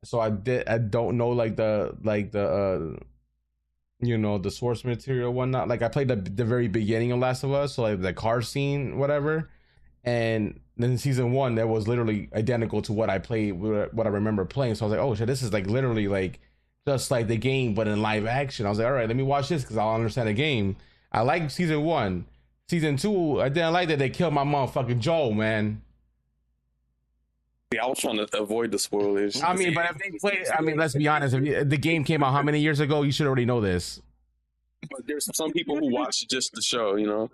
A: so I don't know the you know, the source material, whatnot. Like I played the very beginning of Last of Us, so like the car scene, whatever. And then season 1, that was literally identical to what I played, what I remember playing. So I was like, oh shit, this is like literally like just like the game, but in live action. I was like, all right, let me watch this because I'll understand the game. I liked season 1. Season 2, I didn't like that they killed my motherfucking Joel, man.
C: Yeah, I was trying to avoid the spoilers.
A: I mean, but if they play, I mean, let's be honest. If the game came out how many years ago? You should already know this.
C: But there's some people who watch just the show, you know.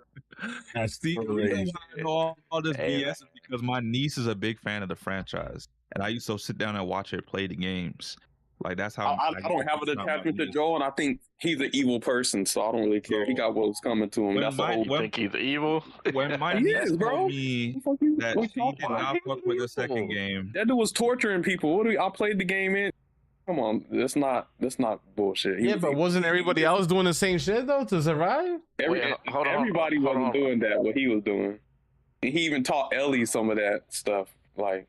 E: See, I know all this BS is because my niece is a big fan of the franchise, and I used to sit down and watch her play the games. Like that's how
C: I don't have an attachment to Joel, and I think he's an evil person, so I don't really care. He got what was coming to him. That's the whole.
B: Think he's evil?
E: When my niece told me that she did not fuck with the second game,
C: that dude was torturing people. I played the game in. Come on, that's not bullshit.
A: Yeah, but wasn't everybody else doing the same shit though to survive?
C: Everybody wasn't doing that. What he was doing, and he even taught Ellie some of that stuff. Like,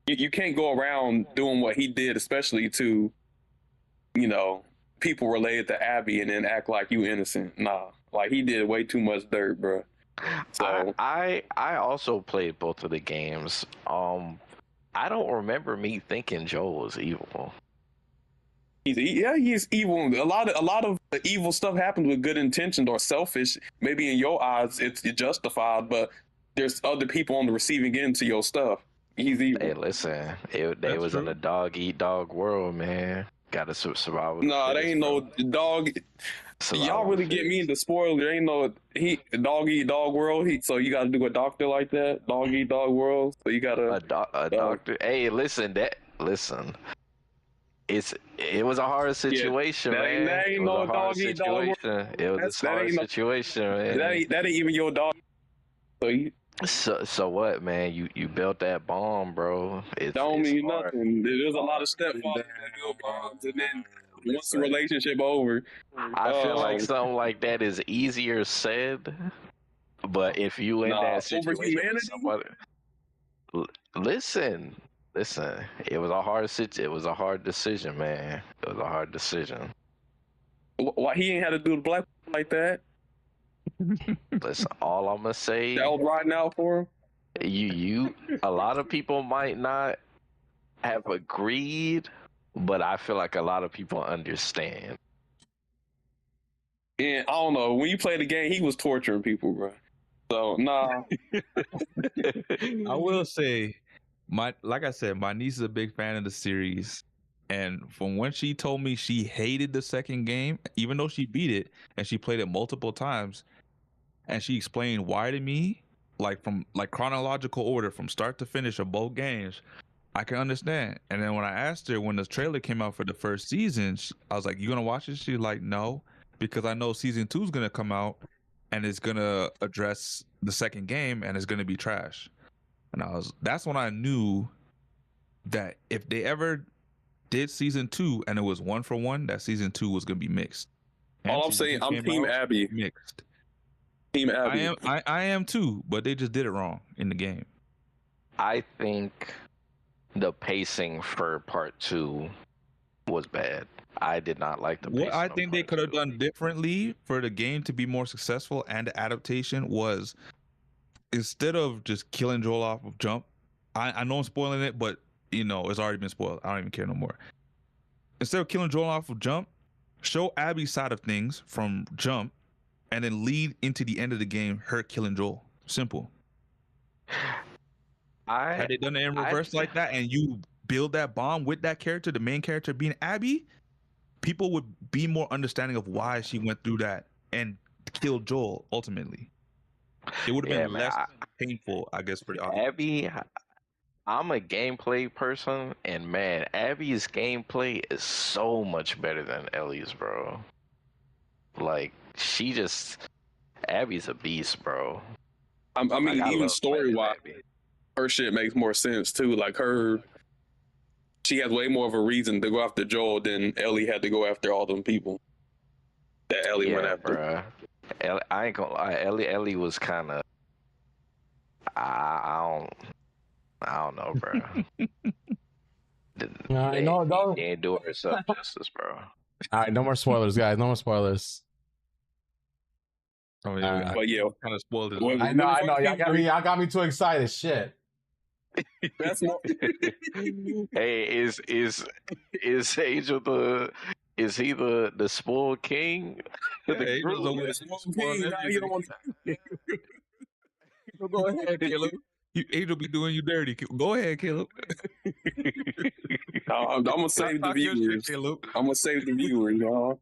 C: you can't go around doing what he did, especially to, you know, people related to Abby, and then act like you innocent. Nah, like he did way too much dirt, bro. So
B: I also played both of the games. I don't remember me thinking Joel was evil.
C: He's evil. A lot of evil stuff happens with good intentions or selfish. Maybe in your eyes, it's justified, but there's other people on the receiving end to your stuff. He's evil.
B: Hey, listen, they was in a dog eat dog world, man. Got to survive.
C: Nah, they ain't no dog. Y'all really get me into spoilers. There ain't no dog eat dog world. So you got to do a doctor like that. Dog eat dog world. So you got to
B: a doctor. Hey, listen. It was a hard situation, man.
C: That ain't no dog eat dog world.
B: It was a hard situation, man.
C: That ain't even your dog.
B: So what, man? You built that bomb, bro.
C: Don't mean nothing. There's a lot of stepfathers and then once the relationship over,
B: I feel like something like that is easier said, but if you in that situation with somebody, listen. It was a hard decision, man. It was a hard decision.
C: Why he ain't had to do the black like that?
B: Listen, all I'm gonna say,
C: that was riding out for him.
B: A lot of people might not have agreed, but I feel like a lot of people understand.
C: And I don't know, when you play the game, he was torturing people, bro. So nah.
E: I will say, like I said, my niece is a big fan of the series. And from when she told me she hated the second game, even though she beat it and she played it multiple times, and she explained why to me, from chronological order from start to finish of both games, I can understand. And then when I asked her when the trailer came out for the first season, I was like, "You gonna watch it?" She's like, "No, because I know season 2 is gonna come out and it's gonna address the second game and it's gonna be trash." And that's when I knew that if they ever did season 2 and it was 1-for-1, that season 2 was gonna be mixed. And
C: all I'm saying, I'm Team Abby.
E: Mixed.
C: Team Abby.
E: I am too, but they just did it wrong in the game.
B: I think the pacing for part 2 was bad. I did not like the pacing.
E: What I think they could have done differently for the game to be more successful and the adaptation was, instead of just killing Joel off of jump, I know I'm spoiling it, but it's already been spoiled. I don't even care no more. Instead of killing Joel off of jump, show Abby's side of things from jump, and then lead into the end of the game, her killing Joel. Simple. Had they done it in reverse like that, and you build that bond with that character, the main character being Abby, people would be more understanding of why she went through that and killed Joel ultimately. It would have been less painful, I guess, for the audience.
B: Abby, I'm a gameplay person, and man, Abby's gameplay is so much better than Ellie's, bro. Like, Abby's a beast, bro.
C: I mean, even story-wise, her shit makes more sense, too. Like, she has way more of a reason to go after Joel than Ellie had to go after all them people that Ellie went after.
B: Bruh. I ain't gonna lie, Ellie was kind of... I don't know, bro. She ain't doing herself justice, bro.
A: All right, no more spoilers, guys. No more spoilers.
E: Oh yeah,
C: but yeah,
E: kind of spoiled it.
A: I know. Y'all got me too excited. Shit.
C: That's more.
B: Hey, is Angel is he the spoiled king?
E: Angel's Go ahead, Caleb. Angel be doing you dirty. Go ahead, Caleb.
C: I'm gonna save the viewers. I'm gonna save the viewers, y'all.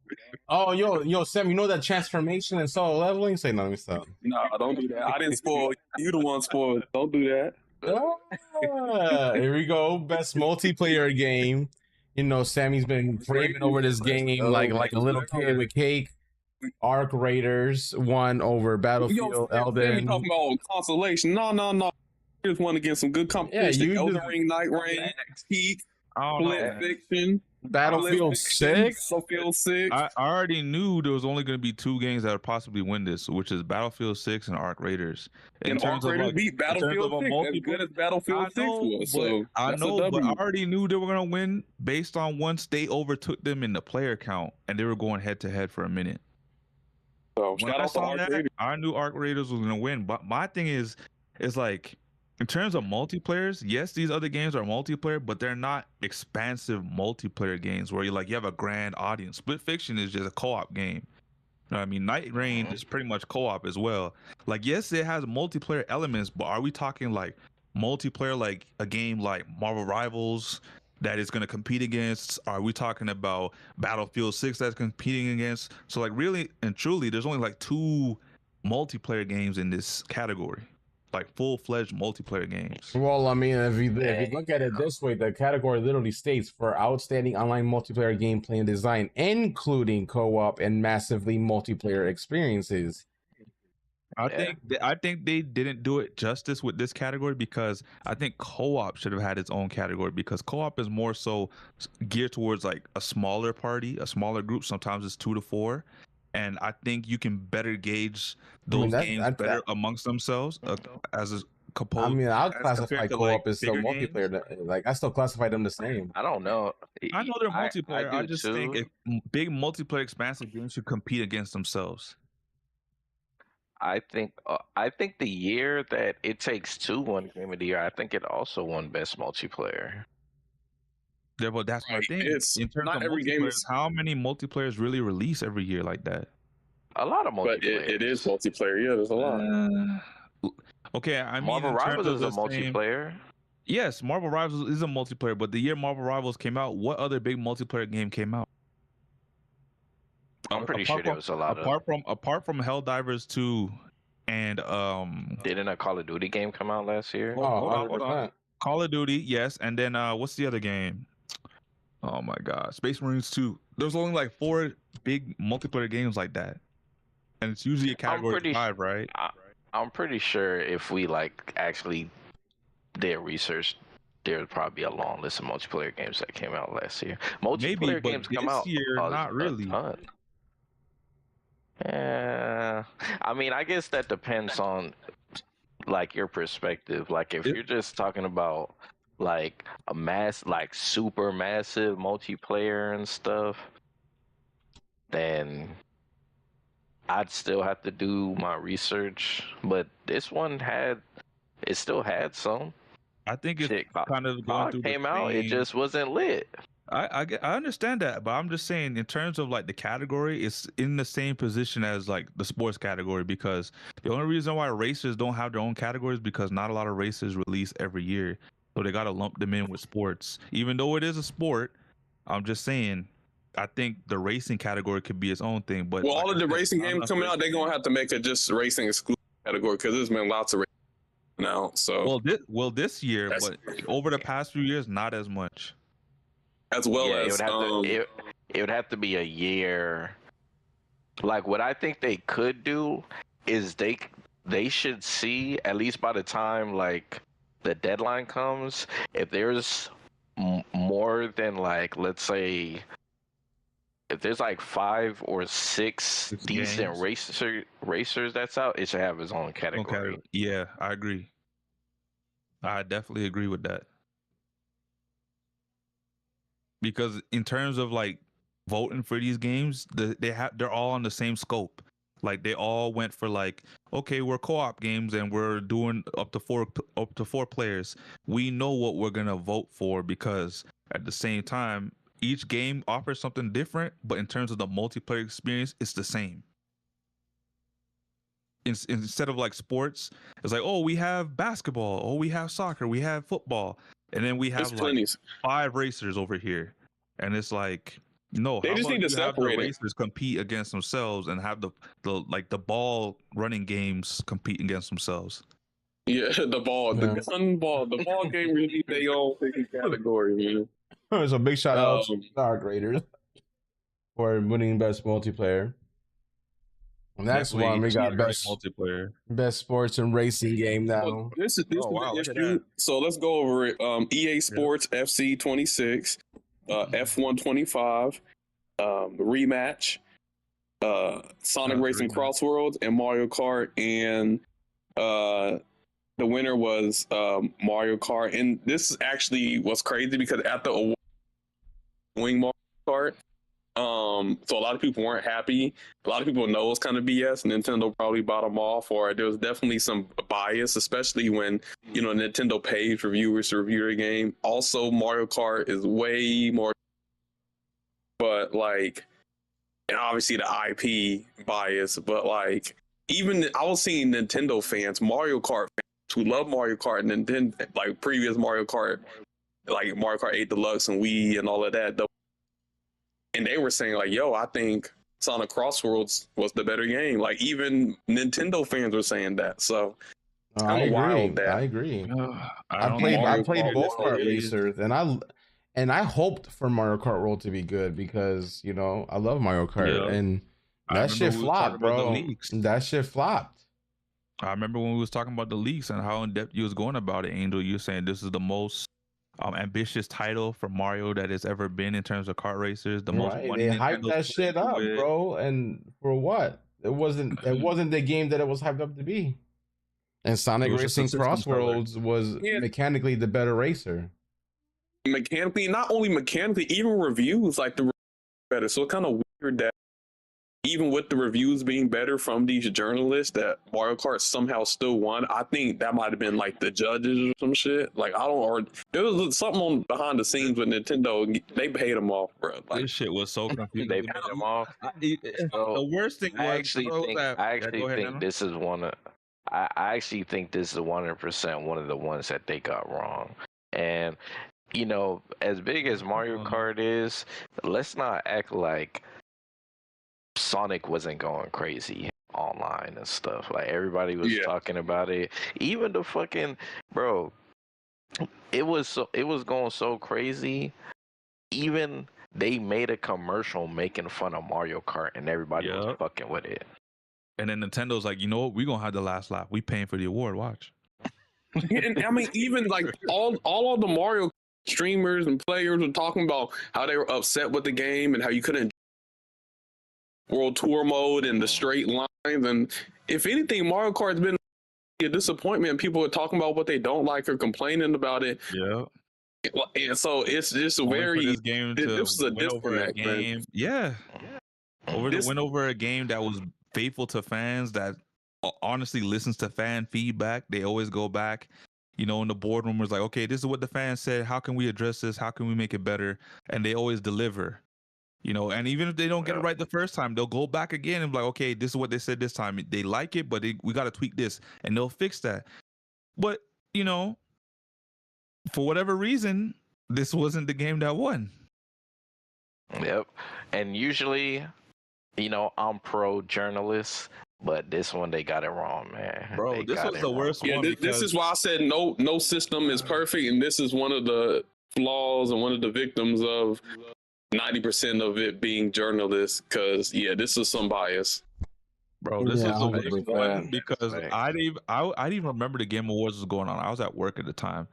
A: Oh, yo, Sam, you know that transformation and solo leveling? Say no, stop.
C: No, don't do that. I didn't spoil. You the one spoiled. Don't do that.
A: Here we go. Best multiplayer game. Sammy's been raving over this game like a little kid with cake. Arc Raiders won over Battlefield Elden.
C: Talking about consolation. No. Just want to get some good competition.
A: Yeah,
C: Elden Ring, Night Rain, Heat, Fiction,
A: Battlefield 6.
C: Battlefield 6.
E: I already knew there was only going to be 2 games that would possibly win this, which is Battlefield 6 and Arc Raiders.
C: And Arc Raiders beat Battlefield 6 as good as Battlefield 6 was. So
E: I know, but I already knew they were going to win based on once they overtook them in the player count, and they were going head-to-head for a minute.
C: So
E: when I saw that, I knew Arc Raiders was going to win. But my thing is like, In terms of multiplayers, yes, these other games are multiplayer, but they're not expansive multiplayer games where you have a grand audience. Split Fiction is just a co-op game. You know what I mean? Night Rain is pretty much co-op as well. Like, yes, it has multiplayer elements, but are we talking like multiplayer, like a game like Marvel Rivals that is going to compete against? Are we talking about Battlefield 6 that's competing against? So, like, really and truly, there's only like 2 multiplayer games in this category, like full-fledged multiplayer games.
A: Well, I mean, if you look at it this way, the category literally states for outstanding online multiplayer gameplay and design, including co-op and massively multiplayer experiences.
E: I think they didn't do it justice with this category because I think co-op should have had its own category because co-op is more so geared towards like a smaller party, a smaller group. Sometimes it's 2 to 4, and I think you can better gauge those games better amongst themselves as a
A: I mean, I'll classify co-op
E: like
A: as still
E: bigger
A: multiplayer. Like, I still classify them the same.
B: I don't know.
E: I know they're multiplayer. I
B: do
E: just
B: too.
E: think big multiplayer expansive games should compete against themselves.
B: I think the year that It Takes Two won Game of the Year, I think it also won Best Multiplayer.
E: Yeah, but that's my thing. In terms
C: not
E: of
C: every game
E: multiplayers, how many multiplayers really release every year like that?
B: A lot of multiplayer.
C: But it is multiplayer. Yeah, there's a lot.
E: Okay, I mean,
B: Marvel
E: in terms
B: Rivals
E: of
B: is a
E: the same-
B: multiplayer.
E: Yes, Marvel Rivals is a multiplayer, but the year Marvel Rivals came out, what other big multiplayer game came out?
B: I'm pretty sure there was a lot
E: apart from Helldivers 2 and
B: Didn't a Call of Duty game come out last year?
E: hold on. Call of Duty, yes, and then what's the other game? Oh my god, Space Marines 2. There's only like 4 big multiplayer games like that, and it's usually a category 5, right?
B: I'm pretty sure if we like actually did research, there would probably be a long list of multiplayer games that came out last year. Multiplayer games come out
E: this year, not really.
B: Yeah, I mean, I guess that depends on like your perspective. Like if you're just talking about like like super massive multiplayer and stuff, then I'd still have to do my research. But this one still had some.
E: I think it's kind of going through
B: came out. It just wasn't lit.
E: I understand that, but I'm just saying in terms of like the category, it's in the same position as like the sports category because the only reason why racers don't have their own categories is because not a lot of races release every year, so they got to lump them in with sports. Even though it is a sport, I'm just saying I think the racing category could be its own thing. But
C: well, all of the racing games coming out, they're gonna have to make it just racing exclusive category because there's been lots of racing now. So
E: this year, but over the past few years, not as much.
C: As well as
B: it would have to be a year. Like what I think they could do is they should see at least by the time like the deadline comes, if there's more than like let's say if there's like 5 or 6 decent racers that's out, it should have its own category.
E: Okay. Yeah, I agree. I definitely agree with that. Because in terms of like voting for these games, they're all on the same scope. Like they all went for like, okay, we're co-op games and we're doing up to four players. We know what we're gonna vote for because at the same time, each game offers something different, but in terms of the multiplayer experience, it's the same. Instead of like sports, it's like, oh, we have basketball, oh, we have soccer, we have football. And then we have like 5 racers over here. And it's like, no,
C: they just need to separate
E: the racers compete against themselves and have the ball running games compete against themselves.
C: Yeah, the ball game really need their own category, man.
A: It's a big shout out to Dark Raiders for winning best multiplayer. Next one, we got best multiplayer, best sports and racing game now.
C: Well, this is issue. So let's go over it. EA Sports FC 26, F125, Rematch, Sonic Racing Crossworlds, and Mario Kart. And the winner was Mario Kart. And this actually was crazy because at the award winning Mario Kart, So a lot of people weren't happy. A lot of people know it's kind of BS. Nintendo probably bought them off, or there was definitely some bias, especially when, you know, Nintendo pays reviewers to review their game. Also, Mario Kart is way more, but like, and obviously the IP bias, but like, even I was seeing Nintendo fans, Mario Kart fans who love Mario Kart and then like previous Mario Kart, like Mario Kart 8 Deluxe and Wii and all of that. And they were saying like, yo, I think Sonic Crossworlds was the better game. Like even Nintendo fans were saying that. So it's kind of wild that
A: I agree.
E: I don't
A: I
E: know.
A: played both kart
E: Definitely
A: racers, and I hoped for Mario Kart World to be good because, you know, I love Mario Kart,
E: Yeah.
A: and
E: I
A: that
E: remember
A: shit
E: we was talking
A: flopped,
E: about the
A: bro.
E: leaks.
A: That shit flopped.
E: I remember when we was talking about the leaks and how in depth you was going about it, Angel. You were saying this is the most ambitious title for Mario that has ever been in terms of kart racers. The most
A: Right?
E: money
A: They hyped
E: Nintendo's
A: that
E: put
A: shit
E: into
A: up,
E: it.
A: bro. And for what? It wasn't the game that it was hyped up to be. And Sonic
E: It was just a
A: Racing
E: system seller.
A: Crossworlds was mechanically the better racer.
C: Mechanically, not only mechanically, even reviews like the better. So it's kind of weird that even with the reviews being better from these journalists, that Mario Kart somehow still won. I think that might have been like the judges or some shit. Like I don't, or there was something on behind the scenes with Nintendo. They paid them off, bro. Like
E: This shit was so confusing.
B: They paid them off. So
E: The worst thing was,
B: I actually
E: bro,
B: think
E: that,
B: I
E: yeah,
B: actually
E: go ahead,
B: think
E: Nana.
B: this is one of I actually think this is 100% one of the ones that they got wrong. And you know, as big as Mario Kart is, let's not act like Sonic wasn't going crazy online and stuff. Like everybody was talking about it. Even the fucking bro, it was going so crazy. Even they made a commercial making fun of Mario Kart, and everybody was fucking with it.
E: And then Nintendo's like, you know what? We're gonna have the last lap. We paying for the award. Watch.
C: and I mean, even like all of the Mario streamers and players were talking about how they were upset with the game and how you couldn't World Tour mode and the straight lines. And if anything, Mario Kart's been a disappointment. People are talking about what they don't like or complaining about it.
E: Yeah.
C: And so it's just
E: Only
C: very.
E: for this game to
C: This is a
E: win over a
C: disconnect,
E: game.
C: man.
E: Yeah.
C: This-
E: Win over a game that was faithful to fans, that honestly listens to fan feedback. They always go back, you know, in the boardroom was like, okay, this is what the fans said. How can we address this? How can we make it better? And they always deliver. You know, and even if they don't get it right the first time, they'll go back again and be like, okay, this is what they said this time. They like it, but we got to tweak this, and they'll fix that. But, you know, for whatever reason, this wasn't the game that won.
B: Yep. And usually, you know, I'm pro journalist, but this one they got it wrong, man.
E: Bro, this was the worst one.
C: This is why I said no system is perfect, and this is one of the flaws and one of the victims of 90% of it being journalists. Because this is some bias.
E: Bro, this was the worst one because I didn't even remember the Game Awards was going on. I was at work at the time.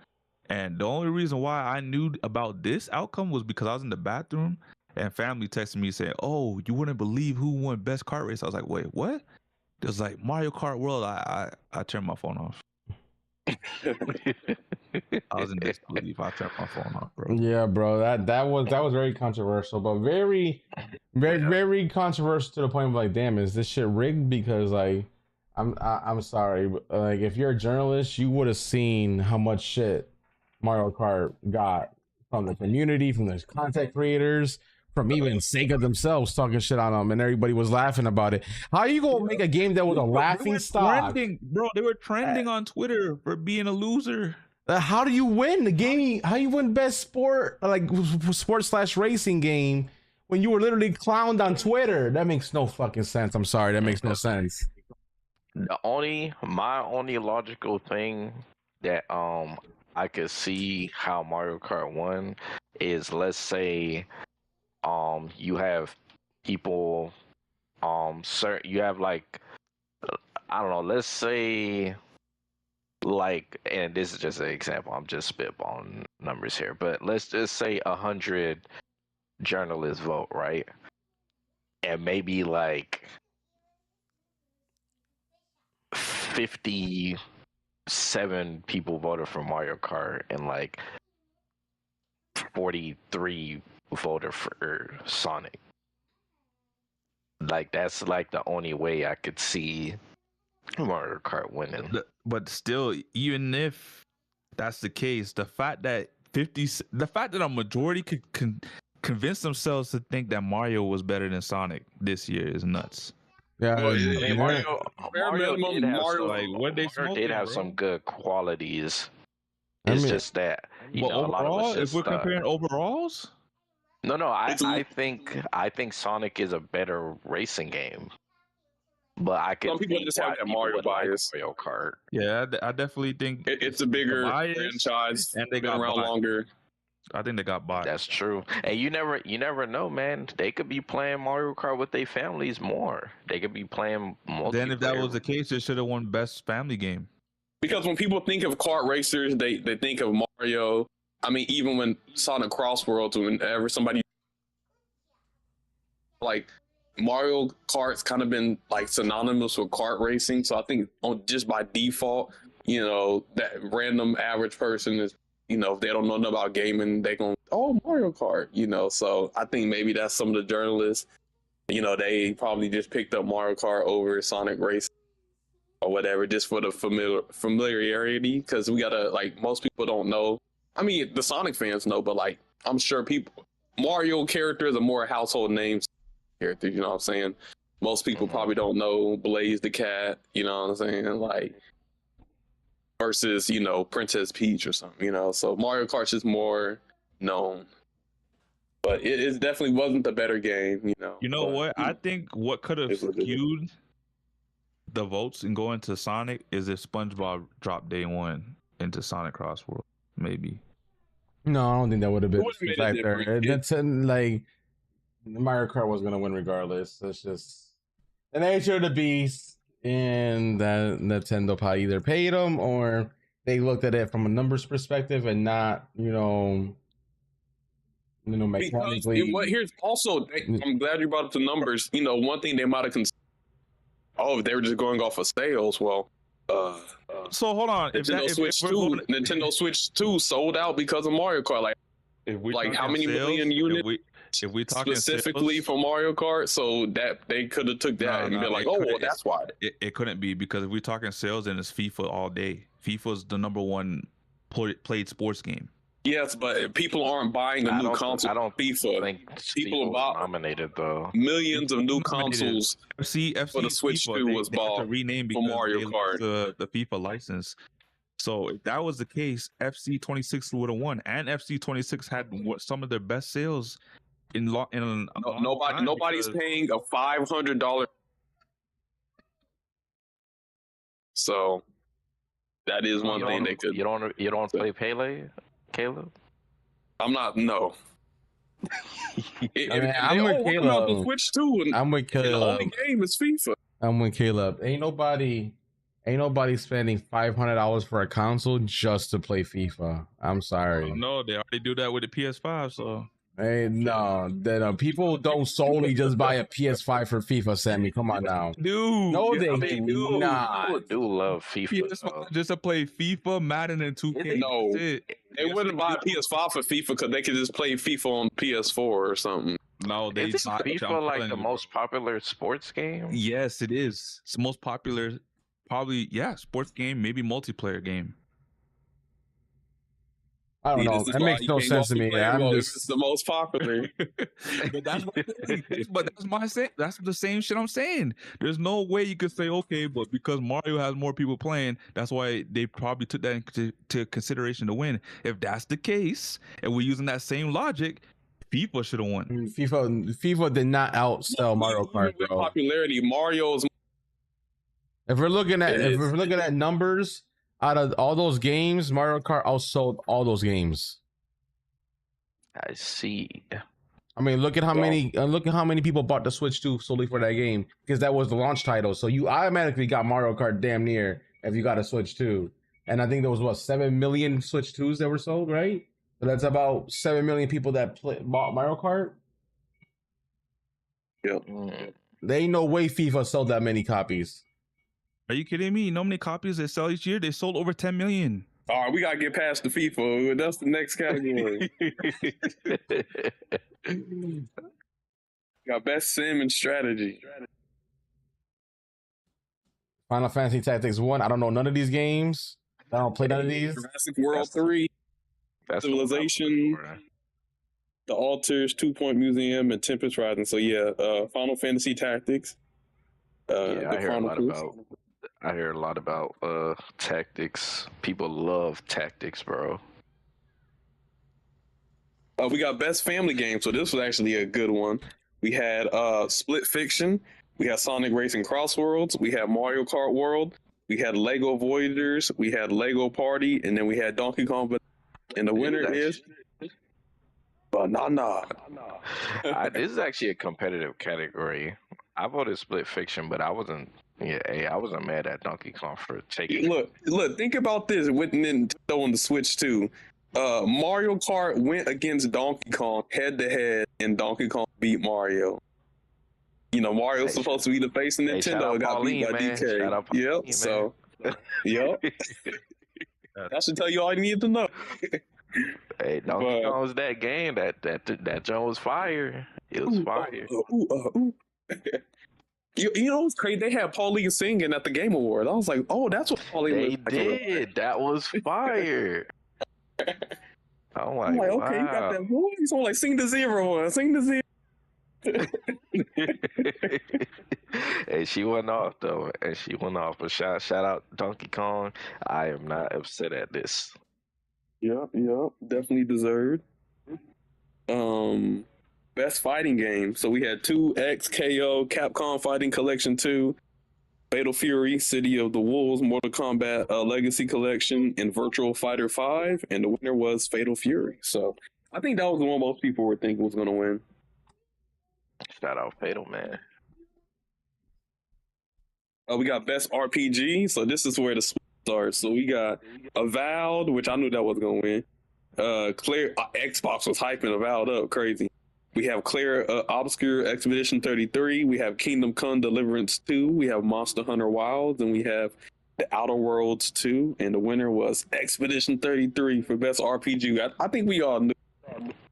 E: And the only reason why I knew about this outcome was because I was in the bathroom and family texted me saying, oh, you wouldn't believe who won best kart race. I was like, wait, what? It was like Mario Kart World. I turned my phone off. I was in disbelief. I turned my phone off, bro.
A: Yeah, bro. That was very controversial, but very controversial to the point of like, damn, is this shit rigged? Because like, I'm sorry, but like if you're a journalist, you would have seen how much shit Mario Kart got from the community, from the content creators, from even Sega themselves talking shit on them, and everybody was laughing about it. How you gonna make a game that was a laughing stock?
E: Bro, they were trending on Twitter for being a loser.
A: How do you win the game? How you win best sport, like sport/racing game, when you were literally clowned on Twitter? That makes no fucking sense. I'm sorry, that makes no sense.
B: My only logical thing that I could see how Mario Kart won is, let's say you have people you have like, I don't know, let's say, like, and this is just an example, I'm just spitballing numbers here, but let's just say 100 journalists vote, right? And maybe like 57 people voted for Mario Kart and like 43 voted for Sonic. Like that's like the only way I could see Mario Kart winning.
E: But still, even if that's the case, the fact that a majority could convince themselves to think that Mario was better than Sonic this year is nuts.
A: Yeah,
C: Well,
B: I mean, Mario
C: minimum,
B: did have
C: Mario-
B: some,
E: like what they
B: Mario did
E: smoking,
B: have
E: bro.
B: some good qualities.
A: I
B: It's
A: mean-
B: just that
E: But
B: a lot of
E: overall,
B: us just
E: if we're comparing overalls,
B: No, I think Sonic is a better racing game. But I could
C: Some people
B: see
C: just
B: why
C: have that
B: people
C: Mario
B: would like
C: bias.
B: Mario Kart.
E: yeah, I definitely think
C: It's a bigger
E: bias,
C: franchise,
E: and they
C: been
E: got
C: around
E: bought.
C: longer.
E: I think they got bought.
B: That's true. And you never know, man. They could be playing Mario Kart with their families more. They could be playing multiplayer.
E: Then if that was the case, it should have won best family game.
C: Because when people think of kart racers, they think of Mario. I mean, even when Sonic Cross Worlds, whenever somebody like Mario Kart's kind of been like synonymous with kart racing. So I think just by default, that random average person is, if they don't know nothing about gaming, they going, oh, Mario Kart, So I think maybe that's some of the journalists, they probably just picked up Mario Kart over Sonic Racing or whatever, just for the familiarity. Because we gotta, like, most people don't know. I mean, the Sonic fans know, but like, I'm sure Mario characters are more household names characters, you know what I'm saying? Most people probably don't know Blaze the Cat, you know what I'm saying? Like, versus, Princess Peach or something, So Mario Kart's just more known. But it definitely wasn't the better game,
E: You know what? I think what could have skewed the votes and going to Sonic is if SpongeBob dropped day one into Sonic Cross World, maybe.
A: No, I don't think that would have been
C: It
A: a factor. That's like Mario Kart was gonna win regardless. It's just the nature of the beast, and that Nintendo probably either paid them or they looked at it from a numbers perspective and not, mechanically.
C: Here's also, I'm glad you brought up the numbers. One thing they might have considered. Oh, they were just going off of sales. Well,
E: so hold on.
C: Nintendo Switch 2 sold out because of Mario Kart. Like how many million units?
E: If we talking
C: specifically
E: sales,
C: for Mario Kart, so that they could have took that and been like, oh, well, that's why.
E: It couldn't be, because if we're talking sales, then it's FIFA all day. FIFA's the number one played sports game.
C: Yes, but people aren't buying a new console.
B: I don't
C: FIFA.
B: think
C: people bought
B: nominated though.
C: Millions of new consoles.
E: FC
C: for the Switch
E: FIFA,
C: 2 was bought
E: renamed
C: for Mario Kart.
E: The FIFA license. So if that was the case, FC26 would have won, and FC26 had some of their best sales in
C: nobody's paying a $500. So that is one thing they could.
B: You don't play Pele, Caleb?
C: I'm not. No.
A: I'm with Caleb.
C: The Switch too.
A: I'm with Caleb.
C: The only game is FIFA.
A: I'm with Caleb. Ain't nobody spending $500 for a console just to play FIFA. I'm sorry.
E: No, they already do that with the PS5. So
A: hey, no, people don't solely just buy a PS5 for FIFA. Sammy, come on now.
E: Dude,
A: no, they do not.
B: People do love FIFA.
E: Just to play FIFA, Madden, and 2K.
C: No,
E: they
C: wouldn't buy a PS5 for FIFA because they could just play FIFA on PS4 or something.
E: No, they
B: Isn't FIFA like the most popular sports game?
E: Yes, it is. It's the most popular, probably, sports game, maybe multiplayer game.
A: I don't know. That makes no sense to me.
C: It's the most popular.
E: But that's the same shit I'm saying. There's no way you could say, okay, but because Mario has more people playing, that's why they probably took that into consideration to win. If that's the case, and we're using that same logic, FIFA should have won.
A: FIFA did not outsell Mario Kart, bro.
C: Popularity, Mario's.
A: If we're looking at numbers, out of all those games, Mario Kart outsold all those games.
B: I see.
A: I mean, look at how many people bought the Switch 2 solely for that game, because that was the launch title. So you automatically got Mario Kart damn near if you got a Switch 2. And I think there was 7 million Switch 2s that were sold, right? So that's about 7 million people that bought Mario Kart.
C: Yep.
A: There ain't no way FIFA sold that many copies.
E: Are you kidding me? You know how many copies they sell each year? They sold over 10 million.
C: All right, we gotta get past the FIFA. That's the next category. Got best sim and strategy.
A: Final Fantasy Tactics 1. I don't know none of these games. I don't play none of these.
C: Jurassic World
B: That's-
C: 3,
B: That's the one I'm
C: Civilization,
B: looking for.
C: The Altars, 2 Point Museum, and Tempest Rising. So yeah, Final Fantasy Tactics.
B: Yeah,
C: the Chronicles.
B: I hear a lot about tactics. People love tactics, bro.
C: We got best family game, so this was actually a good one. We had Split Fiction, we had Sonic Racing Crossworlds, we had Mario Kart World, we had Lego Voyagers, we had Lego Party, and then we had Donkey Kong. And the winner is Banana.
B: This is actually a competitive category. I voted Split Fiction, but I wasn't. Yeah, hey, I wasn't mad at Donkey Kong for taking.
C: Look. Think about this with Nintendo on the Switch too. Mario Kart went against Donkey Kong head to head, and Donkey Kong beat Mario. You know, Mario's supposed to be the face of Nintendo. Got beat by DK. Yep. So, yep. That should tell you all you need to know.
B: Hey, Donkey Kong was that game. That joint was fire. It was fire.
C: You know what's crazy? They had Pauline singing at the Game Award. I was like, oh, that's what Pauline.
B: They did. That was fire. I'm like,
C: okay,
B: wow.
C: you got that voice. I'm like, sing the zero one. Sing the zero.
B: Hey, she went off though, and she went off. But shout out Donkey Kong. I am not upset at this.
C: Yep, definitely deserved. Best fighting game. So we had 2X, KO, Capcom Fighting Collection 2, Fatal Fury, City of the Wolves, Mortal Kombat Legacy Collection, and Virtual Fighter 5, and the winner was Fatal Fury. So I think that was the one most people were thinking was going to win.
B: Shout out Fatal, man.
C: We got Best RPG. So this is where the starts. So we got Avowed, which I knew that was going to win. Xbox was hyping Avowed up crazy. We have Claire Obscure Expedition 33. We have Kingdom Come Deliverance 2. We have Monster Hunter Wilds. And we have The Outer Worlds 2. And the winner was Expedition 33 for Best RPG. I think we all knew,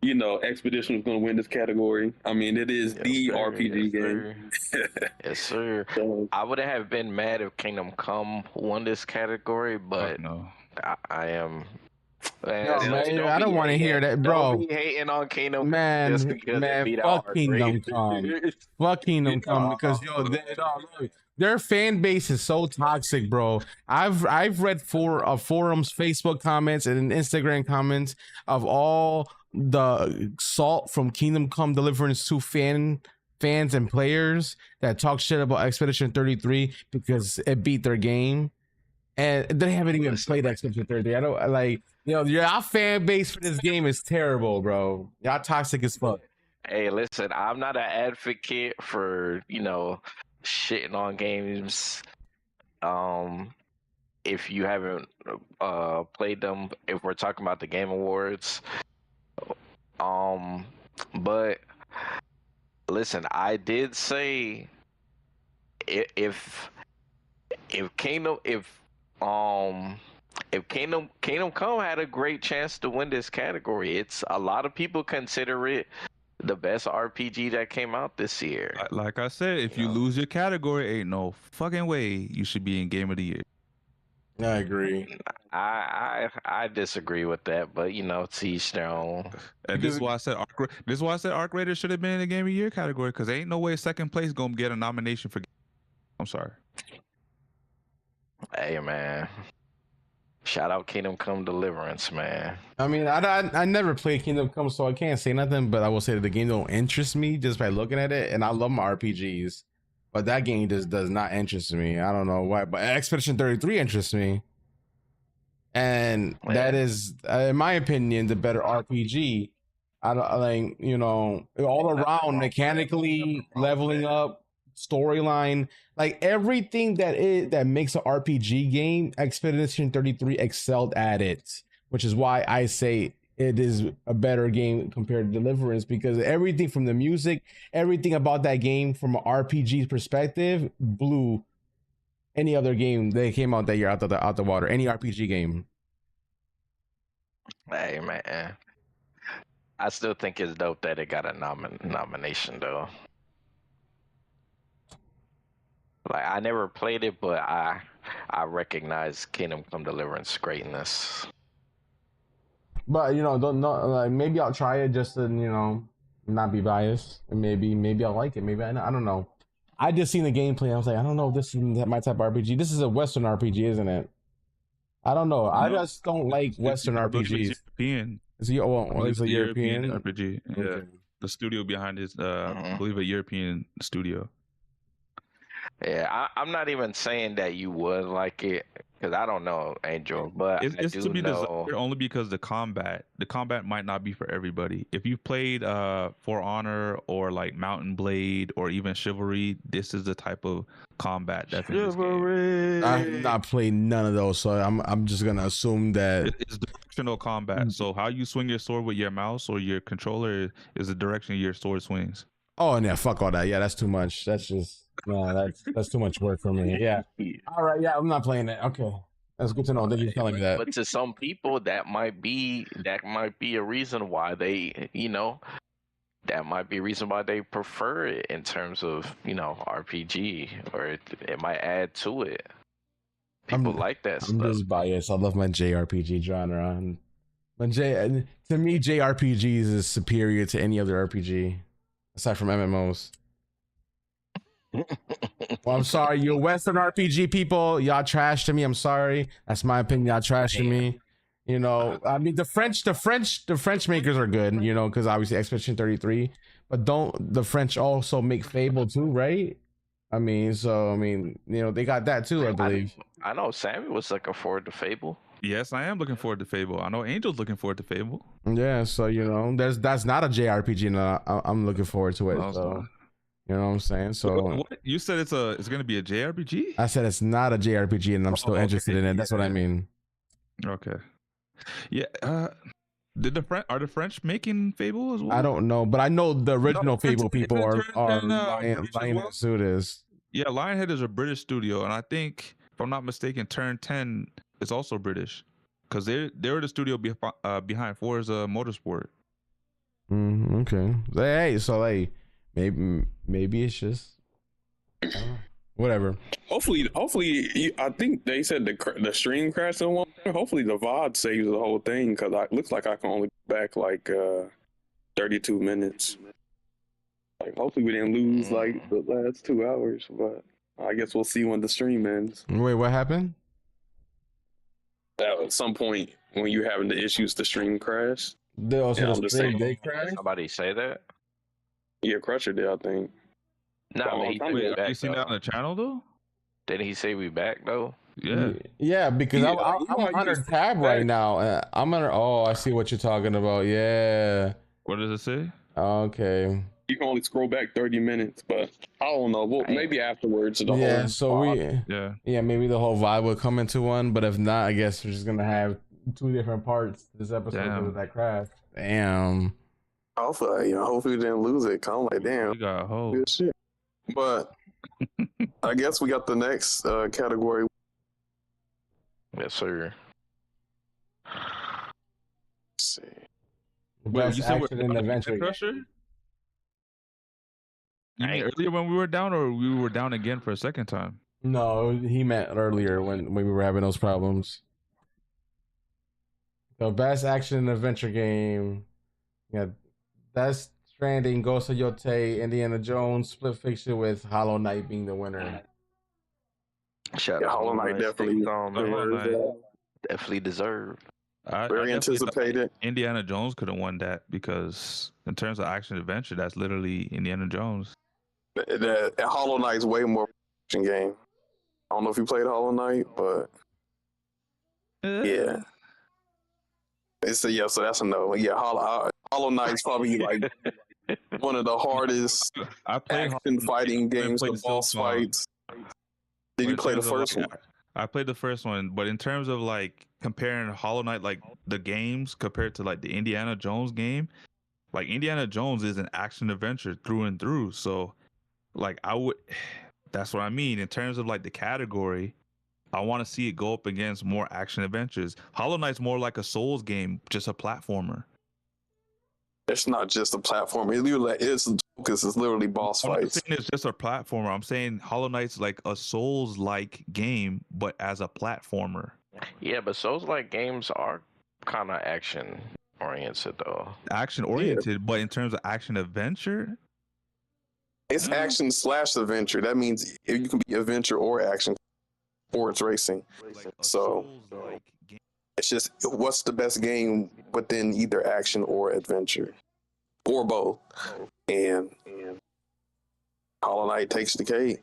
C: you know, Expedition was going to win this category. I mean, it is the RPG game.
B: Yes, sir. I wouldn't have been mad if Kingdom Come won this category, but
E: no.
B: I am...
A: Man, I don't want to hear that, bro.
B: Don't be hating on Kingdom
A: man,
B: just because
A: man,
B: it beat
A: fuck
B: our
A: Kingdom
B: grade.
A: Come. Fuck Kingdom Come because their fan base is so toxic, bro. I've read forums, Facebook comments, and Instagram comments of all the salt from Kingdom Come Deliverance 2 fans and players that talk shit about Expedition 33 because it beat their game. And they haven't even played Expedition 33. I don't like, you know, your fan base for this game is terrible, bro. Y'all toxic as fuck.
B: Hey, listen, I'm not an advocate for, you know, shitting on games. If you haven't played them, if we're talking about the Game Awards. But listen, I did say if Kingdom Come had a great chance to win this category, it's a lot of people consider it the best RPG that came out this year.
E: Like I said, if you lose your category, ain't no fucking way you should be in Game of the Year.
A: I agree.
B: I disagree with that, but you know, to each their own.
E: And this is why I said Arc Raiders should have been in the Game of the Year category, because ain't no way second place gonna get a nomination for. I'm sorry.
B: Hey man, shout out Kingdom Come Deliverance, man.
A: I mean, I never played Kingdom Come, so I can't say nothing. But I will say that the game don't interest me just by looking at it, and I love my RPGs. But that game just does not interest me. I don't know why, but Expedition 33 interests me. And that is, in my opinion, the better RPG. I don't like, you know, all around mechanically, leveling up, storyline, like everything that makes an RPG game, Expedition 33 excelled at it, which is why I say it is a better game compared to Deliverance, because everything from the music, everything about that game from an RPG perspective blew any other game that came out that year out the water. Any RPG game.
B: Hey man, I still think it's dope that it got a nomination though. Like I never played it, but I recognize Kingdom Come Deliverance greatness.
A: But don't know. Like maybe I'll try it just to not be biased, and maybe I'll like it. Maybe I don't know. I just seen the gameplay. I was like, I don't know if this is my type of RPG. This is a Western RPG, isn't it? I don't know. I just don't like Western
E: I believe
A: RPGs.
E: it's European.
A: Is he? Oh, it's a European
E: RPG. Yeah.
A: Okay.
E: The studio behind is, I believe, a European studio.
B: Yeah, I'm not even saying that you would like it because I don't know, Angel, but
E: It's
B: I
E: to
B: do
E: be
B: know.
E: desired only because the combat might not be for everybody. If you've played For Honor or like Mountain Blade or even Chivalry, this is the type of combat that's in this game.
A: I have not played none of those, so I'm just gonna assume that
E: It's directional combat. So how you swing your sword with your mouse or your controller is the direction your sword swings.
A: Oh, and yeah, fuck all that. Yeah, that's too much. That's just that's too much work for me. Yeah. All right. Yeah, I'm not playing that. Okay, that's good to know. Thank you for telling me that.
B: But to some people, that might be a reason why they, that might be a reason why they prefer it in terms of RPG, or it might add to it. People like that
A: I'm
B: stuff.
A: just biased. I love my JRPG genre. To me, JRPGs is superior to any other RPG aside from MMOs. Well, I'm sorry, you Western RPG people, y'all trash to me. I'm sorry. That's my opinion. Y'all trash to me. I mean, the French makers are good. Because obviously Expedition 33. But don't the French also make Fable too, right? I mean, they got that too, I believe.
B: I know Sammy was looking forward to Fable.
E: Yes, I am looking forward to Fable. I know Angel's looking forward to Fable.
A: Yeah, so that's not a JRPG, and I'm looking forward to it.
E: No,
A: so. You know what I'm saying? So
E: what? You said it's going to be a JRPG?
A: I said it's not a JRPG, and I'm still interested in it. That's what I mean.
E: Okay. Yeah. Are the French making Fable as well?
A: I don't know, but I know the original Fable people are Lionhead Studios.
E: Yeah, Lionhead is a British studio, and I think, if I'm not mistaken, Turn 10 is also British, because they're the studio behind Forza Motorsport.
A: Okay. Hey, so maybe it's just whatever.
C: Hopefully, I think they said the stream crashed in one. Hopefully, the VOD saves the whole thing, because it looks like I can only go back like 32 minutes. Like, hopefully, we didn't lose like the last 2 hours, but I guess we'll see when the stream ends.
A: Wait, what happened?
C: At some point, when you're having the issues, the stream crash.
A: They crash.
B: Somebody say that?
C: Yeah, Crusher did, I think.
B: No,
E: Have you seen that on the channel though?
B: Did he say we back though?
A: Yeah, because I'm under tab right now. I'm under. Oh, I see what you're talking about. Yeah.
E: What does it say?
A: Okay.
C: You can only scroll back 30 minutes, but I don't know. Well, maybe afterwards.
A: Maybe the whole vibe will come into one, but if not, I guess we're just gonna have two different parts this episode because of that crash. Damn.
C: Hopefully we didn't lose it. I'm like, damn.
E: We got a hole.
C: Good shit. But I guess we got the next category.
B: Yes, sir.
C: Let's see.
A: Wait, you said we're in adventure.
E: Crusher? You mean earlier when we were down, or we were down again for a second time?
A: No, he meant earlier when we were having those problems. The best action adventure game. Yeah, Death Stranding, Ghost of Yotei, Indiana Jones, Split Fiction, with Hollow Knight being the winner.
C: Hollow Knight definitely
B: deserved.
C: Very anticipated.
E: Indiana Jones could have won that, because in terms of action adventure, that's literally Indiana Jones.
C: The Hollow Knight's way more action game. I don't know if you played Hollow Knight, but yeah. So that's a no. Yeah, Hollow Knight's probably like one of the hardest action fighting games, the boss fights. Did you play the first one?
E: I played the first one, but in terms of like comparing Hollow Knight, like the games compared to like the Indiana Jones game, like Indiana Jones is an action adventure through and through. So like that's what I mean. In terms of like the category, I want to see it go up against more action adventures. Hollow Knight's more like a Souls game, just a platformer.
C: It's not just a platform. Its focus is literally boss
E: I'm not
C: fights.
E: saying it's just a platformer. I'm saying Hollow Knight's like a Souls-like game, but as a platformer.
B: Yeah, but Souls-like games are kind of action-oriented, though.
E: Action-oriented, but in terms of action-adventure?
C: It's action / adventure. That means you can be adventure or action, or it's racing.
E: Like a
C: So
E: Souls-like game.
C: it's just what's the best game within either action or adventure, or both. And Hollow Knight takes the cake.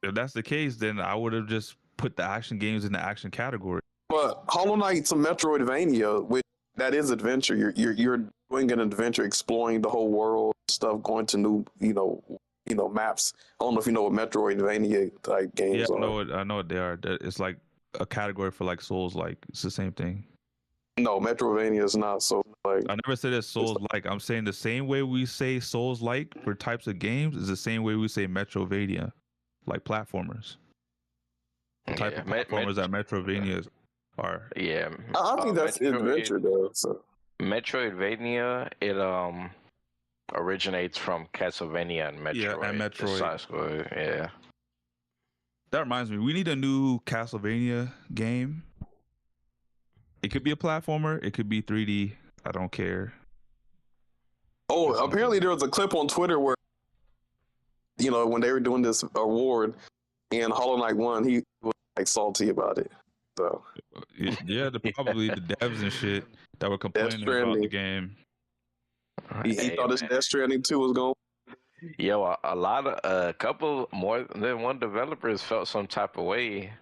E: If that's the case, then I would have just put the action games in the action category.
C: But Hollow Knight's a Metroidvania, which that is adventure. You're doing an adventure, exploring the whole world, stuff, going to new maps. I don't know if you know what Metroidvania type games
E: Yeah,
C: are.
E: I know what they are. It's like a category for like Souls, like it's the same thing.
C: No, Metroidvania is not. So like,
E: I never said it's Souls like. I'm saying the same way we say Souls like for types of games is the same way we say Metroidvania, like platformers. The type of platformers that Metroidvanias are.
B: Yeah,
C: I think that's adventure though. So
B: Metroidvania, it originates from Castlevania and Metroid.
E: Yeah, and Metroid.
B: Yeah.
E: That reminds me, we need a new Castlevania game. It could be a platformer. It could be 3D. I don't care.
C: Oh, apparently there was a clip on Twitter where, when they were doing this award and Hollow Knight won, he was like salty about it. So
E: yeah, probably the devs and shit that were complaining about the game.
C: He thought this Death Stranding 2 was going.
B: Yo, a couple more than one developers felt some type of way.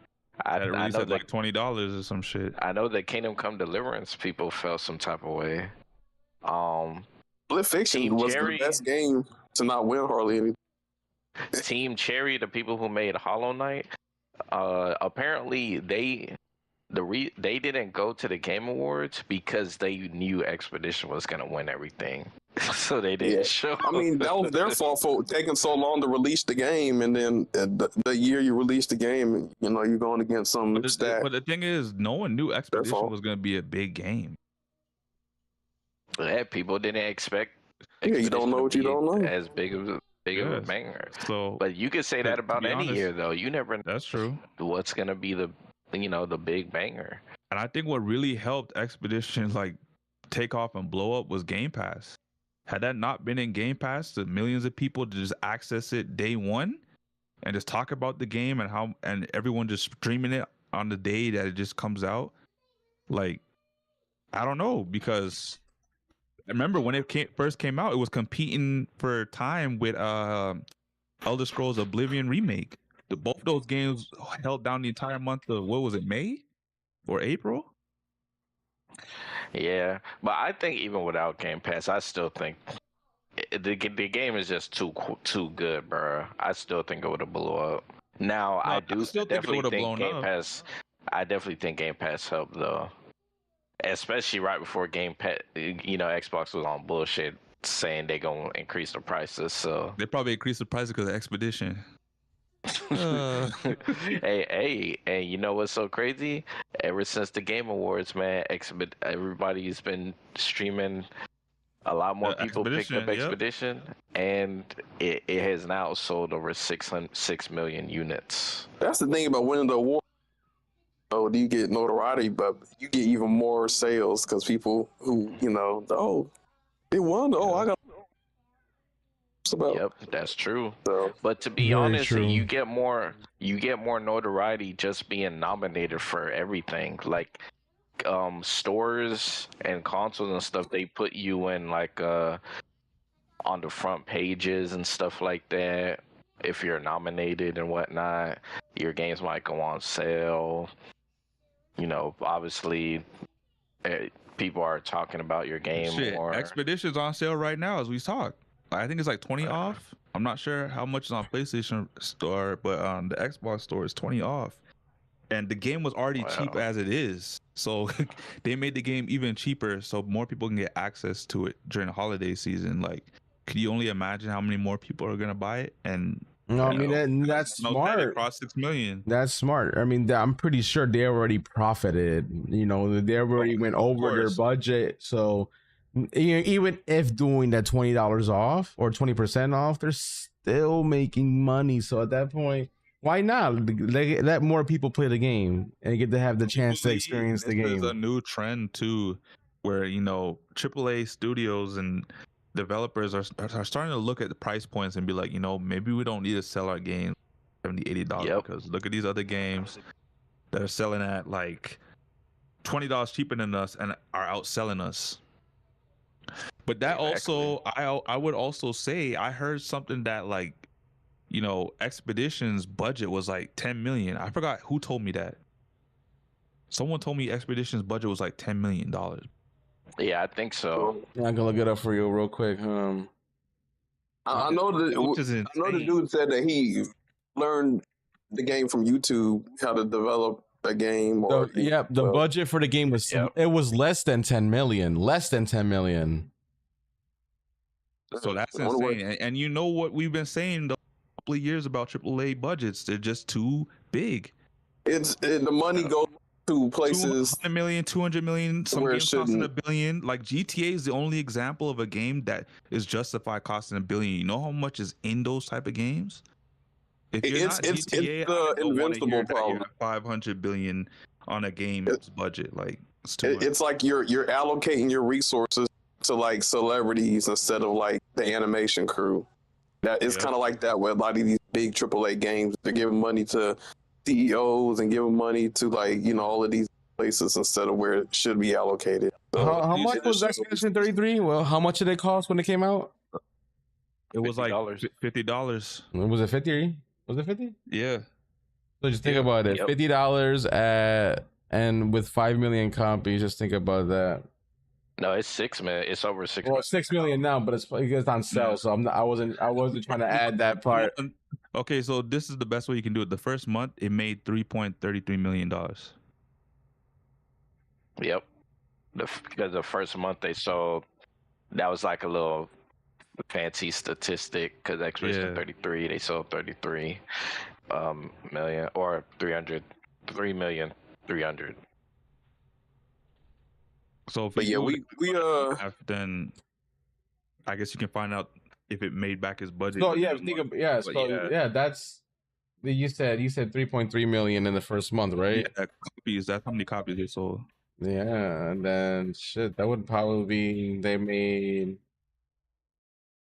E: I know like $20 or some shit.
B: I know that Kingdom Come Deliverance people felt some type of way.
C: Split Fiction was the best game to not win hardly anything.
B: Team Cherry, the people who made Hollow Knight, apparently they didn't go to the Game Awards because they knew Expedition was gonna win everything, so they didn't show.
C: I mean, that was their fault for taking so long to release the game, and then the year you release the game, you're going against some stat.
E: But the thing is, no one knew Expedition was gonna be a big game.
B: Yeah, people didn't expect.
C: You don't know what you don't know.
B: As big of a banger.
E: So,
B: but you could say that about any year, though. You never know.
E: That's true.
B: What's gonna be the big banger?
E: And I think what really helped Expedition like take off and blow up was Game Pass. Had that not been in Game Pass, the millions of people to just access it day one and just talk about the game and everyone just streaming it on the day that it just comes out. Like, I don't know, because I remember when it first came out, it was competing for time with Elder Scrolls Oblivion Remake. Both those games held down the entire month of, what was it, May or April?
B: Yeah, but I think even without Game Pass, I still think the game is just too good, bro. I still think it would have blew up. Now, I definitely think Game Pass. I definitely think Game Pass helped though, especially right before Game Pass. Xbox was on bullshit saying they gonna increase the prices. So
E: they probably increased the prices because of Expedition.
B: Hey, you know what's so crazy? Ever since the Game Awards, man, everybody's been streaming. A lot more people picked up Expedition, and it has now sold over 6 million units.
C: That's the thing about winning the award. Oh, you get notoriety, but you get even more sales because people who they won. Oh, I got. About.
B: Yep, that's true.
C: So,
B: but to be honest, you get more notoriety just being nominated for everything. Like stores and consoles and stuff, they put you in like on the front pages and stuff like that. If you're nominated and whatnot, your games might go on sale. Obviously, people are talking about your game more.
E: Expedition's on sale right now as we talk. I think it's like 20 off. I'm not sure how much is on PlayStation Store, but on the Xbox Store is 20 off. And the game was already cheap as it is. So they made the game even cheaper so more people can get access to it during the holiday season. Like, could you only imagine how many more people are going to buy it? And
A: that's smart.
E: It crossed 6 million.
A: That's smart. I mean, I'm pretty sure they already profited. They already went over their budget. So, even if doing that $20 off or 20% off, they're still making money. So at that point, why not let more people play the game and get to have the chance to experience the game?
E: There's a new trend too, where AAA studios and developers are starting to look at the price points and be like, maybe we don't need to sell our games $70-$80 because look at these other games that are selling at like $20 cheaper than us and are outselling us. But that also, I would also say, I heard something that like, Expedition's budget was like 10 million. I forgot who told me that. Someone told me Expedition's budget was like $10 million.
B: Yeah, I think so.
A: I'm gonna look it up for you real quick.
C: I know the dude said that he learned the game from YouTube, how to develop a game.
A: The budget for the game was it was less than 10 million. Less than 10 million.
E: So that's insane. And you know what we've been saying the couple of years about AAA budgets? They're just too big.
C: The money goes to places
E: 200 million, 200 million. Some games costing $1 billion. Like GTA is the only example of a game that is justified costing $1 billion. You know how much is in those type of games? If you're not GTA,
C: it's the invincible problem.
E: 500 billion on a game's budget, like
C: it's like you're allocating your resources to like celebrities instead of like the animation crew. That it's kind of like that with a lot of these big AAA games. They're giving money to CEOs and giving money to like all of these places instead of where it should be allocated. So,
A: how much was Expedition 33? Well, how much did it cost when it came out?
E: It was like $50.
A: Was it 50? Was it 50?
E: Yeah.
A: So just think about it. $50 and with 5 million copies, just think about that.
B: No, it's 6 million. It's over 6 million.
A: Well, 6 million now, but it's on sale, so I wasn't trying to add that part.
E: Okay, so this is the best way you can do it. The first month it made $3.33 million.
B: Yep. Because the first month they sold, that was like a little fancy statistic because Expedition 33 they sold 33 million or 3,300,000.
E: So if then I guess you can find out if it made back his budget.
A: So that's you said 3.3 million in the first month, right?
E: Yeah, copies. That's how many copies they sold.
A: Yeah, and then that would probably be they made.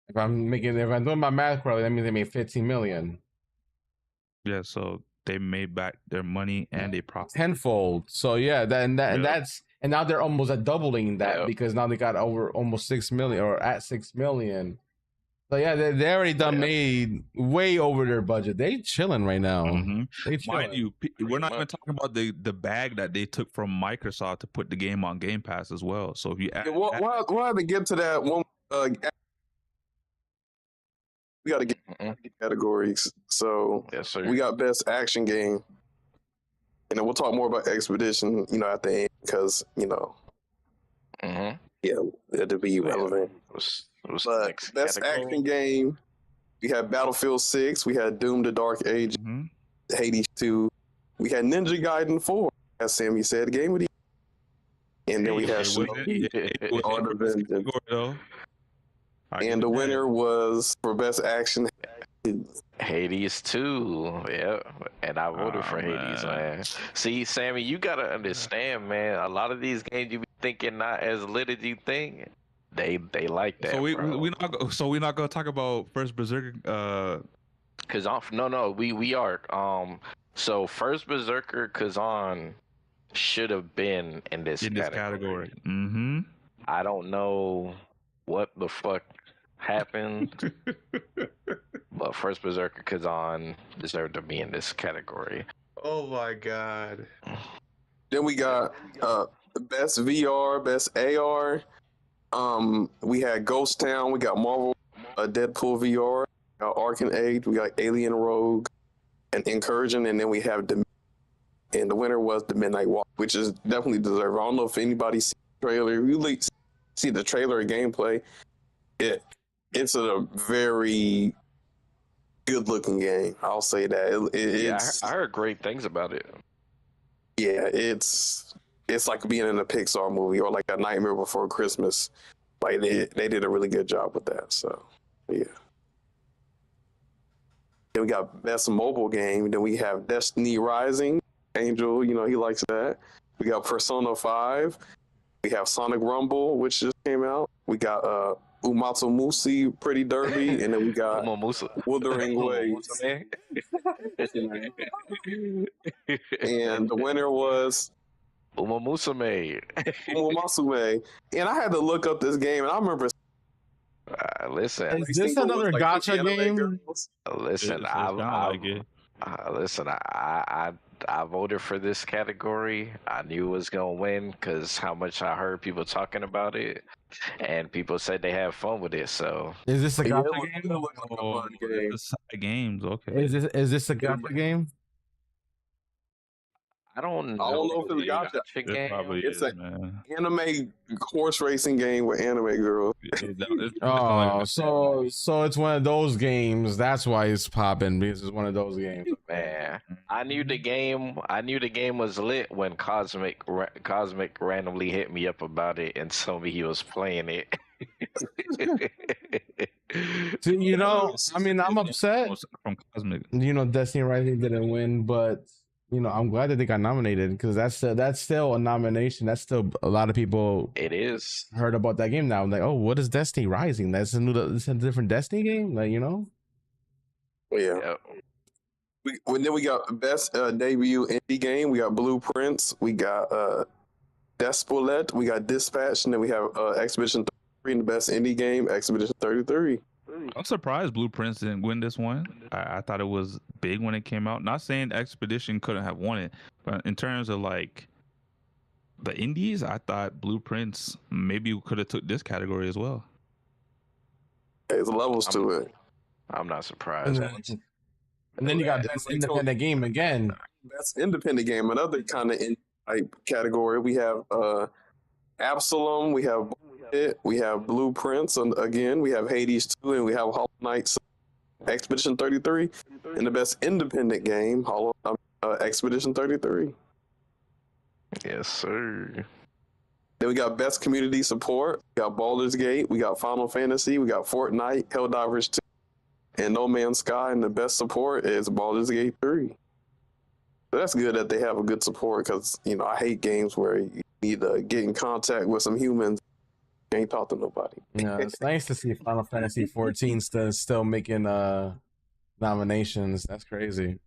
A: If I'm doing my math correctly, that means they made 15 million.
E: Yeah, so they made back their money and they profit
A: tenfold. So and now they're almost at doubling that because now they got over almost 6 million or at 6 million. So they already made way over their budget. They chilling right now.
E: Mm-hmm. Mind you, we're not even talking about the bag that they took from Microsoft to put the game on Game Pass as well. So if you add
C: we'll have to get to that one. We got to get categories. So we got best action game, and then we'll talk more about Expedition, at the end because it'll be relevant. But best action game, we had Battlefield 6, we had Doom: The Dark Age, Hades 2, we had Ninja Gaiden 4, as Sammy said, Game of the Year, and then we had Art of Vengeance. And the winner was for best action,
B: Hades 2. Yeah, and I voted for Hades, man. See, Sammy, you gotta understand, man. A lot of these games you be thinking not as lit as you think. They like that.
E: So we're not gonna talk about First Berserker.
B: We are. So First Berserker Kazan should have been in this category.
E: Mm-hmm.
B: I don't know what the fuck happened, but First Berserker Kazan deserved to be in this category.
E: Oh my god.
C: Then we got best VR, best AR. We had Ghost Town, we got Marvel, Deadpool VR, we got Arkham Age, we got Alien Rogue, and Incursion, and then we have and the winner was The Midnight Walk, which is definitely deserved. I don't know if anybody see the trailer. If you see the trailer or gameplay, it's a very good looking game. I'll say that.
B: I heard great things about it.
C: Yeah, it's like being in a Pixar movie or like A Nightmare Before Christmas. Like they did a really good job with that. So yeah. Then we got best mobile game. Then we have Destiny Rising. Angel, he likes that. We got Persona 5. We have Sonic Rumble, which just came out. We got Umatsumushi Pretty Derby, and then we got Wuthering Waves. And the winner was
B: Umamusume.
C: Umamusume. And I had to look up this game, and I remember.
B: Listen,
A: is this another gacha game?
B: Listen, I voted for this category. I knew it was gonna win because how much I heard people talking about it, and people said they have fun with it. So
A: is this a gacha game?
E: It's games, okay.
A: Is this a gacha game?
B: I don't know.
C: I don't know if it's gacha.
E: It probably
C: It's
E: is, man.
C: anime horse racing game with anime girls.
A: Oh, so it's one of those games. That's why it's popping, because it's one of those games.
B: Man, I knew the game was lit when Cosmic randomly hit me up about it and told me he was playing it.
A: See, I mean, I'm upset.
E: From Cosmic.
A: Destiny Rising didn't win, but I'm glad that they got nominated, because that's still a nomination. That's still a lot of people.
B: It is
A: heard about that game now. I'm like, oh, what is Destiny Rising? That's a different Destiny game, like
C: Well, yeah. Then we got best debut indie game. We got Blueprints. We got Despolette. We got Dispatch, and then we have Expedition 33 in the best indie game. Expedition 33.
E: I'm surprised Blueprints didn't win this one. I thought it was big when it came out. Not saying Expedition couldn't have won it, but in terms of like the indies, I thought Blueprints maybe could have took this category as well.
C: There's levels to it.
B: I'm not surprised.
A: And then you got best independent game again.
C: Best independent game, another kind of type category. We have Absalom. We have We have Blueprints, and again, we have Hades 2, and we have Hollow Knight Expedition 33. And the best independent game, Expedition 33.
B: Yes, sir.
C: Then we got best community support. We got Baldur's Gate. We got Final Fantasy. We got Fortnite, Helldivers 2, and No Man's Sky. And the best support is Baldur's Gate 3. So that's good that they have a good support, because I hate games where you need to get in contact with some humans. Ain't talk to nobody.
A: Yeah, it's nice to see Final Fantasy 14 still making nominations. That's crazy.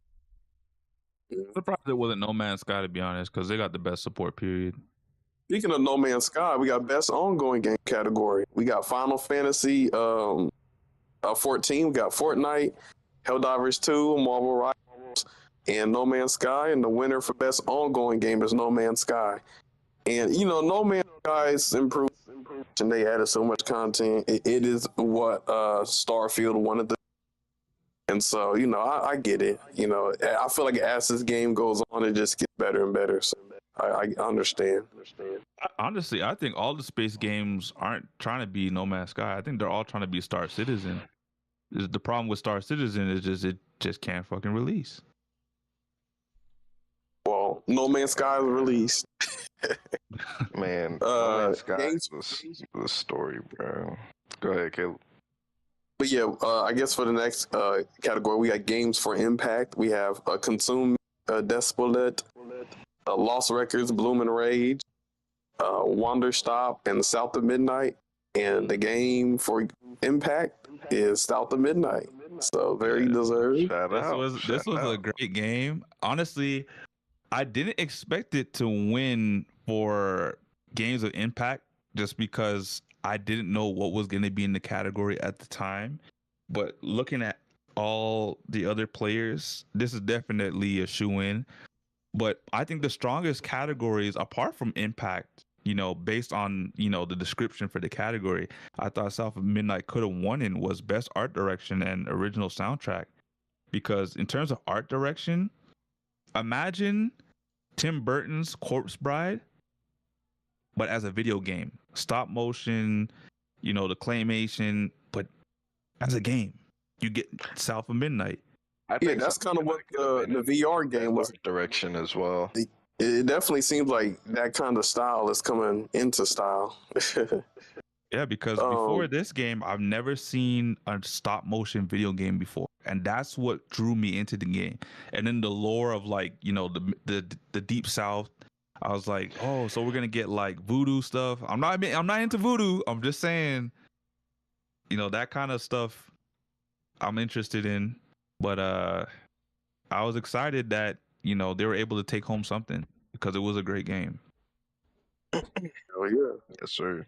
E: Surprised it wasn't No Man's Sky, to be honest, because they got the best support period.
C: Speaking of No Man's Sky, we got best ongoing game category. We got Final Fantasy 14. We got Fortnite, Helldivers 2, Marvel Rivals, and No Man's Sky. And the winner for best ongoing game is No Man's Sky. And No Man's Sky's improved. And they added so much content. It is what Starfield wanted to. And so, I get it. I feel like as this game goes on, it just gets better and better. So I understand.
E: Honestly, I think all the space games aren't trying to be No Man's Sky. I think they're all trying to be Star Citizen. The problem with Star Citizen is it just can't fucking release.
C: Well, No Man's Sky was released.
B: Man, No Man's Sky was the story, bro. Go ahead, Caleb.
C: But yeah, I guess for the next category, we got Games for Impact. We have Consume Despolette, Lost Records, Bloom and Rage, Wander Stop, and South of Midnight. And the game for Impact is South of Midnight. So very deserved.
E: This was a great game. Honestly, I didn't expect it to win for Games of Impact just because I didn't know what was going to be in the category at the time. But looking at all the other players, this is definitely a shoe-in. But I think the strongest categories, apart from Impact, based on, the description for the category, I thought South of Midnight could have won and was Best Art Direction and Original Soundtrack. Because in terms of art direction, imagine Tim Burton's Corpse Bride, but as a video game. Stop motion, the claymation, but as a game. You get South of Midnight.
C: Yeah, that's kind of what the VR game was.
B: Direction as well.
C: It definitely seems like that kind of style is coming into style.
E: Yeah, because before this game, I've never seen a stop motion video game before, and that's what drew me into the game. And then the lore of like, you know, the Deep South. I was like, oh, so we're gonna get like voodoo stuff. I'm not into voodoo. I'm just saying, you know, that kind of stuff I'm interested in. But I was excited that, you know, they were able to take home something because it was a great game.
C: Oh yeah.
B: Yes, sir.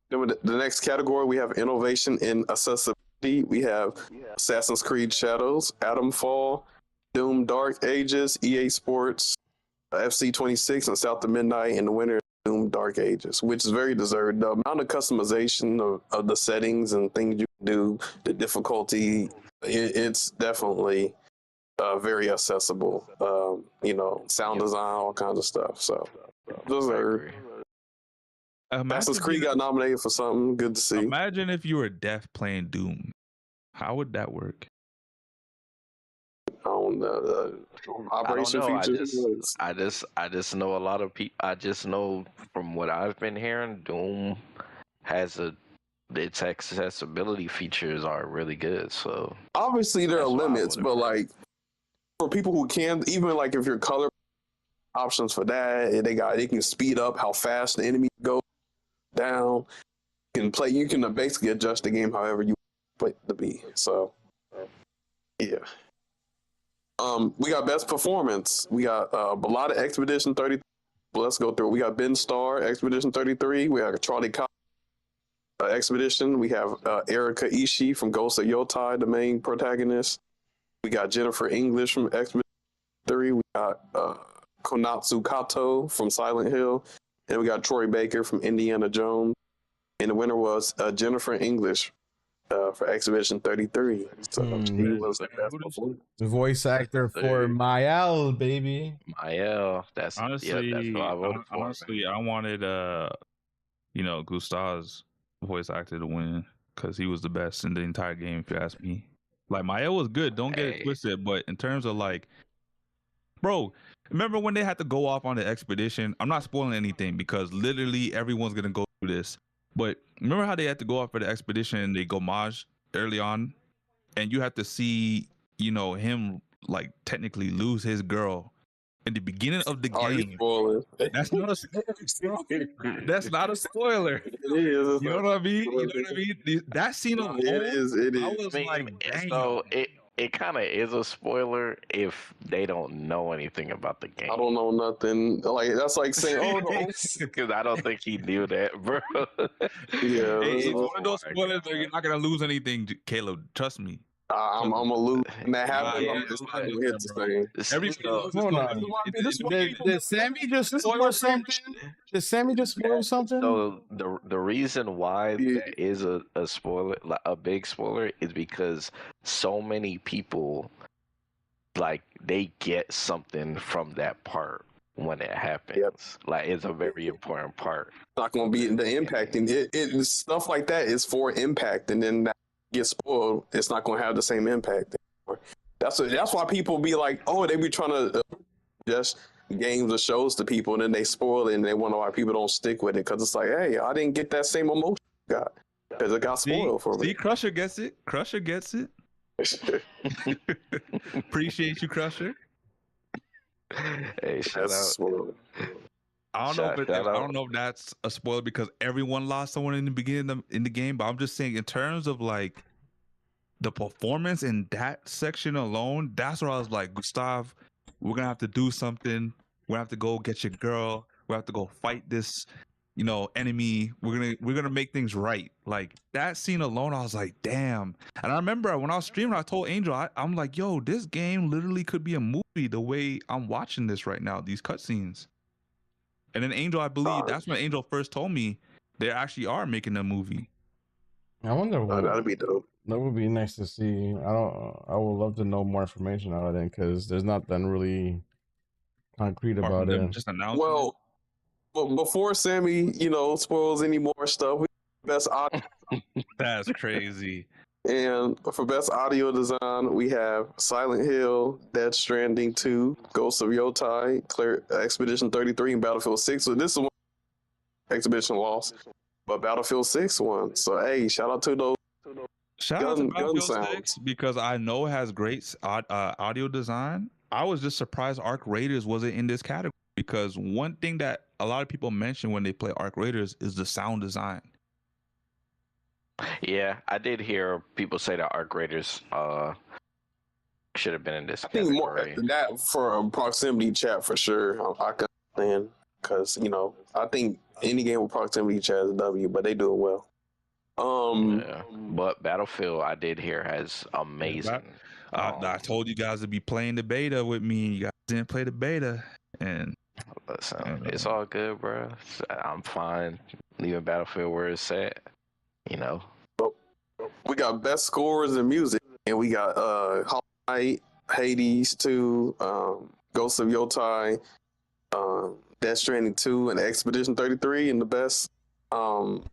C: Then the next category, we have innovation in accessibility. We have Assassin's Creed Shadows, Atomfall, Doom Dark Ages, EA Sports, FC26, and South of Midnight, and the winner is Doom Dark Ages, which is very deserved. The amount of customization of the settings and things you can do, the difficulty, it's definitely very accessible. You know, sound design, all kinds of stuff. So, deserved. Assassin's Creed got nominated for something. Good to see.
E: Imagine if you were deaf playing Doom. How would that work?
C: On the operation features.
B: I just know a lot of people. I just know from what I've been hearing, Doom has its accessibility features are really good. So
C: obviously there are limits, but like for people who can, even like if you're color options for that, they can speed up how fast the enemy goes down. You can basically adjust the game however you want it to be. So yeah. We got best performance. We got Balada Expedition 33. Let's go through. We got Ben Starr, Expedition 33. We have Charlie Cox, Expedition. We have Erika Ishii from Ghost of Yotai, the main protagonist. We got Jennifer English from Expedition 3. We got Konatsu Kato from Silent Hill. And we got Troy Baker from Indiana Jones. And the winner was Jennifer English for Expedition 33. So she was the best performer.
A: The voice actor for Mael, baby.
B: Mael. That's
E: honestly,
B: that's what I voted for.
E: Honestly, I wanted you know, Gustav's voice actor to win because he was the best in the entire game, if you ask me. Like Mael was good, don't get it twisted, but in terms of like, bro, remember when they had to go off on the expedition? I'm not spoiling anything because literally everyone's gonna go through this. But remember how they had to go off for the expedition and they go Maj early on, and you have to see, you know, him like technically lose his girl in the beginning of the game. That's not a spoiler. That's not a spoiler.
C: It is.
E: You know what I mean? You know what I mean? That scene alone,
C: it is.
E: I was like, dang.
B: So it kind of is a spoiler if they don't know anything about the game.
C: I don't know nothing. Like that's like saying, oh, no.
B: Because I don't think he knew that, bro.
C: Yeah,
E: It's one of those spoilers that you're not gonna lose anything, Caleb. Trust me.
C: I'm gonna lose. When that happens, it's not gonna hit the same.
A: Did Sammy just spoil something? Did Sammy just spoil something?
B: So the reason why that is a spoiler, like a big spoiler, is because so many people like they get something from that part when it happens.
C: Yep.
B: Like it's a very important part.
C: It's not gonna be the impacting. It stuff like that is for impact, and then that gets spoiled. It's not gonna have the same impact anymore. That's why people be like, oh, they be trying to just games or shows to people, and then they spoil it, and they wonder why people don't stick with it because it's like, hey, I didn't get that same emotion I got because it got spoiled for me.
E: See, Crusher gets it. Crusher gets it. Appreciate you, Crusher.
B: Hey, shout out.
E: I don't know if that's a spoiler because everyone lost someone in the beginning in the game, but I'm just saying in terms of like the performance in that section alone, that's where I was like, Gustav, we're gonna have to do something. We're gonna have to go get your girl. We have to go fight this, you know, enemy. We're gonna make things right. Like that scene alone, I was like, damn. And I remember when I was streaming, I told Angel, I'm like, yo, this game literally could be a movie the way I'm watching this right now, these cutscenes. And then Angel, I believe that's when Angel first told me they actually are making a movie.
A: I wonder what
C: That'd be dope.
A: That would be nice to see. I would love to know more information out of it because there's nothing really concrete about it.
E: Just announcing
C: well, before Sammy, you know, spoils any more stuff, we best audio.
E: That's crazy.
C: And for best audio design, we have Silent Hill, Dead Stranding 2, Ghost of Yotai, Expedition 33, and Battlefield 6. So this is one Expedition lost. but Battlefield 6 won. So hey, shout out to those.
E: Shout out to
C: Gun
E: Battlefield 6
C: sounds.
E: because I know it has great audio design. I was just surprised Arc Raiders wasn't in this category because one thing that a lot of people mention when they play Arc Raiders is the sound design.
B: Yeah, I did hear people say that Arc Raiders should have been in this
C: I think more
B: category.
C: that for a proximity chat for sure. I can understand because I think any game with proximity chat is a W, but they do it well.
B: Yeah. But Battlefield, I did hear, has amazing.
E: I told you guys to be playing the beta with me. You guys didn't play the beta, and
B: listen, it's all good, bro. I'm fine leaving Battlefield where it's at.
C: We got best scores in music, and we got Hollow Knight, Hades 2, Ghost of Yotai, Death Stranding 2, and Expedition 33. And the best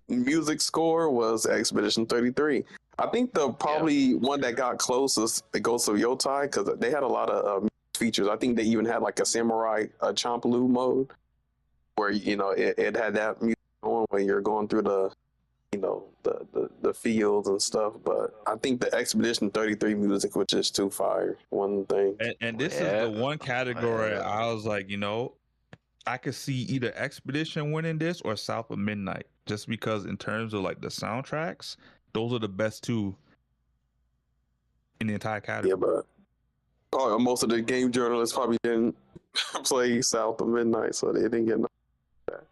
C: music score was Expedition 33. I think the probably one that got closest, the Ghost of Yotai, because they had a lot of features. I think they even had like a samurai Champloo mode, where it had that music going when you're going through the the fields and stuff. But I think the Expedition 33 music was just too fire. One thing.
E: And this is the one category I was like, I could see either Expedition winning this or South of Midnight, just because in terms of like the soundtracks, those are the best two in the entire category.
C: Yeah, but probably most of the game journalists probably didn't play South of Midnight, so they didn't get that.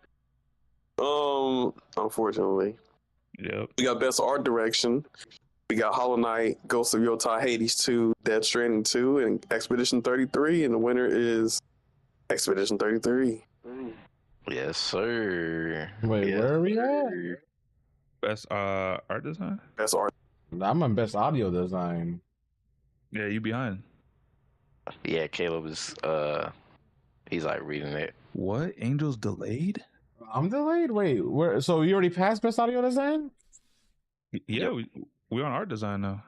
C: Unfortunately.
E: Yep.
C: We got best art direction. We got Hollow Knight, Ghost of Yotai, Hades 2, Death Stranding 2, and Expedition 33, and the winner is Expedition 33.
B: Yes, sir.
A: Wait, where are we at?
E: Best art design?
C: Best art.
A: I'm on best audio design.
E: Yeah, you behind.
B: Yeah, Caleb is he's like reading it.
E: What? Angels delayed?
A: I'm delayed. Wait, where? So you already passed best audio design?
E: Yeah, we're on art design now.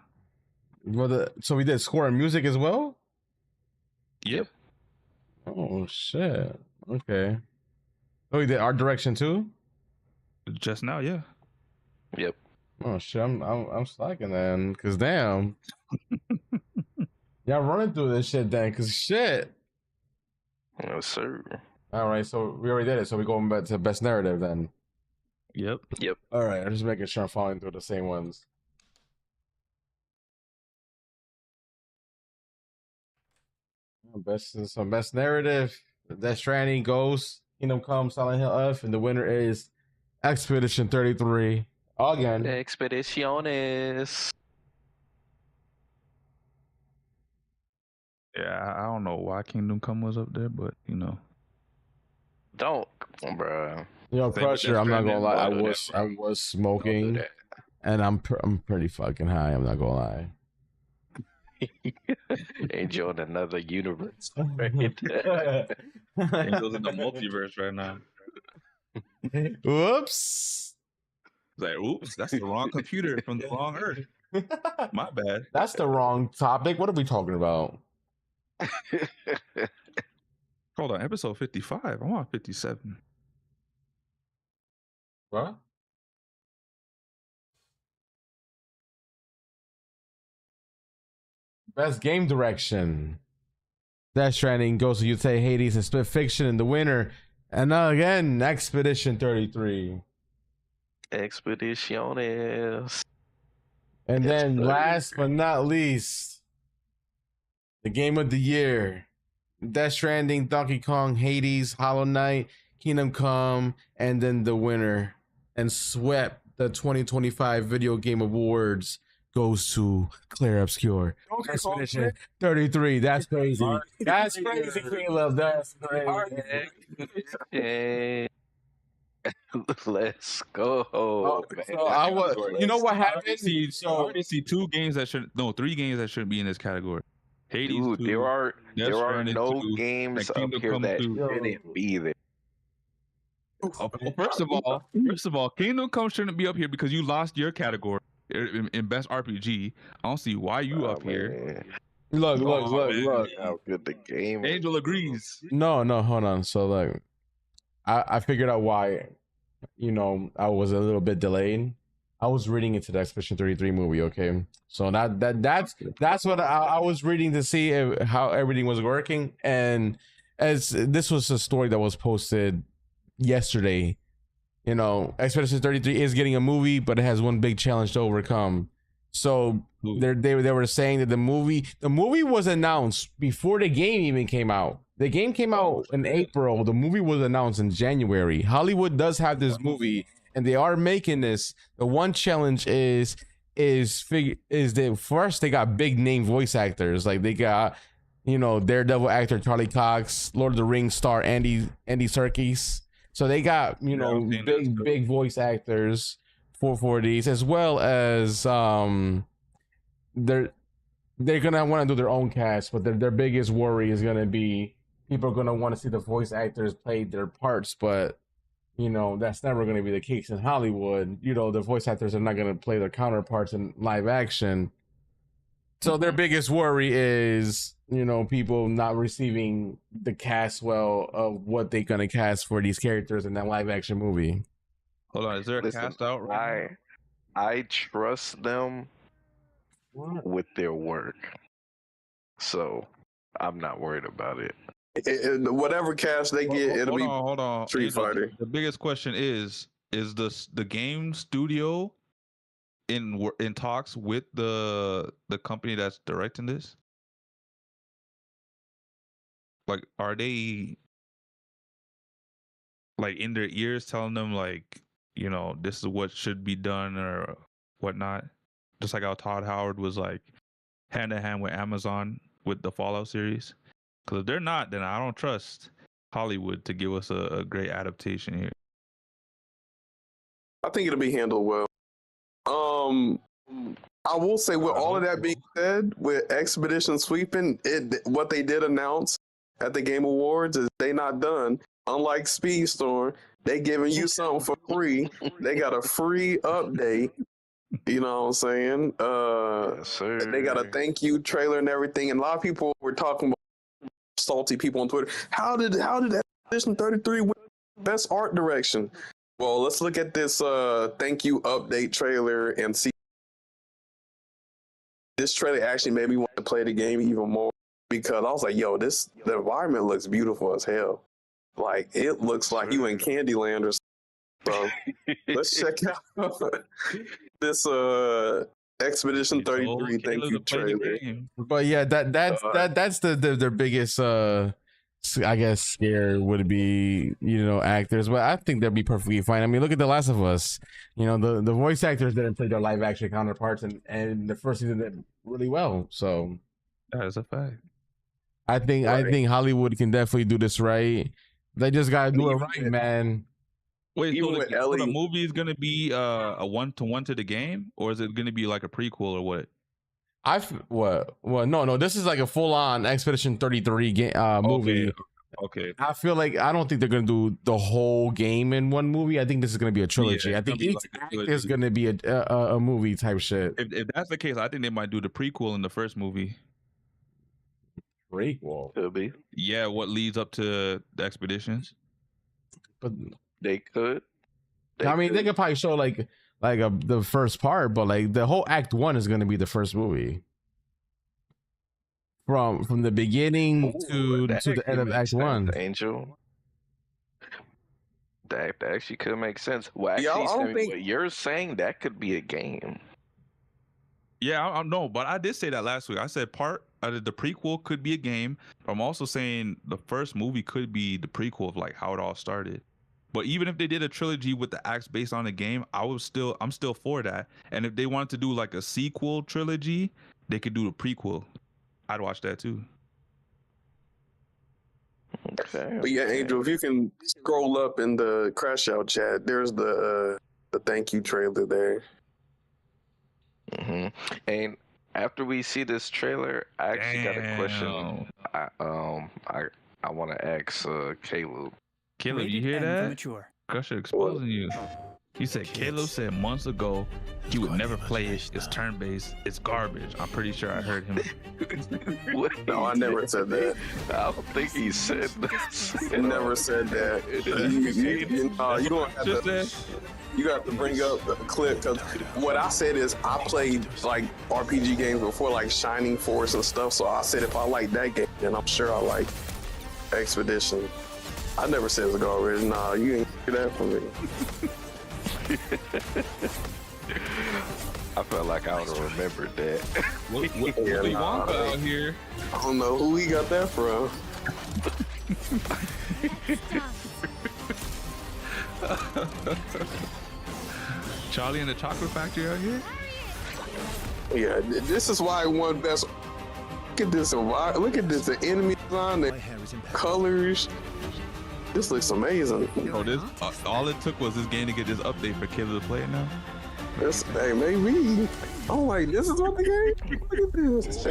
A: So we did score and music as well?
E: Yep.
A: Oh shit. Okay. Oh, we did art direction too?
E: Just now, yeah.
B: Yep.
A: Oh shit, I'm slacking then, cause damn. Y'all running through this shit then, cause shit.
B: Yes, sir.
A: All right, so we already did it. So we're going back to best narrative then.
E: Yep.
A: All right, I'm just making sure I'm following through the same ones. Best narrative. Death Stranding, Ghost, Kingdom Come, Silent Hill F, and the winner is Expedition 33. Again.
B: Expediciones.
E: Yeah, I don't know why Kingdom Come was up there, but
B: Don't, bro.
A: Crusher, I'm not gonna lie. I was smoking, and I'm pretty fucking high. I'm not gonna lie.
B: Enjoying another universe. Right?
E: Angels in the multiverse right now.
A: Whoops.
E: Like, oops, that's the wrong computer from the wrong Earth. My bad.
A: That's the wrong topic. What are we talking about?
E: Hold on, episode 55. I'm on 57.
A: What? Best game direction. Death Stranding, Ghost of Yotai, Hades, and Split Fiction, and the winner. And again, Expedition 33.
B: Expediciones.
A: And then last but not least, the game of the year. Death Stranding, Donkey Kong, Hades, Hollow Knight, Kingdom Come, and then the winner and swept the 2025 Video Game Awards goes to Claire Obscure. Expedition 33. That's crazy. That's crazy, Caleb. That's crazy.
B: Let's go.
A: So I was, you know what happened?
E: I already see three games that shouldn't be in this category. Hades,
B: dude, there are no
E: 2,
B: games up here
E: Come
B: that
E: 2.
B: shouldn't be there.
E: First of all, Kingdom Come shouldn't be up here because you lost your category in best RPG. I don't see why you up here.
A: Look.
B: How good the game is.
E: Angel agrees.
A: No, hold on. So like, I figured out why I was a little bit delayed. I was reading into the Expedition 33 movie. Okay, so that's what I was reading to see how everything was working, and as this was a story that was posted yesterday. Expedition 33 is getting a movie, but it has one big challenge to overcome. So they were saying that the movie was announced before the game even came out. The game came out in April. The movie was announced in January. Hollywood does have this movie, and they are making this. The one challenge is that first they got big name voice actors, like they got Daredevil actor Charlie Cox, Lord of the Rings star Andy Serkis. So they got big voice actors for these, as well as they're gonna want to do their own cast, but their biggest worry is gonna be people are gonna want to see the voice actors play their parts, but that's never gonna be the case in Hollywood. The voice actors are not gonna play their counterparts in live action. So their biggest worry is, people not receiving the cast well of what they're gonna cast for these characters in that live action movie.
E: Hold on, is there a cast out right now?
B: I trust them with their work, so I'm not worried about it.
C: Whatever cast they get, it'll be
E: hold on.
C: Street Fighter.
E: The biggest question is the game studio in talks with the company that's directing this? Like, are they like in their ears telling them like, this is what should be done or whatnot? Just like how Todd Howard was like hand in hand with Amazon with the Fallout series. Because if they're not, then I don't trust Hollywood to give us a great adaptation here.
C: I think it'll be handled well. I will say, with all of that being said, with Expedition Sweeping, what they did announce at the Game Awards is they not done. Unlike Speedstorm, they giving you something for free. They got a free update. You know what I'm saying?
B: Yes,
C: they got a thank you trailer and everything. And a lot of people were talking about, salty people on Twitter. How did Expedition 33 win best art direction? Well, let's look at this thank you update trailer and see. This trailer actually made me want to play the game even more, because I was like, yo, the environment looks beautiful as hell. Like, it looks like you in Candyland or something. So let's check out this Expedition 33 thank you trailer.
A: But yeah, that's their biggest I guess scare would be, actors, but I think they'll be perfectly fine. I mean, look at The Last of Us. The voice actors didn't play their live action counterparts, and the first season did really well. So
E: that is a fact.
A: I think Hollywood can definitely do this right. They just gotta do it right, man.
E: Wait, so the movie is gonna be a 1-to-1 to the game, or is it gonna be like a prequel or what? No, this is like a full-on Expedition 33 movie. Okay.
A: I feel like I don't think they're gonna do the whole game in one movie. I think this is gonna be a trilogy. I think each act is gonna be a movie type shit.
E: If that's the case, I think they might do the prequel in the first movie.
A: Prequel?
B: Could be.
E: Yeah, what leads up to the expeditions?
A: But
B: they could.
A: They could probably show the first part, but like the whole Act 1 is going to be the first movie from the beginning to the end of Act 1.
B: Angel, that actually could make sense. Well, actually, what you're saying, that could be a game.
E: Yeah, I know, but I did say that last week. I said the prequel could be a game, but I'm also saying the first movie could be the prequel of like how it all started. But even if they did a trilogy with the acts based on the game, I'm still for that. And if they wanted to do like a sequel trilogy, they could do the prequel. I'd watch that too.
B: Okay.
C: But yeah, Angel, if you can scroll up in the CrashOut chat, there's the thank you trailer there.
B: Mm-hmm. And after we see this trailer, I actually got a question. I want to ask Caleb.
E: Caleb, you hear that? Crusher exposing you. He said Caleb said months ago he would never play it. It's turn-based. It's garbage. I'm pretty sure I heard him.
C: No, I never said that.
B: I don't think he said that.
C: I never said that. You don't have to. You got to bring up the clip because what I said is I played like RPG games before, like Shining Force and stuff. So I said if I like that game, then I'm sure I like Expedition. I never said it's garbage. Nah, you ain't hear that from me.
B: I felt like I would have remembered that.
E: What do you want out here?
C: I don't know who he got that from.
E: Charlie and the Chocolate Factory out here?
C: Yeah, this is why I won best. Look at this, look at this, the enemy design, the colors. This looks amazing.
E: Oh, this all it took was this game to get this update for Caleb to play it now.
C: Hey, maybe. I'm like, this is what the game. Look at this.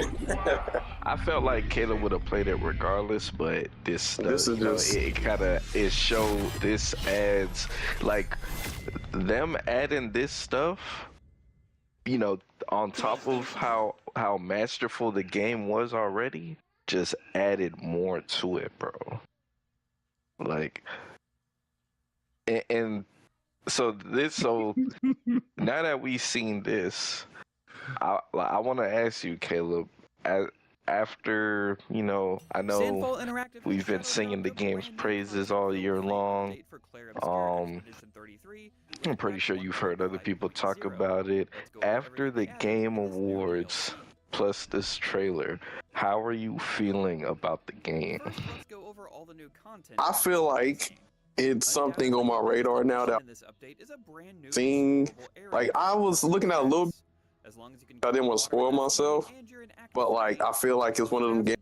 B: I felt like Caleb would have played it regardless, but this is just it showed this adds like them adding this stuff, you know, on top of how masterful the game was already, just added more to it, bro. Like, and so now that we've seen this, I want to ask you, Caleb, after, you know, I know we've been singing the game's praises all year long. I'm pretty sure you've heard other people talk about it. After the Game Awards plus this trailer, how are you feeling about the game?
C: I feel like it's something on my radar now that I'm seeing. Like, I was looking at a little. I didn't want to spoil myself, but like I feel like it's one of them games.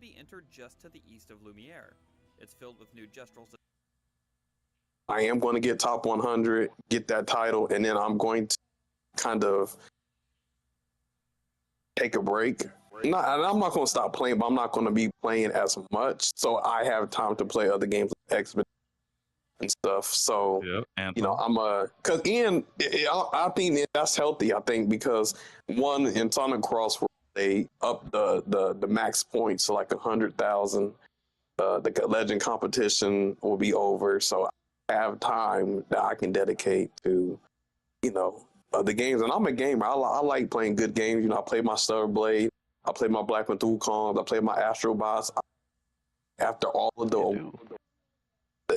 C: I am going to get top 100, get that title, and then I'm going to kind of take a break. I'm not going to stop playing, but I'm not going to be playing as much, so I have time to play other games like Expedition and stuff. So you know, cause I think that's healthy. I think because one, in Sonic Cross they up the max points to like 100,000. The legend competition will be over, so I have time that I can dedicate to, you know, the games. And I'm a gamer. I like playing good games. You know, I play my Stellar Blade, I play my Black Myth Wukong, I play my Astro Bots. After all of the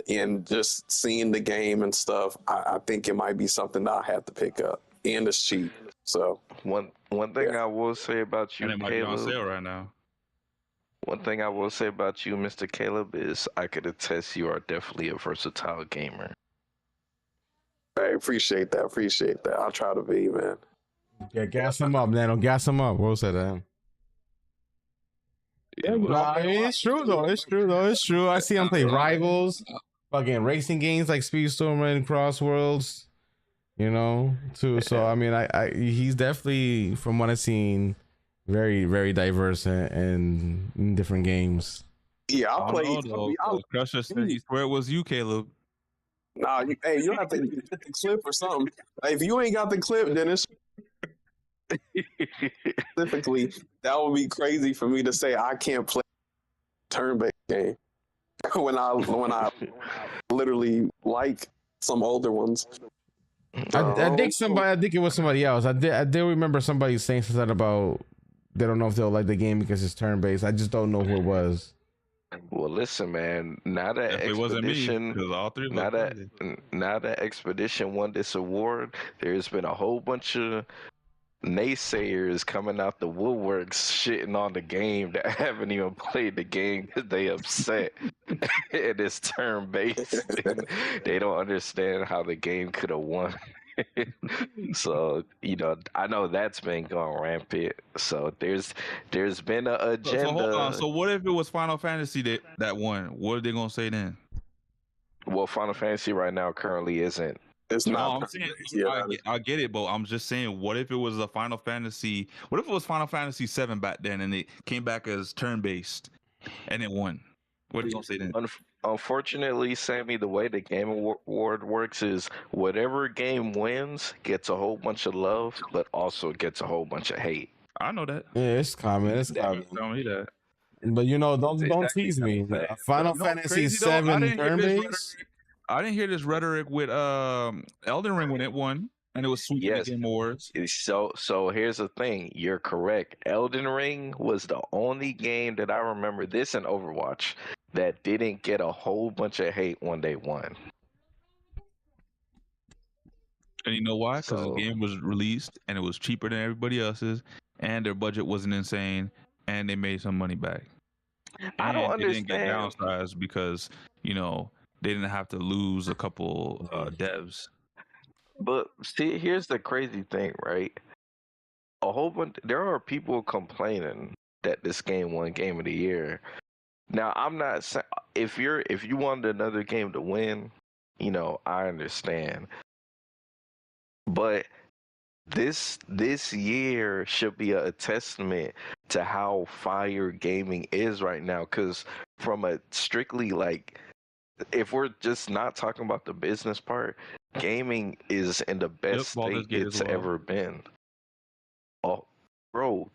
C: and just seeing the game and stuff, I think it might be something that I have to pick up. And it's cheap. So
B: one thing I will say about you,
E: and it might
B: Caleb,
E: be on sale right now.
B: One thing I will say about you, Mr. Caleb, is I could attest you are definitely a versatile gamer.
C: I appreciate that. I'll try to be, man.
A: Yeah, gas him up, man. Don't gas him up. What was that?
C: Yeah,
A: I mean, it's true though. It's true. I see him play Rivals, fucking racing games like Speedstorm and Crossworlds, you know, too. So I mean, he's definitely, from what I've seen, very, very diverse and in different games.
C: Yeah, I play.
E: Crusher said he swear it was you, Caleb.
C: Nah, you have to get the clip or something. If you ain't got the clip, then it's specifically, that would be crazy for me to say I can't play turn-based game when I literally like some older ones.
A: I think it was somebody else. I did remember somebody saying something about they don't know if they'll like the game because it's turn-based. I just don't know who it was.
B: Well, listen, man. Now that Expedition, now that Expedition won this award, there's been a whole bunch of naysayers coming out the woodworks shitting on the game that haven't even played the game because they upset. It is turn-based. They don't understand how the game could have won. So, you know, I know that's been going rampant. So there's been an agenda.
E: So hold on. So what if it was Final Fantasy that won? What are they gonna say then?
B: Well, Final Fantasy right now currently isn't.
C: It's not.
E: I'm saying, I get it, but I'm just saying, what if it was a Final Fantasy? What if it was Final Fantasy 7 back then, and it came back as turn-based, and it won? What are you gonna say then?
B: Unfortunately, Sammy, the way the Game Award works is whatever game wins gets a whole bunch of love, but also gets a whole bunch of hate.
E: I know that.
A: Yeah, it's common. It's common.
E: Tell me that.
A: But you know, don't
B: Exactly
A: tease me.
B: what I'm saying.
A: Final
E: You know what's
A: Fantasy
E: crazy though? I
A: VII
E: didn't hear
A: turn
E: this
A: base.
E: rhetoric. I didn't hear this rhetoric with Elden Ring when it won, and it was sweeping
B: Yes.
E: the Game Awards.
B: So here's the thing. You're correct. Elden Ring was the only game that I remember, this and Overwatch, that didn't get a whole bunch of hate when they won.
E: And you know why? Because
B: So-
E: the game was released and it was cheaper than everybody else's, and their budget wasn't insane, and they made some money back.
B: I don't
E: And they didn't get
B: understand.
E: downsized because they didn't have to lose a couple devs.
B: But see, here's the crazy thing, right? There are people complaining that this game won Game of the Year. Now, I'm not saying if you wanted another game to win, I understand. But this year should be a testament to how fire gaming is right now. Because from a strictly if we're just not talking about the business part, gaming is in the best
E: Baldur's
B: state
E: Gate
B: it's
E: as well.
B: ever been. Oh, bro,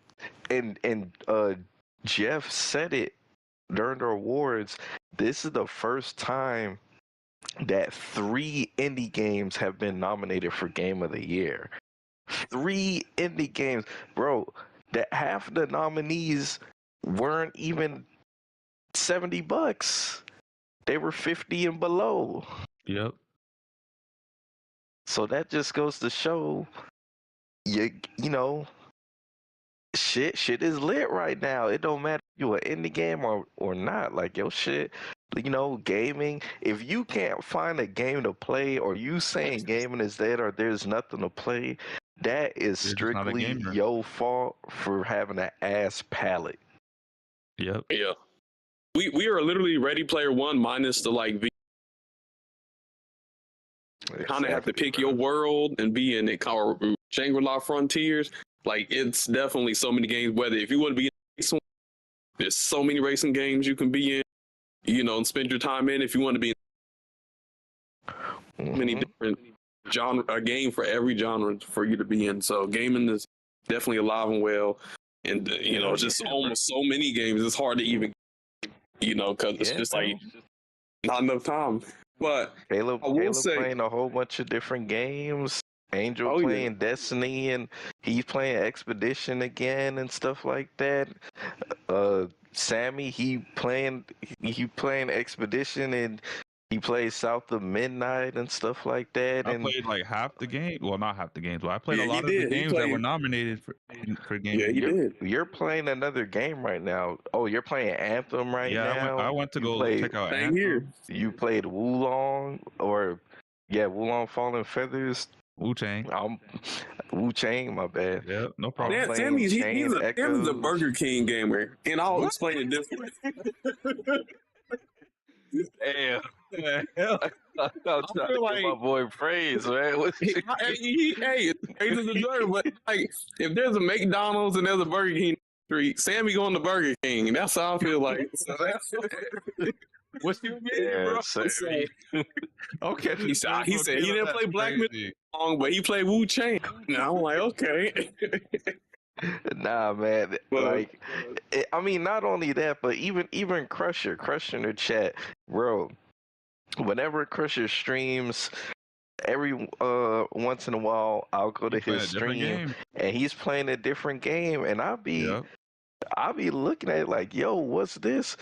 B: and Jeff said it during the awards. This is the first time that 3 indie games have been nominated for Game of the Year. 3 indie games, bro. That half the nominees weren't even $70. They were 50 and below.
E: Yep.
B: So that just goes to show shit is lit right now. It don't matter if you an indie game or not. Like your shit, gaming. If you can't find a game to play, or you saying gaming is dead or there's nothing to play, that is
E: You're just not a
B: strictly
E: gamer.
B: your fault for having an ass palette.
E: Yep.
C: Yeah. We are literally Ready Player One minus the kind of have to pick your world and be in it, or Shangri-La Frontiers. Like, it's definitely so many games. Whether if you want to be in racing, there's so many racing games you can be in, and spend your time in. If you want to be in many different a game for every genre for you to be in. So gaming is definitely alive and well, and just almost so many games. It's hard to even, because it's just like not enough time. But
B: Caleb
C: I will say,
B: playing a whole bunch of different games. Angel playing Destiny, and he's playing Expedition again and stuff like that. Sammy, he playing Expedition, and he plays South of Midnight and stuff like that.
E: I played like half the game. Well, not half the games, but I played
C: Yeah,
E: a lot of the games that were nominated for Game of the Year.
B: You're playing another game right now. Oh, you're playing Anthem right now?
E: I went to check out Anthem.
C: Here.
B: You played Wulong, Wulong Fallen Feathers.
E: Wu-Tang.
B: Wu-Tang, my bad.
E: Yeah, no problem.
C: Sammy's he's a Burger King gamer, and I'll explain it this way.
B: Damn. I'm trying to give my boy praise, man.
C: Hey, praise is deserved, but like, if there's a McDonald's and there's a Burger King street, Sammy going to Burger King. That's how I feel like. So
E: What's your name, bro?
B: Sammy.
E: Okay.
C: He said he didn't play Black Myth long, but he played Wu-Tang. Now I'm like, okay.
B: Nah, man. Not only that, but even Crusher in the chat, bro. Whenever Crusher streams, every once in a while, I'll go to his stream, and he's playing a different game, and I'll be looking at it like, yo, what's this?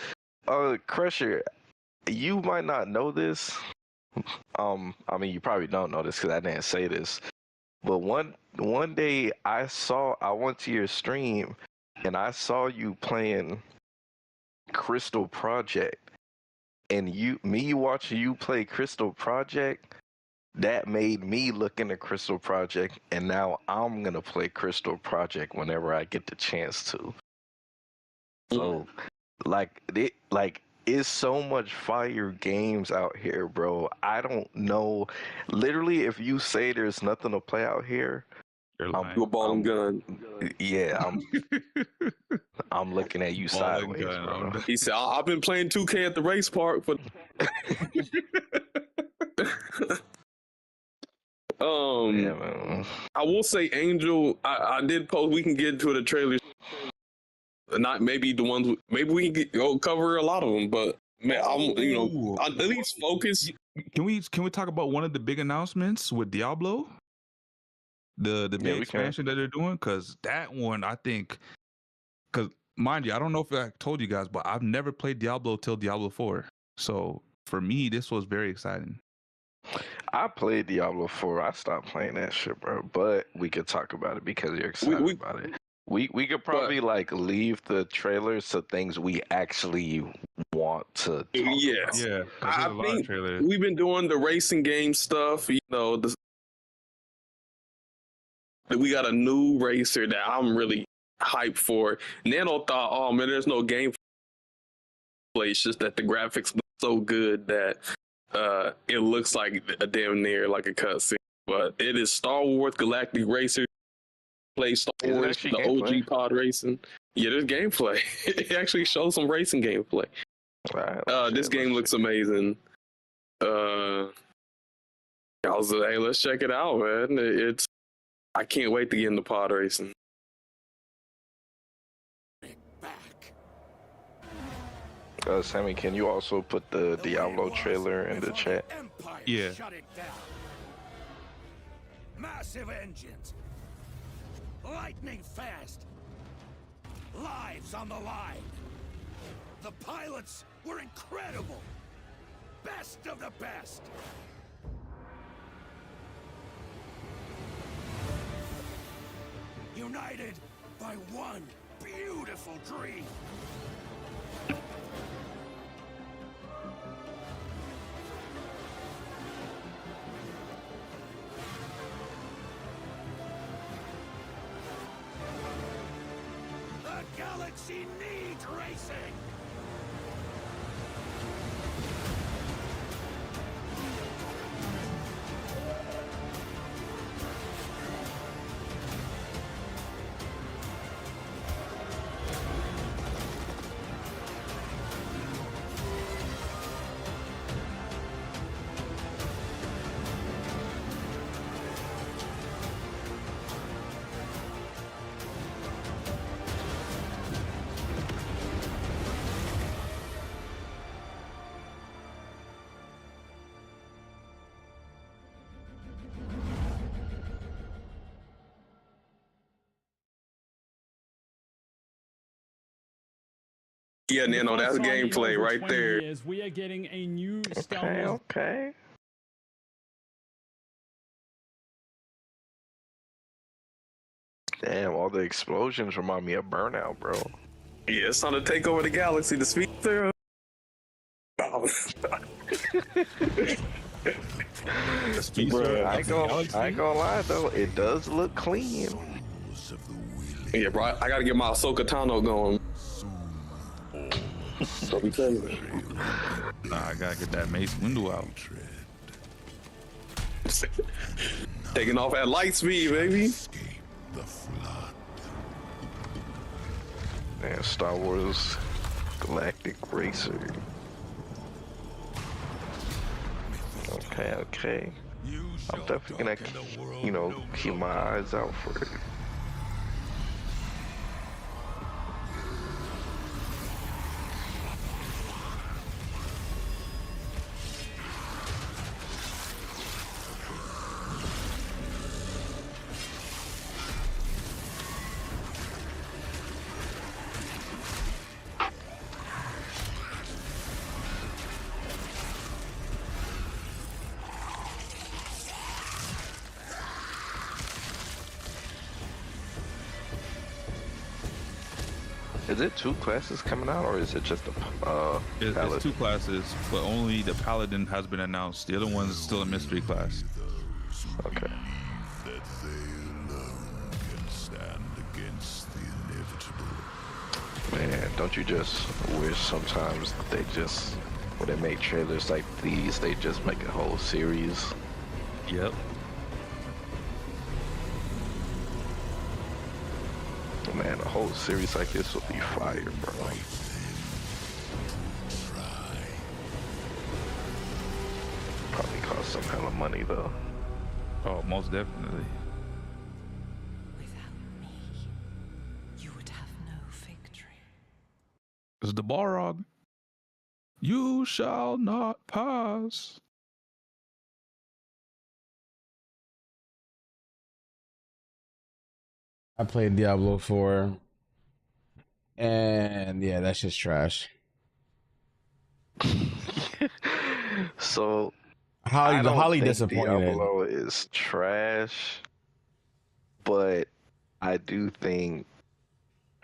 B: Crusher, you might not know this. You probably don't know this because I didn't say this. But one day I went to your stream and I saw you playing Crystal Project, and me watching you play Crystal Project, that made me look into Crystal Project, and now I'm gonna play Crystal Project whenever I get the chance to. So, it's so much fire games out here, bro. I don't know. Literally, if you say there's nothing to play out here,
C: I'm a ball and gun.
B: Yeah, I'm looking at you sideways, bro.
C: He said, I've been playing 2K at the race park for
B: Yeah,
C: I will say Angel, I did post, we can get to the trailers. Not maybe the ones, maybe we can go cover a lot of them, but man, at least focus.
E: Can we talk about one of the big announcements with Diablo? The big expansion that they're doing? Because that one, I think, because mind you, I don't know if I told you guys, but I've never played Diablo till Diablo 4. So for me, this was very exciting.
B: I played Diablo 4. I stopped playing that shit, bro. But we could talk about it because you're excited about it. We could probably leave the trailers to things we actually want to talk about.
E: Yeah,
C: I think we've been doing the racing game stuff. We got a new racer that I'm really hyped for. Nano thought, oh man, there's no game play. It's just that the graphics look so good that it looks like a damn near like a cutscene. But it is Star Wars Galactic Racer. Play Star Wars, the OG pod racing. Yeah, there's gameplay. It actually shows some racing gameplay. This game looks amazing. I was like, hey, let's check it out, man. I can't wait to get into pod racing.
B: Sammy, can you also put the Diablo trailer in the chat?
E: Yeah.
D: Massive engines. Lightning fast. Lives on the line. The pilots were incredible. Best of the best. United by one beautiful dream. The galaxy needs racing.
C: Yeah, Nano, that's gameplay right there.
H: We are getting a new Star Wars.
B: Okay. Damn, all the explosions remind me of Burnout, bro.
C: Yeah, it's time to take over the galaxy. The speed there. Oh.
B: Bro, I ain't gonna lie though, it does look clean.
C: Yeah, bro, I gotta get my Ahsoka Tano going. So we can.
E: Nah, I gotta get that Mace window out.
C: Taking off at light speed, baby.
B: Man, Star Wars Galactic Racer. Okay. I'm definitely gonna, keep my eyes out for it. Is it 2 classes coming out, or is it just a
E: It's 2 classes, but only the Paladin has been announced. The other one's still a mystery class.
B: Okay. Man, don't you just wish sometimes they just, when they make trailers like these, they just make a whole series?
E: Yep.
B: Man, a whole series like this would be fire, bro. Probably cost some hell of money though.
E: Oh, most definitely.
D: Without me, you would have no victory.
E: It's the Balrog. You shall not pass.
A: I played Diablo 4, and yeah, that's just trash.
B: So
A: Highly,
B: I don't
A: highly
B: think
A: disappointed.
B: Diablo is trash, but I do think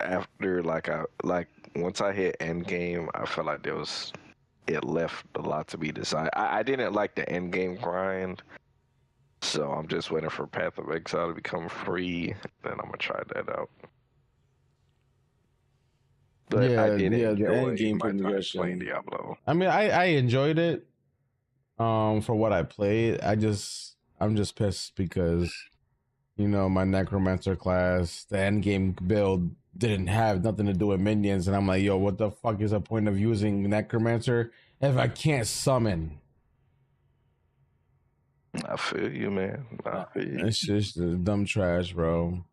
B: after once I hit endgame, I felt like it left a lot to be desired. I didn't like the endgame grind, so I'm just waiting for Path of Exile to become free. Then I'm gonna try that out. But I did
A: the
B: enjoy
A: end game
B: my time playing
A: progression.
B: Diablo.
A: I mean, I enjoyed it. For what I played, I'm just pissed because my necromancer class, the end game build didn't have nothing to do with minions, and I'm like, yo, what the fuck is the point of using necromancer if I can't summon?
B: I feel you, man. I feel you.
A: It's just dumb trash, bro.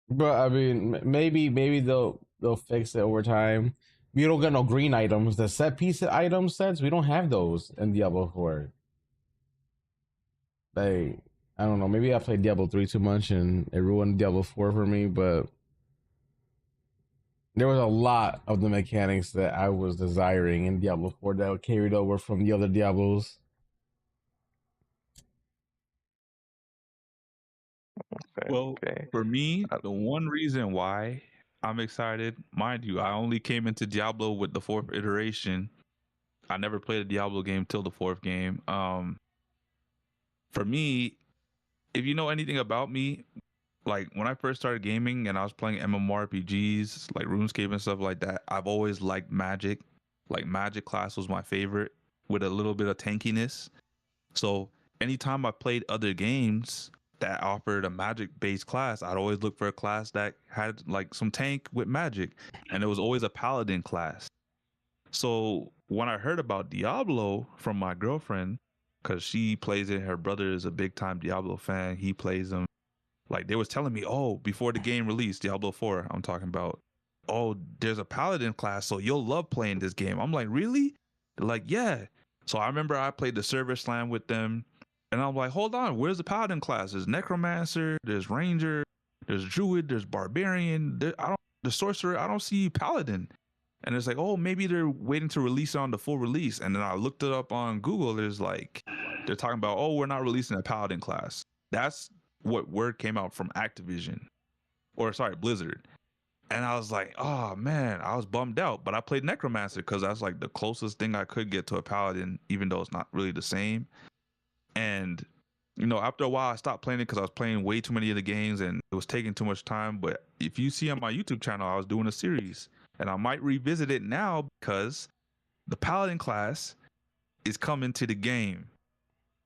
A: But I mean, maybe they'll fix it over time. We don't get no green items. The set piece item sets, we don't have those in Diablo 4. Like, I don't know. Maybe I played Diablo 3 too much and it ruined Diablo 4 for me. But there was a lot of the mechanics that I was desiring in Diablo 4 that carried over from the other Diablos.
E: Well, for me, the one reason why I'm excited, mind you, I only came into Diablo with the 4th iteration. I never played a Diablo game till the 4th game. For me, if you know anything about me, like when I first started gaming and I was playing MMORPGs like RuneScape and stuff like that, I've always liked Magic. Like Magic class was my favorite with a little bit of tankiness. So anytime I played other games that offered a magic based class, I'd always look for a class that had like some tank with magic, and it was always a paladin class. So when I heard about Diablo from my girlfriend, because she plays it, her brother is a big time Diablo fan, he plays them. Like they was telling me, oh, before the game released, Diablo 4, I'm talking about, oh, there's a paladin class, so you'll love playing this game. I'm like, really? They're like, yeah. So I remember I played the server slam with them, and I'm like, hold on, where's the paladin class? There's necromancer, there's ranger, there's druid, there's barbarian, the sorcerer. I don't see paladin. And it's like, oh, maybe they're waiting to release it on the full release. And then I looked it up on Google. There's like, they're talking about, oh, we're not releasing a paladin class. That's what word came out from Activision, or sorry, Blizzard. And I was like, oh man, I was bummed out. But I played Necromancer because that's like the closest thing I could get to a paladin, even though it's not really the same. And after a while, I stopped playing it because I was playing way too many of the games and it was taking too much time. But if you see on my YouTube channel, I was doing a series, and I might revisit it now because the paladin class is coming to the game.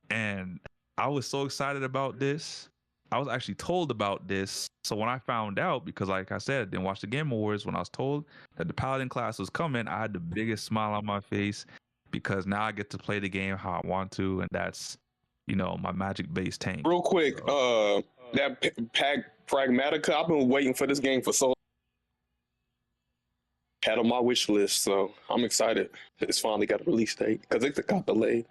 E: And I was so excited about this. I was actually told about this. So when I found out, because like I said, I didn't watch the Game Awards, when I was told that the Paladin class was coming, I had the biggest smile on my face because now I get to play the game how I want to, and that's, my magic-based tank.
C: Real quick, that Pragmatica, I've been waiting for this game for so long. Had on my wish list, so I'm excited. It's finally got a release date because it got delayed.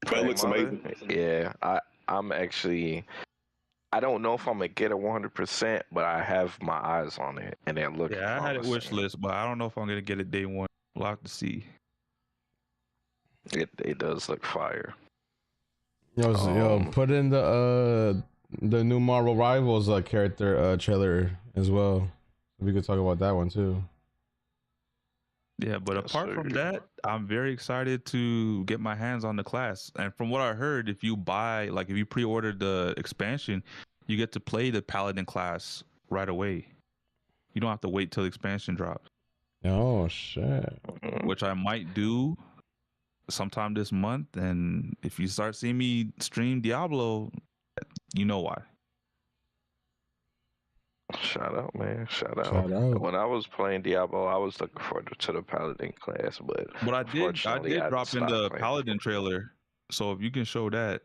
C: But it looks amazing.
B: Yeah, I'm actually, I don't know if I'm gonna get it 100%, but I have my eyes on it, and it looks.
E: Yeah, I had a wish list, but I don't know if I'm gonna get it day one. We'll have to see.
B: It does look fire.
A: Yo, put in the new Marvel Rivals character trailer as well. We could talk about that one too.
E: Yeah, but apart from that, I'm very excited to get my hands on the class. And from what I heard, if you pre-order the expansion, you get to play the Paladin class right away. You don't have to wait till the expansion drops.
A: Oh shit!
E: Which I might do sometime this month. And if you start seeing me stream Diablo, you know why.
B: Shout out, man. Shout out.
A: Shout out.
B: When I was playing Diablo, I was looking forward to the Paladin class, but
E: I did
B: unfortunately, I
E: drop in
B: stopped
E: the
B: playing
E: Paladin
B: before.
E: trailer. So if you can show that,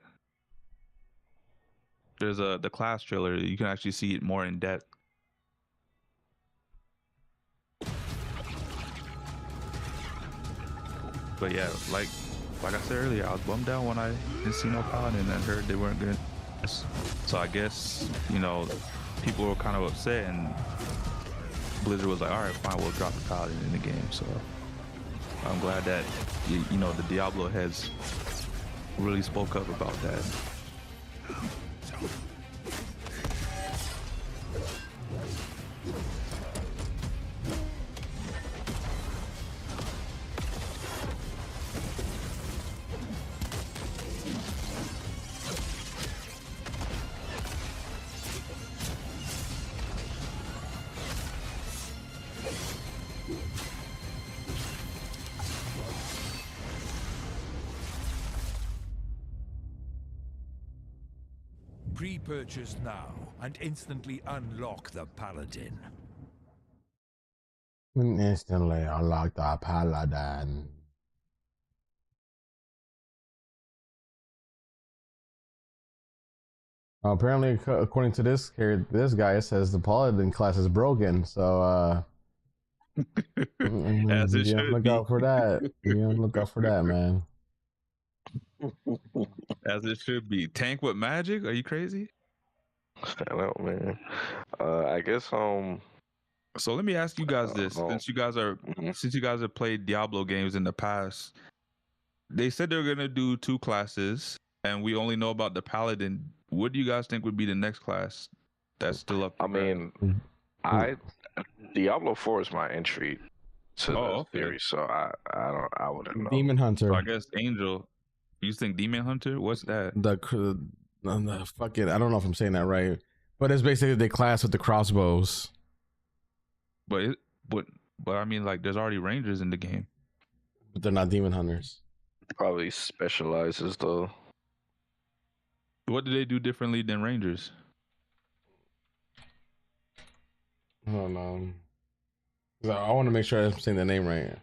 E: there's the class trailer. You can actually see it more in depth. But yeah, like I said earlier, I was bummed out when I didn't see no Paladin and heard they weren't good. So I guess, you know, people were kind of upset, and Blizzard was like, all right, fine, we'll drop the Paladin in the game. So I'm glad that, you know, the Diablo heads really spoke up about that.
I: Pre-purchase now and instantly unlock the Paladin.
A: Instantly unlock the Paladin. Apparently, according to this guy, it says the Paladin class is broken. So,
E: As it should
A: look
E: be.
A: out for that. Look out for that, man.
E: As it should be. Tank with magic? Are you crazy?
B: Stand out, man. I guess
E: So let me ask you guys this: since you guys have played Diablo games in the past, they said they're gonna do 2 classes, and we only know about the Paladin. What do you guys think would be the next class that's still up?
B: I mean, Diablo 4 is my entry to the series, so I wouldn't know.
A: Demon Hunter.
E: So I guess Angel. You think Demon Hunter? What's that?
A: The fucking, I don't know if I'm saying that right, but it's basically the class with the crossbows.
E: But I mean, like, there's already Rangers in the game.
A: But they're not Demon Hunters.
B: Probably specializes though.
E: What do they do differently than Rangers?
A: I don't know. I want to make sure I'm saying the name right.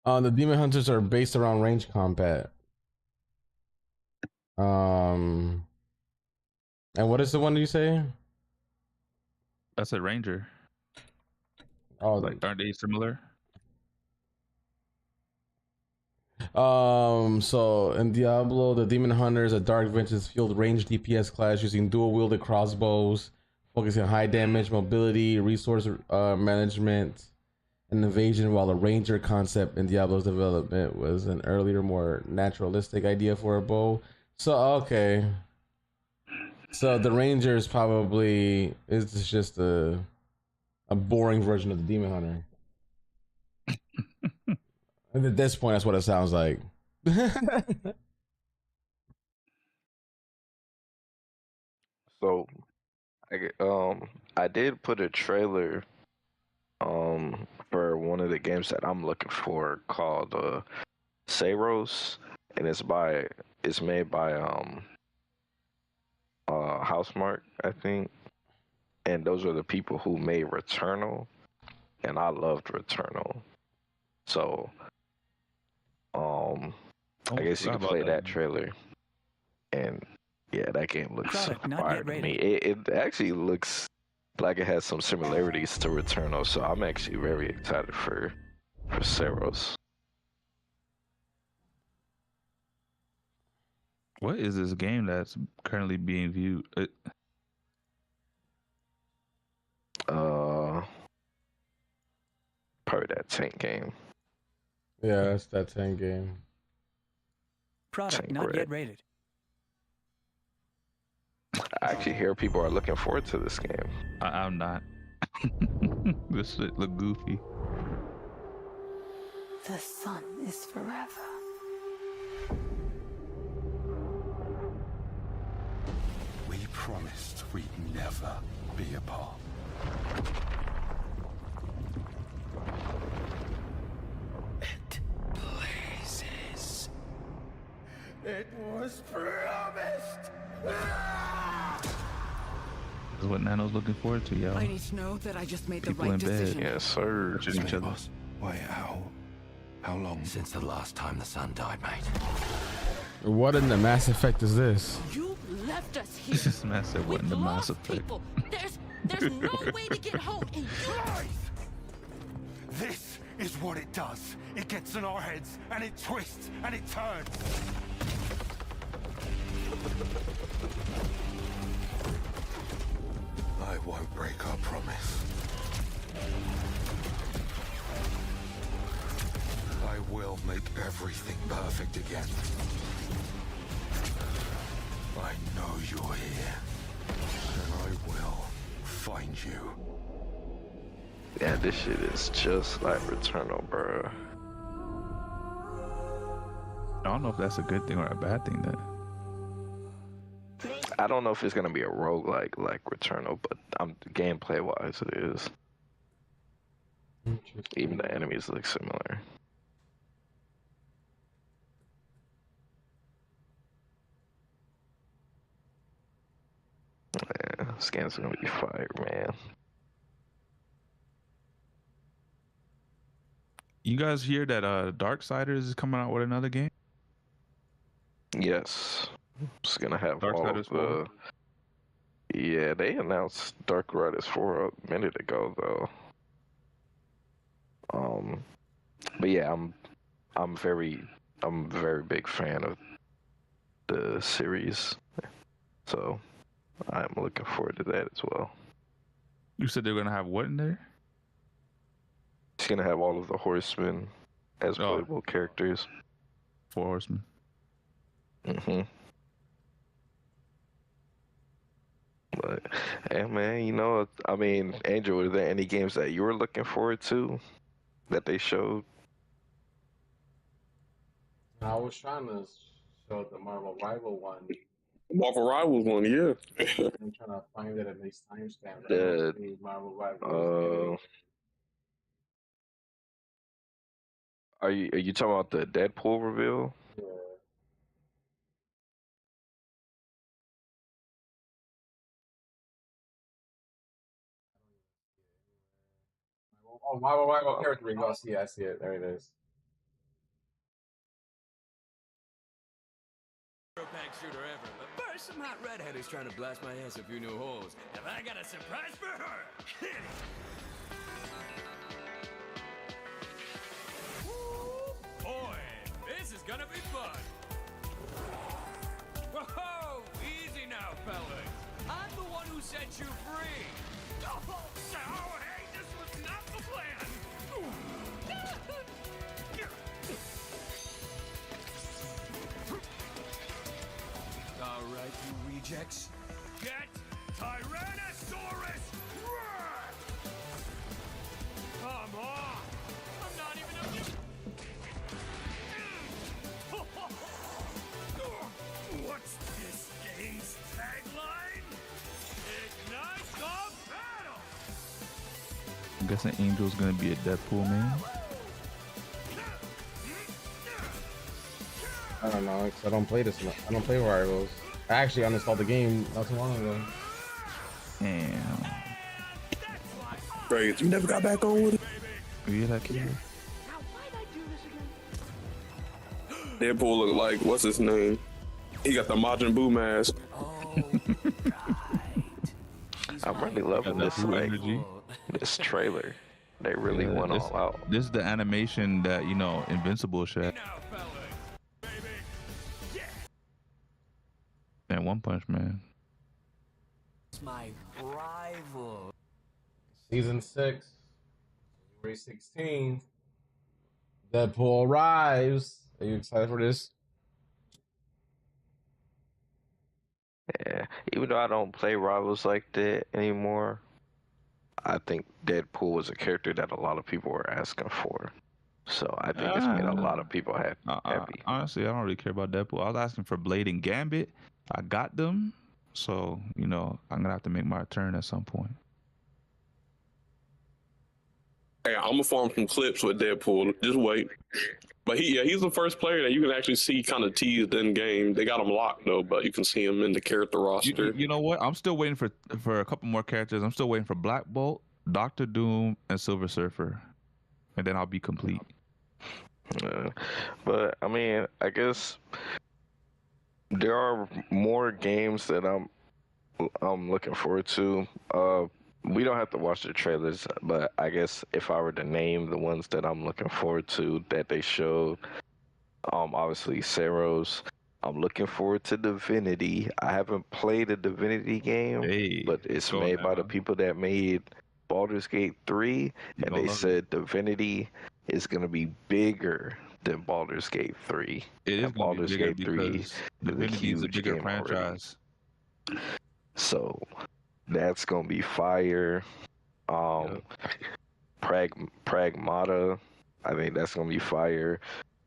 A: The Demon Hunters are based around range combat. And what is the one you say?
E: That's a Ranger.
A: Oh,
E: like, aren't they similar?
A: So in Diablo, the Demon Hunter is a dark vengeance field range DPS class using dual wielded crossbows, focusing on high damage, mobility, resource management, and evasion, while the Ranger concept in Diablo's development was an earlier, more naturalistic idea for a bow. So okay, so the Ranger is just a boring version of the Demon Hunter. And at this point, that's what it sounds like.
B: So, I did put a trailer for one of the games that I'm looking for called Saros, and it's made by Housemarque, I think, and those are the people who made Returnal, and I loved Returnal. So I guess you can play that trailer, and yeah, that game looks fire to me. It actually looks like it has some similarities to Returnal, so I'm actually very excited for Saros.
E: What is this game that's currently being viewed?
B: Probably that tank game.
A: Yeah, that's that tank game.
J: Product
B: Tank
J: not
B: Red.
J: yet rated.
B: I actually hear people are looking forward to this game.
E: I'm not. This shit look goofy.
G: The sun is forever.
I: We promised we'd never be apart.
D: It was promised.
E: This is what Nano's looking forward to, yo.
K: I need to know that I just made the
E: People
K: right
E: in bed.
K: decision.
B: Yes, sir.
E: Watching each other.
I: Wait, how long?
D: Since the last time the sun died, mate.
A: What in the Mass Effect is this?
K: You left us here.
E: This is massive. What in the Mass
K: lost
E: Effect?
K: people. There's no way to get home, and
I: This is what it does. It gets in our heads, and it twists, and it turns. I won't break our promise. I will make everything perfect again. I know you're here, and I will find you.
B: Yeah, this shit is just like Returnal, bro.
E: I don't know if that's a good thing or a bad thing. Then
B: I don't know if it's gonna be a roguelike like Returnal, but gameplay wise it is. Even the enemies look similar. Yeah, this game's gonna be fire, man.
E: you guys hear that Darksiders is coming out with another game?
B: Yes, it's gonna have all of
E: Darksiders 4?
B: the. Yeah, they announced Darksiders 4 a minute ago, though. But yeah, I'm a very big fan of the series, so I'm looking forward to that as well.
E: You said they're gonna have what in there?
B: It's gonna have all of the horsemen as playable characters.
E: 4 horsemen.
B: Mm-hmm. But, hey man, you know, I mean, Angel, were there any games that you were looking forward to that they showed?
A: I was trying to show the Marvel Rival one.
C: Marvel Rivals one, yeah.
A: I'm trying to find it at least timestamp.
B: The
A: Marvel Rival.
B: Are you talking about the Deadpool reveal?
A: Yeah. Oh, Marvel Rival character reveal. I see it. There it is.
D: Pack shooter ever, but first some hot redhead who's trying to blast my ass a few new holes. And I got a surprise for her. Boy, this is gonna be fun. Whoa, easy now, fellas. I'm the one who set you free. Oh, hey, this was not the plan. All right, you rejects. Get Tyrannosaurus Rex! Come on! I'm not even a... What's this game's tagline? Ignite the battle!
E: I'm guessing Angel's gonna be a Deadpool man.
A: I don't know, because I don't play this one. I don't play Rivals. I actually uninstalled the game not too long ago.
E: Damn.
C: Great. You never got back on with it?
E: Yeah, that kid.
C: Deadpool look like, what's his name? He got the Majin Buu mask.
B: I'm really loving this this trailer. They really went all out.
E: This is the animation that, you know, Invincible shit. And One Punch Man.
D: It's my rival.
A: Season 6, January 16th. Deadpool arrives. Are you excited for this?
B: Yeah, even though I don't play Rivals like that anymore, I think Deadpool was a character that a lot of people were asking for. So I think it's made a lot of people happy.
E: Honestly, I don't really care about Deadpool. I was asking for Blade and Gambit. I got them. So, you know, I'm going to have to make my turn at some point.
C: Hey, I'm gonna farm some clips with Deadpool. Just wait. But he's the first player that you can actually see kind of teased in game. They got him locked though, but you can see him in the character roster.
E: You know what? I'm still waiting for a couple more characters. I'm still waiting for Black Bolt, Doctor Doom, and Silver Surfer, and then I'll be complete.
B: But I mean, I guess there are more games that I'm looking forward to. We don't have to watch the trailers, but I guess if I were to name the ones that I'm looking forward to that they showed, obviously Ceros. I'm looking forward to Divinity. I haven't played a Divinity game, but it's made by the people that made Baldur's Gate 3, and they said Divinity is going to be bigger than Baldur's Gate 3.
E: It is going to be bigger because Divinity is a bigger franchise.
B: So that's going to be fire. Pragmata, I think that's going to be fire.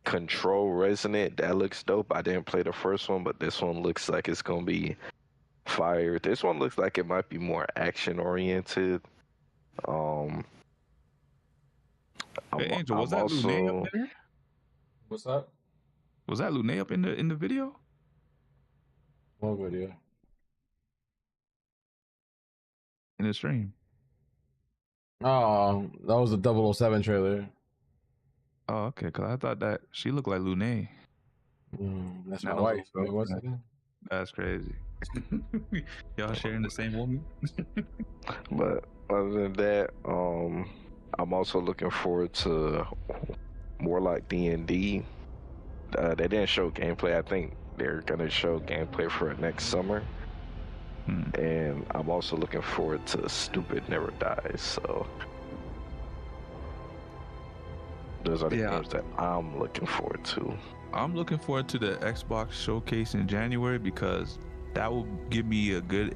B: Control Resonant, that looks dope. I didn't play the first one, but this one looks like it's going to be fire. This one looks like it might be more action oriented.
E: Hey, Angel, was that Lune up there?
A: What's up?
E: Was that Lune up in the video?
A: What video?
E: In the stream.
A: Oh, that was the 007 trailer.
E: Oh, okay. Cause I thought that she looked like Lune.
A: That's my wife. What's that?
E: That's crazy. Y'all sharing the same woman?
B: But other than that, I'm also looking forward to more like D&D. They didn't show gameplay. I think they're gonna show gameplay for it next summer. And I'm also looking forward to Stupid Never Dies. So those are the games that I'm looking forward to.
E: I'm looking forward to the Xbox showcase in January because that will give me a good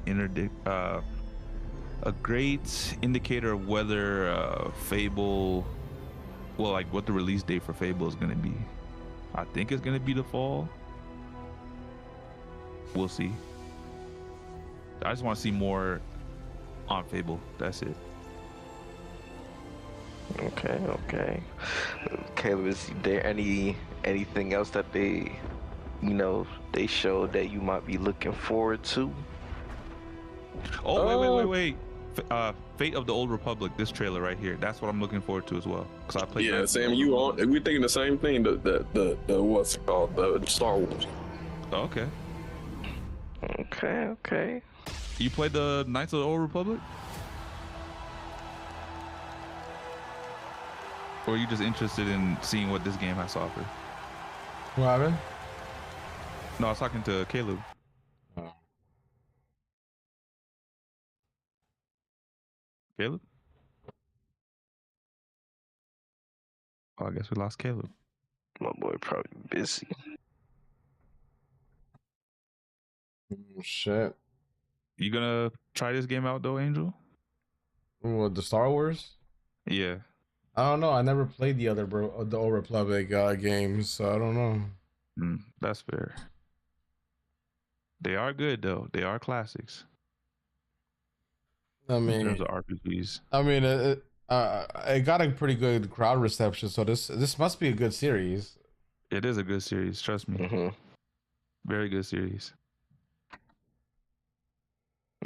E: a great indicator of whether Fable, well, like what the release date for Fable is going to be. I think it's going to be the fall. We'll see. I just want to see more on Fable. That's it.
B: Okay. Caleb, is there anything else that they showed that you might be looking forward to?
E: Oh, wait. Fate of the Old Republic, this trailer right here. That's what I'm looking forward to as well. Because I played.
C: Yeah, Sam, we're thinking the same thing. The what's it called? The Star Wars.
E: Oh, okay.
B: Okay.
E: You played the Knights of the Old Republic? Or are you just interested in seeing what this game has to offer?
A: What happened?
E: No, I was talking to Caleb.
A: Oh.
E: Caleb? Oh, I guess we lost Caleb.
B: My boy probably busy.
A: Shit.
E: You gonna try this game out though, Angel?
A: What, the Star Wars?
E: Yeah.
A: I don't know. I never played the Old Republic games, so I don't know.
E: That's fair. They are good though. They are classics.
A: I mean,
E: in terms of RPGs.
A: I mean, it got a pretty good crowd reception, so this must be a good series.
E: It is a good series. Trust me.
B: Mm-hmm.
E: Very good series.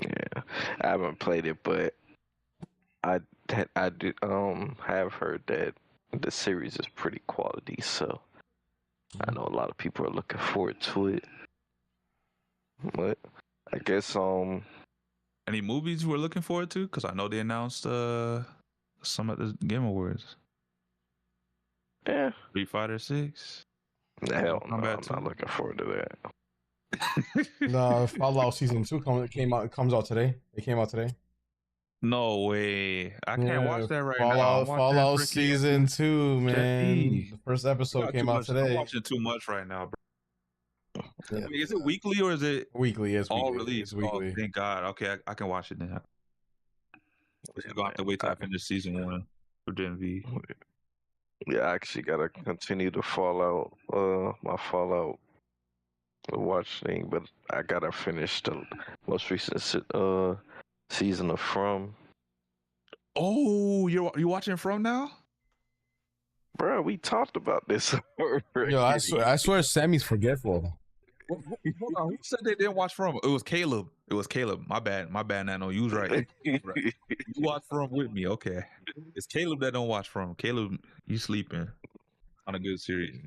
B: Yeah, I haven't played it, but I do have heard that the series is pretty quality, so I know a lot of people are looking forward to it. But I guess
E: any movies we're looking forward to? Because I know they announced some at the Game Awards.
B: Yeah,
E: Street Fighter 6.
B: Hell no, I'm not looking forward to that.
A: No, Fallout Season 2 comes out today. It came out today.
E: No way. I can't watch that right
A: now.
E: now.
A: Fallout Season 2, man. The first episode came out today.
E: I'm watching too much right now, bro.
A: Yeah.
E: Is it weekly or is it
A: weekly? It's
E: all
A: weekly.
E: released?
A: It's weekly.
E: Oh, thank God. Okay, I can watch it now. We're gonna have to wait till I finish season 1 for Gen V.
B: Yeah, I actually gotta continue to Fallout, my Fallout watch thing, but I gotta finish the most recent season of From.
E: Oh, you watching From now?
B: Bro, we talked about this already.
A: Yo, I swear Sammy's forgetful.
E: Hold on. Who said they didn't watch From? It was Caleb. It was Caleb. My bad. My bad, Nano. You was right. You watch From with me. Okay. It's Caleb that don't watch From. Caleb, you sleeping on a good series.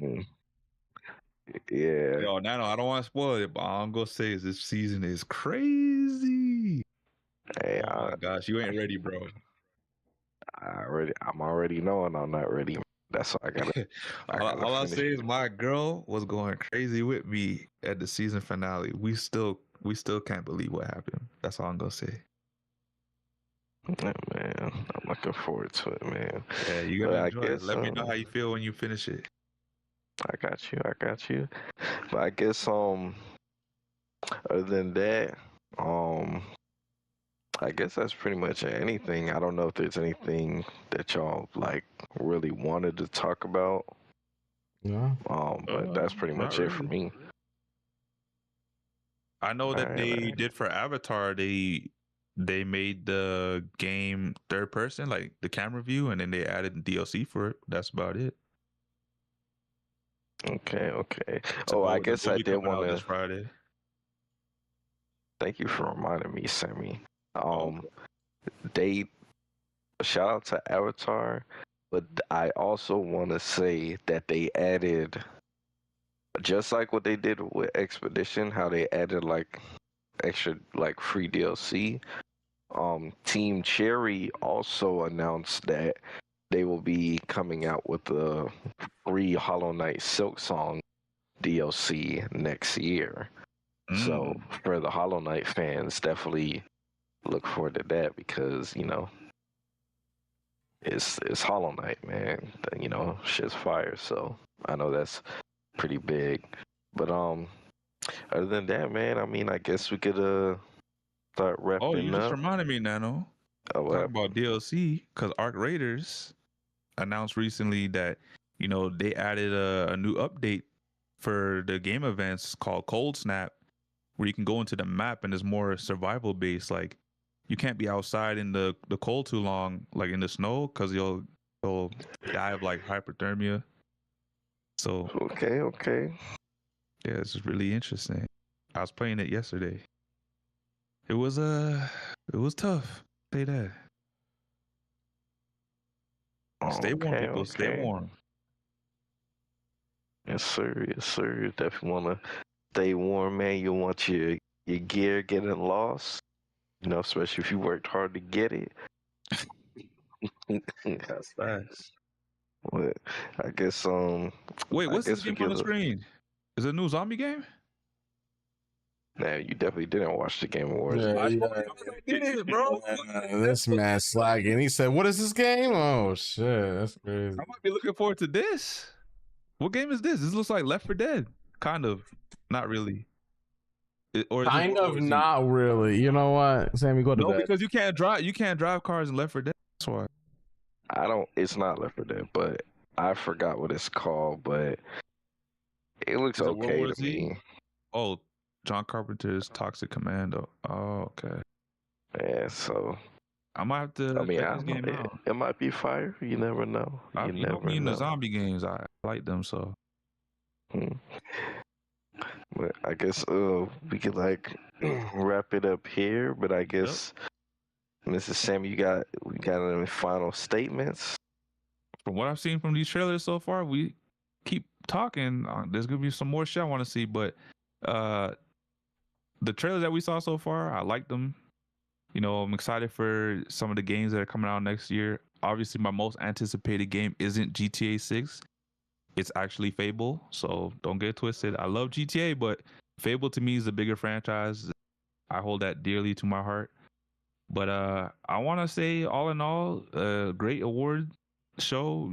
B: Yeah.
E: Yo, Nano, I don't want to spoil it, but all I'm gonna say is this season is crazy.
B: Hey,
E: oh my gosh, you ain't ready, bro.
B: I'm already knowing I'm not ready. That's why I gotta.
E: all I say is my girl was going crazy with me at the season finale. We still can't believe what happened. That's all I'm gonna say.
B: Yeah, man, I'm looking forward to it, man.
E: Yeah, you gotta enjoy it. Let me know how you feel when you finish it.
B: I got you. But I guess other than that, I guess that's pretty much anything. I don't know if there's anything that y'all like really wanted to talk about.
A: Yeah.
B: But that's pretty much it for me.
E: I know that they did for Avatar. They made the game third person, like the camera view, and then they added DLC for it. That's about it.
B: Okay. So I guess I did want to.
E: This Friday.
B: Thank you for reminding me, Sammy. They shout out to Avatar, but I also want to say that they added, just like what they did with Expedition, how they added like extra like free DLC. Team Cherry also announced that they will be coming out with the free Hollow Knight Silk Song DLC next year. So for the Hollow Knight fans, definitely look forward to that because it's Hollow Knight, man. Shit's fire. So I know that's pretty big. But other than that, man, I mean, I guess we could start wrapping up.
E: Oh, you just reminded me, Nano. Talk about DLC because Arc Raiders announced recently that they added a new update for the game events called Cold Snap, where you can go into the map and it's more survival based. Like you can't be outside in the cold too long, like in the snow, because you'll die of like hypothermia. So
B: okay.
E: Yeah, it's really interesting. I was playing it yesterday. It was tough. Say that. Stay warm, people. Stay warm.
B: Yes, sir. Definitely want to stay warm, man. You want your gear getting lost, especially if you worked hard to get it.
E: That's fast.
B: But I guess
E: Wait, what's this game on the screen? Is it a new zombie game?
B: Nah, you definitely didn't watch the Game Awards.
A: Yeah,
E: I did, bro.
A: This man slacking. He said, "What is this game?" Oh shit, that's crazy.
E: I might be looking forward to this. What game is this? This looks like Left 4 Dead. Kind of. Not really.
A: Kind of not really. You know what, Sammy, go to bed.
E: Because you can't drive cars in Left 4 Dead. That's why.
B: It's not Left 4 Dead, but I forgot what it's called, but it looks okay to me.
E: Oh, John Carpenter's Toxic Commando. Oh, okay.
B: Yeah, so
E: I might have to check this game out.
B: It might be fire. You never know.
E: You know me in the zombie games. I like them so.
B: But I guess we could like wrap it up here. But I guess, Mrs. Sammy, we got any final statements?
E: From what I've seen from these trailers so far, we keep talking. There's gonna be some more shit I want to see, but the trailers that we saw so far, I like them. I'm excited for some of the games that are coming out next year. Obviously, my most anticipated game isn't GTA 6. It's actually Fable, so don't get twisted. I love GTA, but Fable to me is the bigger franchise. I hold that dearly to my heart. But I want to say, all in all, a great award show.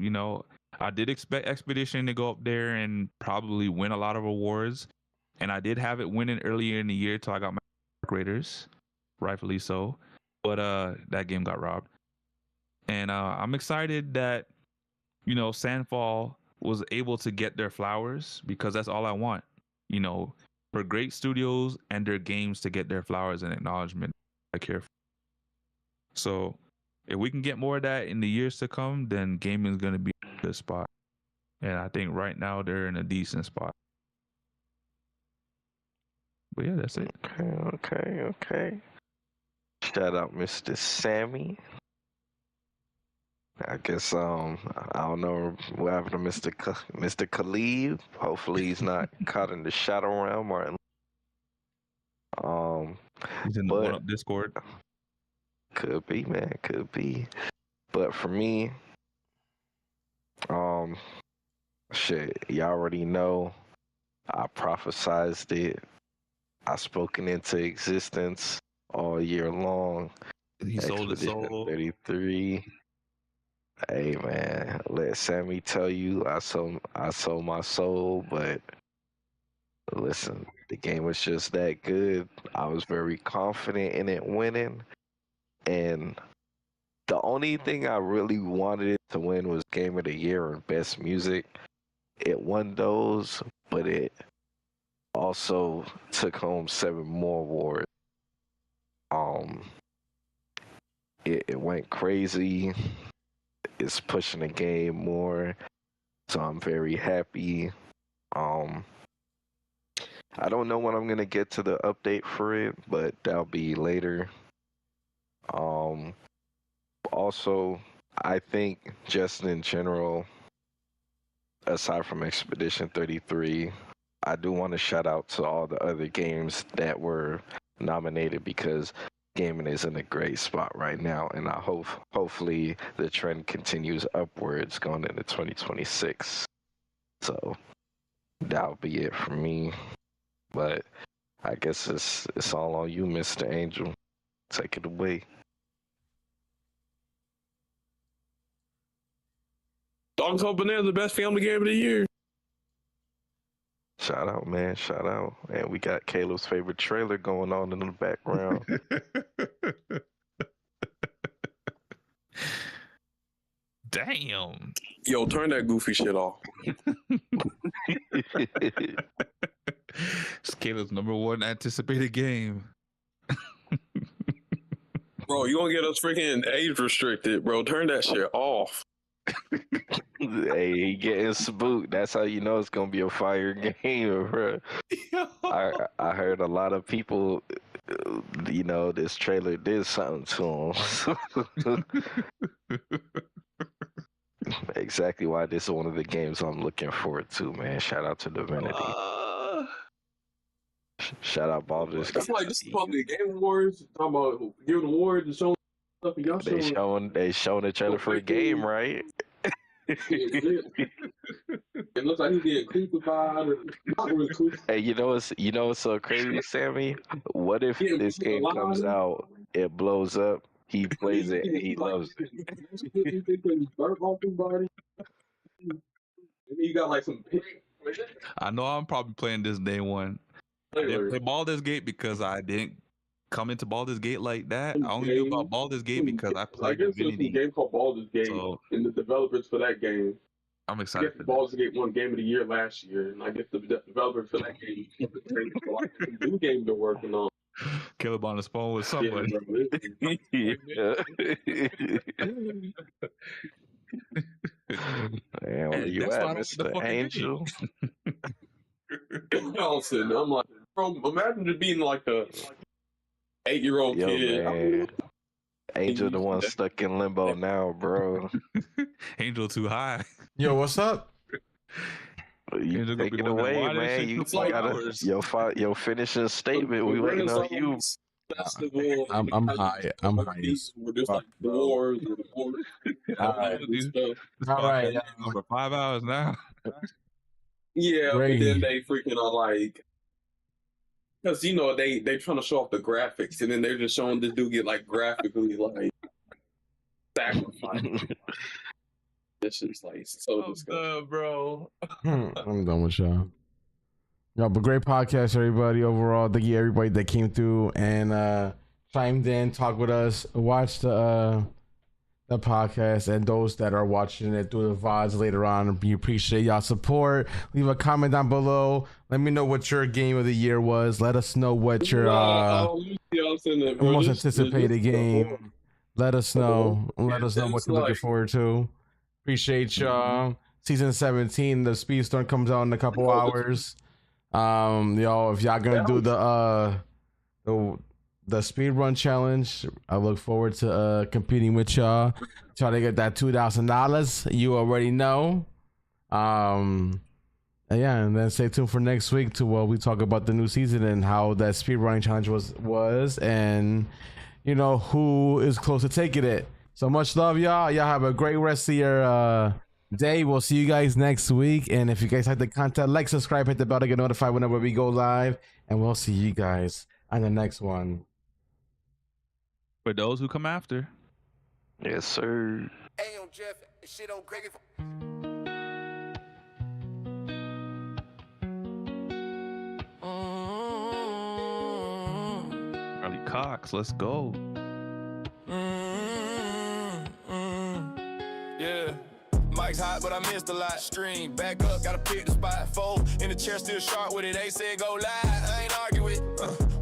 E: I did expect Expedition to go up there and probably win a lot of awards. And I did have it winning earlier in the year till I got my Raiders, rightfully so. But that game got robbed. And I'm excited that, Sandfall was able to get their flowers because that's all I want, for great studios and their games to get their flowers and acknowledgement I care for. So if we can get more of that in the years to come, then gaming is going to be in a good spot. And I think right now they're in a decent spot. But yeah, that's it.
B: Okay. Shout out Mr. Sammy. I guess I don't know what happened to Mr. Khalid. Hopefully he's not caught in the shadow realm or
E: he's in the One Up Discord.
B: Could be, man, could be. But for me, shit, y'all already know. I prophesized it. I spoken into existence all year long.
E: He sold his soul.
B: 33. Hey man, let Sammy tell you I sold my soul, but listen, the game was just that good. I was very confident in it winning, and the only thing I really wanted it to win was Game of the Year and Best Music. It won those, but it also took home 7 more awards. It went crazy. It's pushing the game more, so I'm very happy. I don't know when I'm gonna get to the update for it, but that'll be later. Also, I think just in general, aside from Expedition 33, I do want to shout out to all the other games that were nominated because gaming is in a great spot right now, and I hopefully the trend continues upwards going into 2026. So that'll be it for me. But I guess it's all on you, Mr. Angel. Take it away.
C: Dog's Hope Bonanza, the best family game of the year.
B: Shout out, man. Shout out. And we got Caleb's favorite trailer going on in the background.
E: Damn.
C: Yo, turn that goofy shit off.
E: It's Caleb's #1 anticipated game.
C: Bro, you gonna get us freaking age restricted, bro. Turn that shit off.
B: Hey, he getting spooked. That's how you know it's gonna be a fire game, bro. I heard a lot of people, this trailer did something to him. Exactly why this is one of the games I'm looking forward to, man. Shout out to Divinity. Shout out Baldur's Gate.
C: That's like this is probably the Game Awards. Talking about giving awards and showing stuff, and y'all
B: They showing the trailer for the game, right?
C: It looks like he's getting crucified. Or not really crucified.
B: Hey, you know what's so crazy, Sammy? What if this game comes out, it blows up, he plays it, and he loves it?
C: You got like some.
E: I know I'm probably playing this day one. I didn't play Baldur's Gate because I didn't come into Baldur's Gate like that. I only knew about Baldur's Gate because I played Divinity.
C: A game called Baldur's Gate, and the developers for that game.
E: I'm excited.
C: I guess Baldur's Gate won Game of the Year last year, and I guess the developers for that game the new game they're working on.
E: Caleb on the phone with someone.
B: Damn, where you at, Mr. Angel?
C: I'm like, bro, imagine just being like a 8-year-old kid.
B: Man. Angel the one stuck in limbo now, bro.
E: Angel too high.
A: Yo, what's up?
B: You take it away, man. You gotta your finishing statement. We waiting on you.
A: I'm high. I'm high.
C: We're just like the wars.
A: All right.
E: For 5 hours now.
C: Yeah, but then they freaking are like, because they trying to show off the graphics, and then they're just showing this dude get like graphically like sacrificed. This is like so disgusting, bro.
A: I'm done with y'all. Yo, but great podcast, everybody. Overall, thank you everybody that came through and chimed in, talked with us, watched the podcast, and those that are watching it through the VODs later on. We appreciate y'all support. Leave a comment down below. Let me know what your game of the year was. Let us know what your most anticipated game Let us know. Let us know what you're looking forward to. Appreciate y'all. Season 17, the Speedstorm comes out in a couple hours. Y'all, if y'all gonna do the speed run challenge, I look forward to competing with y'all. Try to get that $2,000. You already know. And then stay tuned for next week to we talk about the new season and how that speed running challenge was, and who is close to taking it. So much love, y'all. Y'all have a great rest of your day. We'll see you guys next week. And if you guys like the content, like, subscribe, hit the bell to get notified whenever we go live. And we'll see you guys on the next one.
E: For those who come after.
B: Yes, sir.
D: Hey, on Jeff, shit on Craig.
E: Charlie Cox, let's go.
D: Yeah. Mike's hot, but I missed a lot. Stream, back up, gotta pick the spot. Fold in the chair, still sharp with it. They said go live, I ain't argue with.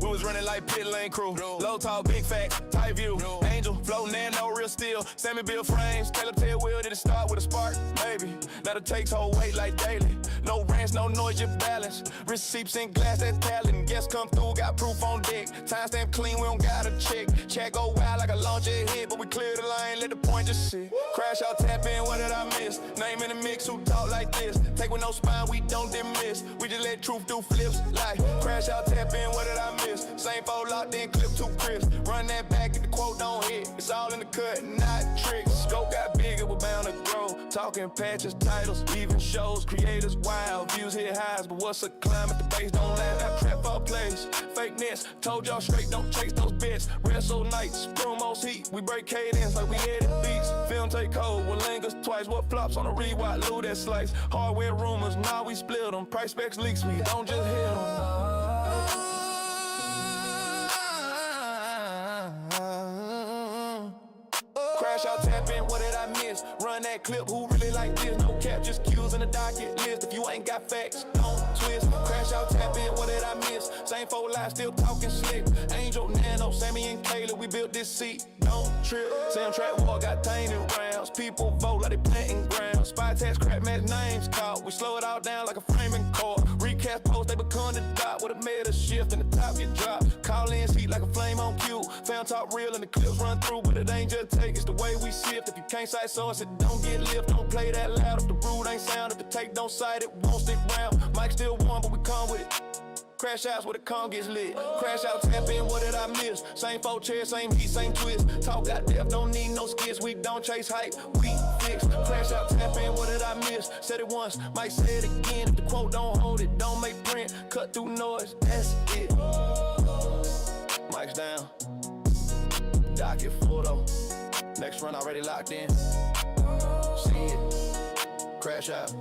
D: We was running like pit lane crew. Low tall, big fat, tight view. Angel, flow, no real steel. Sammy Bill frames, Caleb tail wheel. Did it start with a spark? Maybe. Now the takes whole weight like daily. No range, no noise, just balance. Receipts in glass, that's talent. Guests come through, got proof on deck. Timestamp clean, we don't gotta check. Chat go wild like a launcher hit, but we clear the lane, let the point just sit. Crash out, tap in, what did I miss? Name in the mix, who talk like this? Take with no spine, we don't dismiss. We just let truth do flips. Like, crash out, tap in, what did I miss? Same fold locked in, clip too crisp. Run that back if the quote don't hit. It's all in the cut, not tricks. Scope got bigger, we're bound to grow. Talking patches, titles, even shows. Creators wild, views hit highs, but what's a climb at the base? Don't laugh, I trap all plays. Fake nets, told y'all straight, don't chase those bets. Wrestle nights, promos heat. We break cadence like we headed beats. Film take hold, with lingers twice. What flops on a rewind, loo that slice. Hardware rumors, now we split them. Price specs leaks, we don't just hit them. Crash out, tap in, what did I miss? Run that clip, who really like this? No cap, just cues in the docket list. If you ain't got facts, don't twist. Crash out, tap in, what did I miss? Same 4 lives, still talking slick. Angel, Nano, Sammy and Kayla, we built this seat, don't trip. Sam Track War got tainted rounds. People vote like they planting ground. Spy text, crap match names caught. We slow it all down like a framing court. Recast post, they become the dot. With a meta shift and the top get dropped. Call in, heat like a flame on cue. Found top real and the clips run through, but it ain't just take, it's the way we shift. If you can't cite source, it don't get lift. Don't play that loud if the root ain't sound. If the take don't cite, it won't stick round. Mike still warm, but we come with it. Crash outs where the con gets lit. Crash out, tap in, what did I miss? Same 4 chairs, same heat, same twist. Talk got depth, don't need no skits. We don't chase hype, we fix. Crash out, tap in, what did I miss? Said it once, might say it again. If the quote don't hold it, don't make print. Cut through noise, that's it. Mike's down. Docket photo. Next run already locked in. See it. Crash out.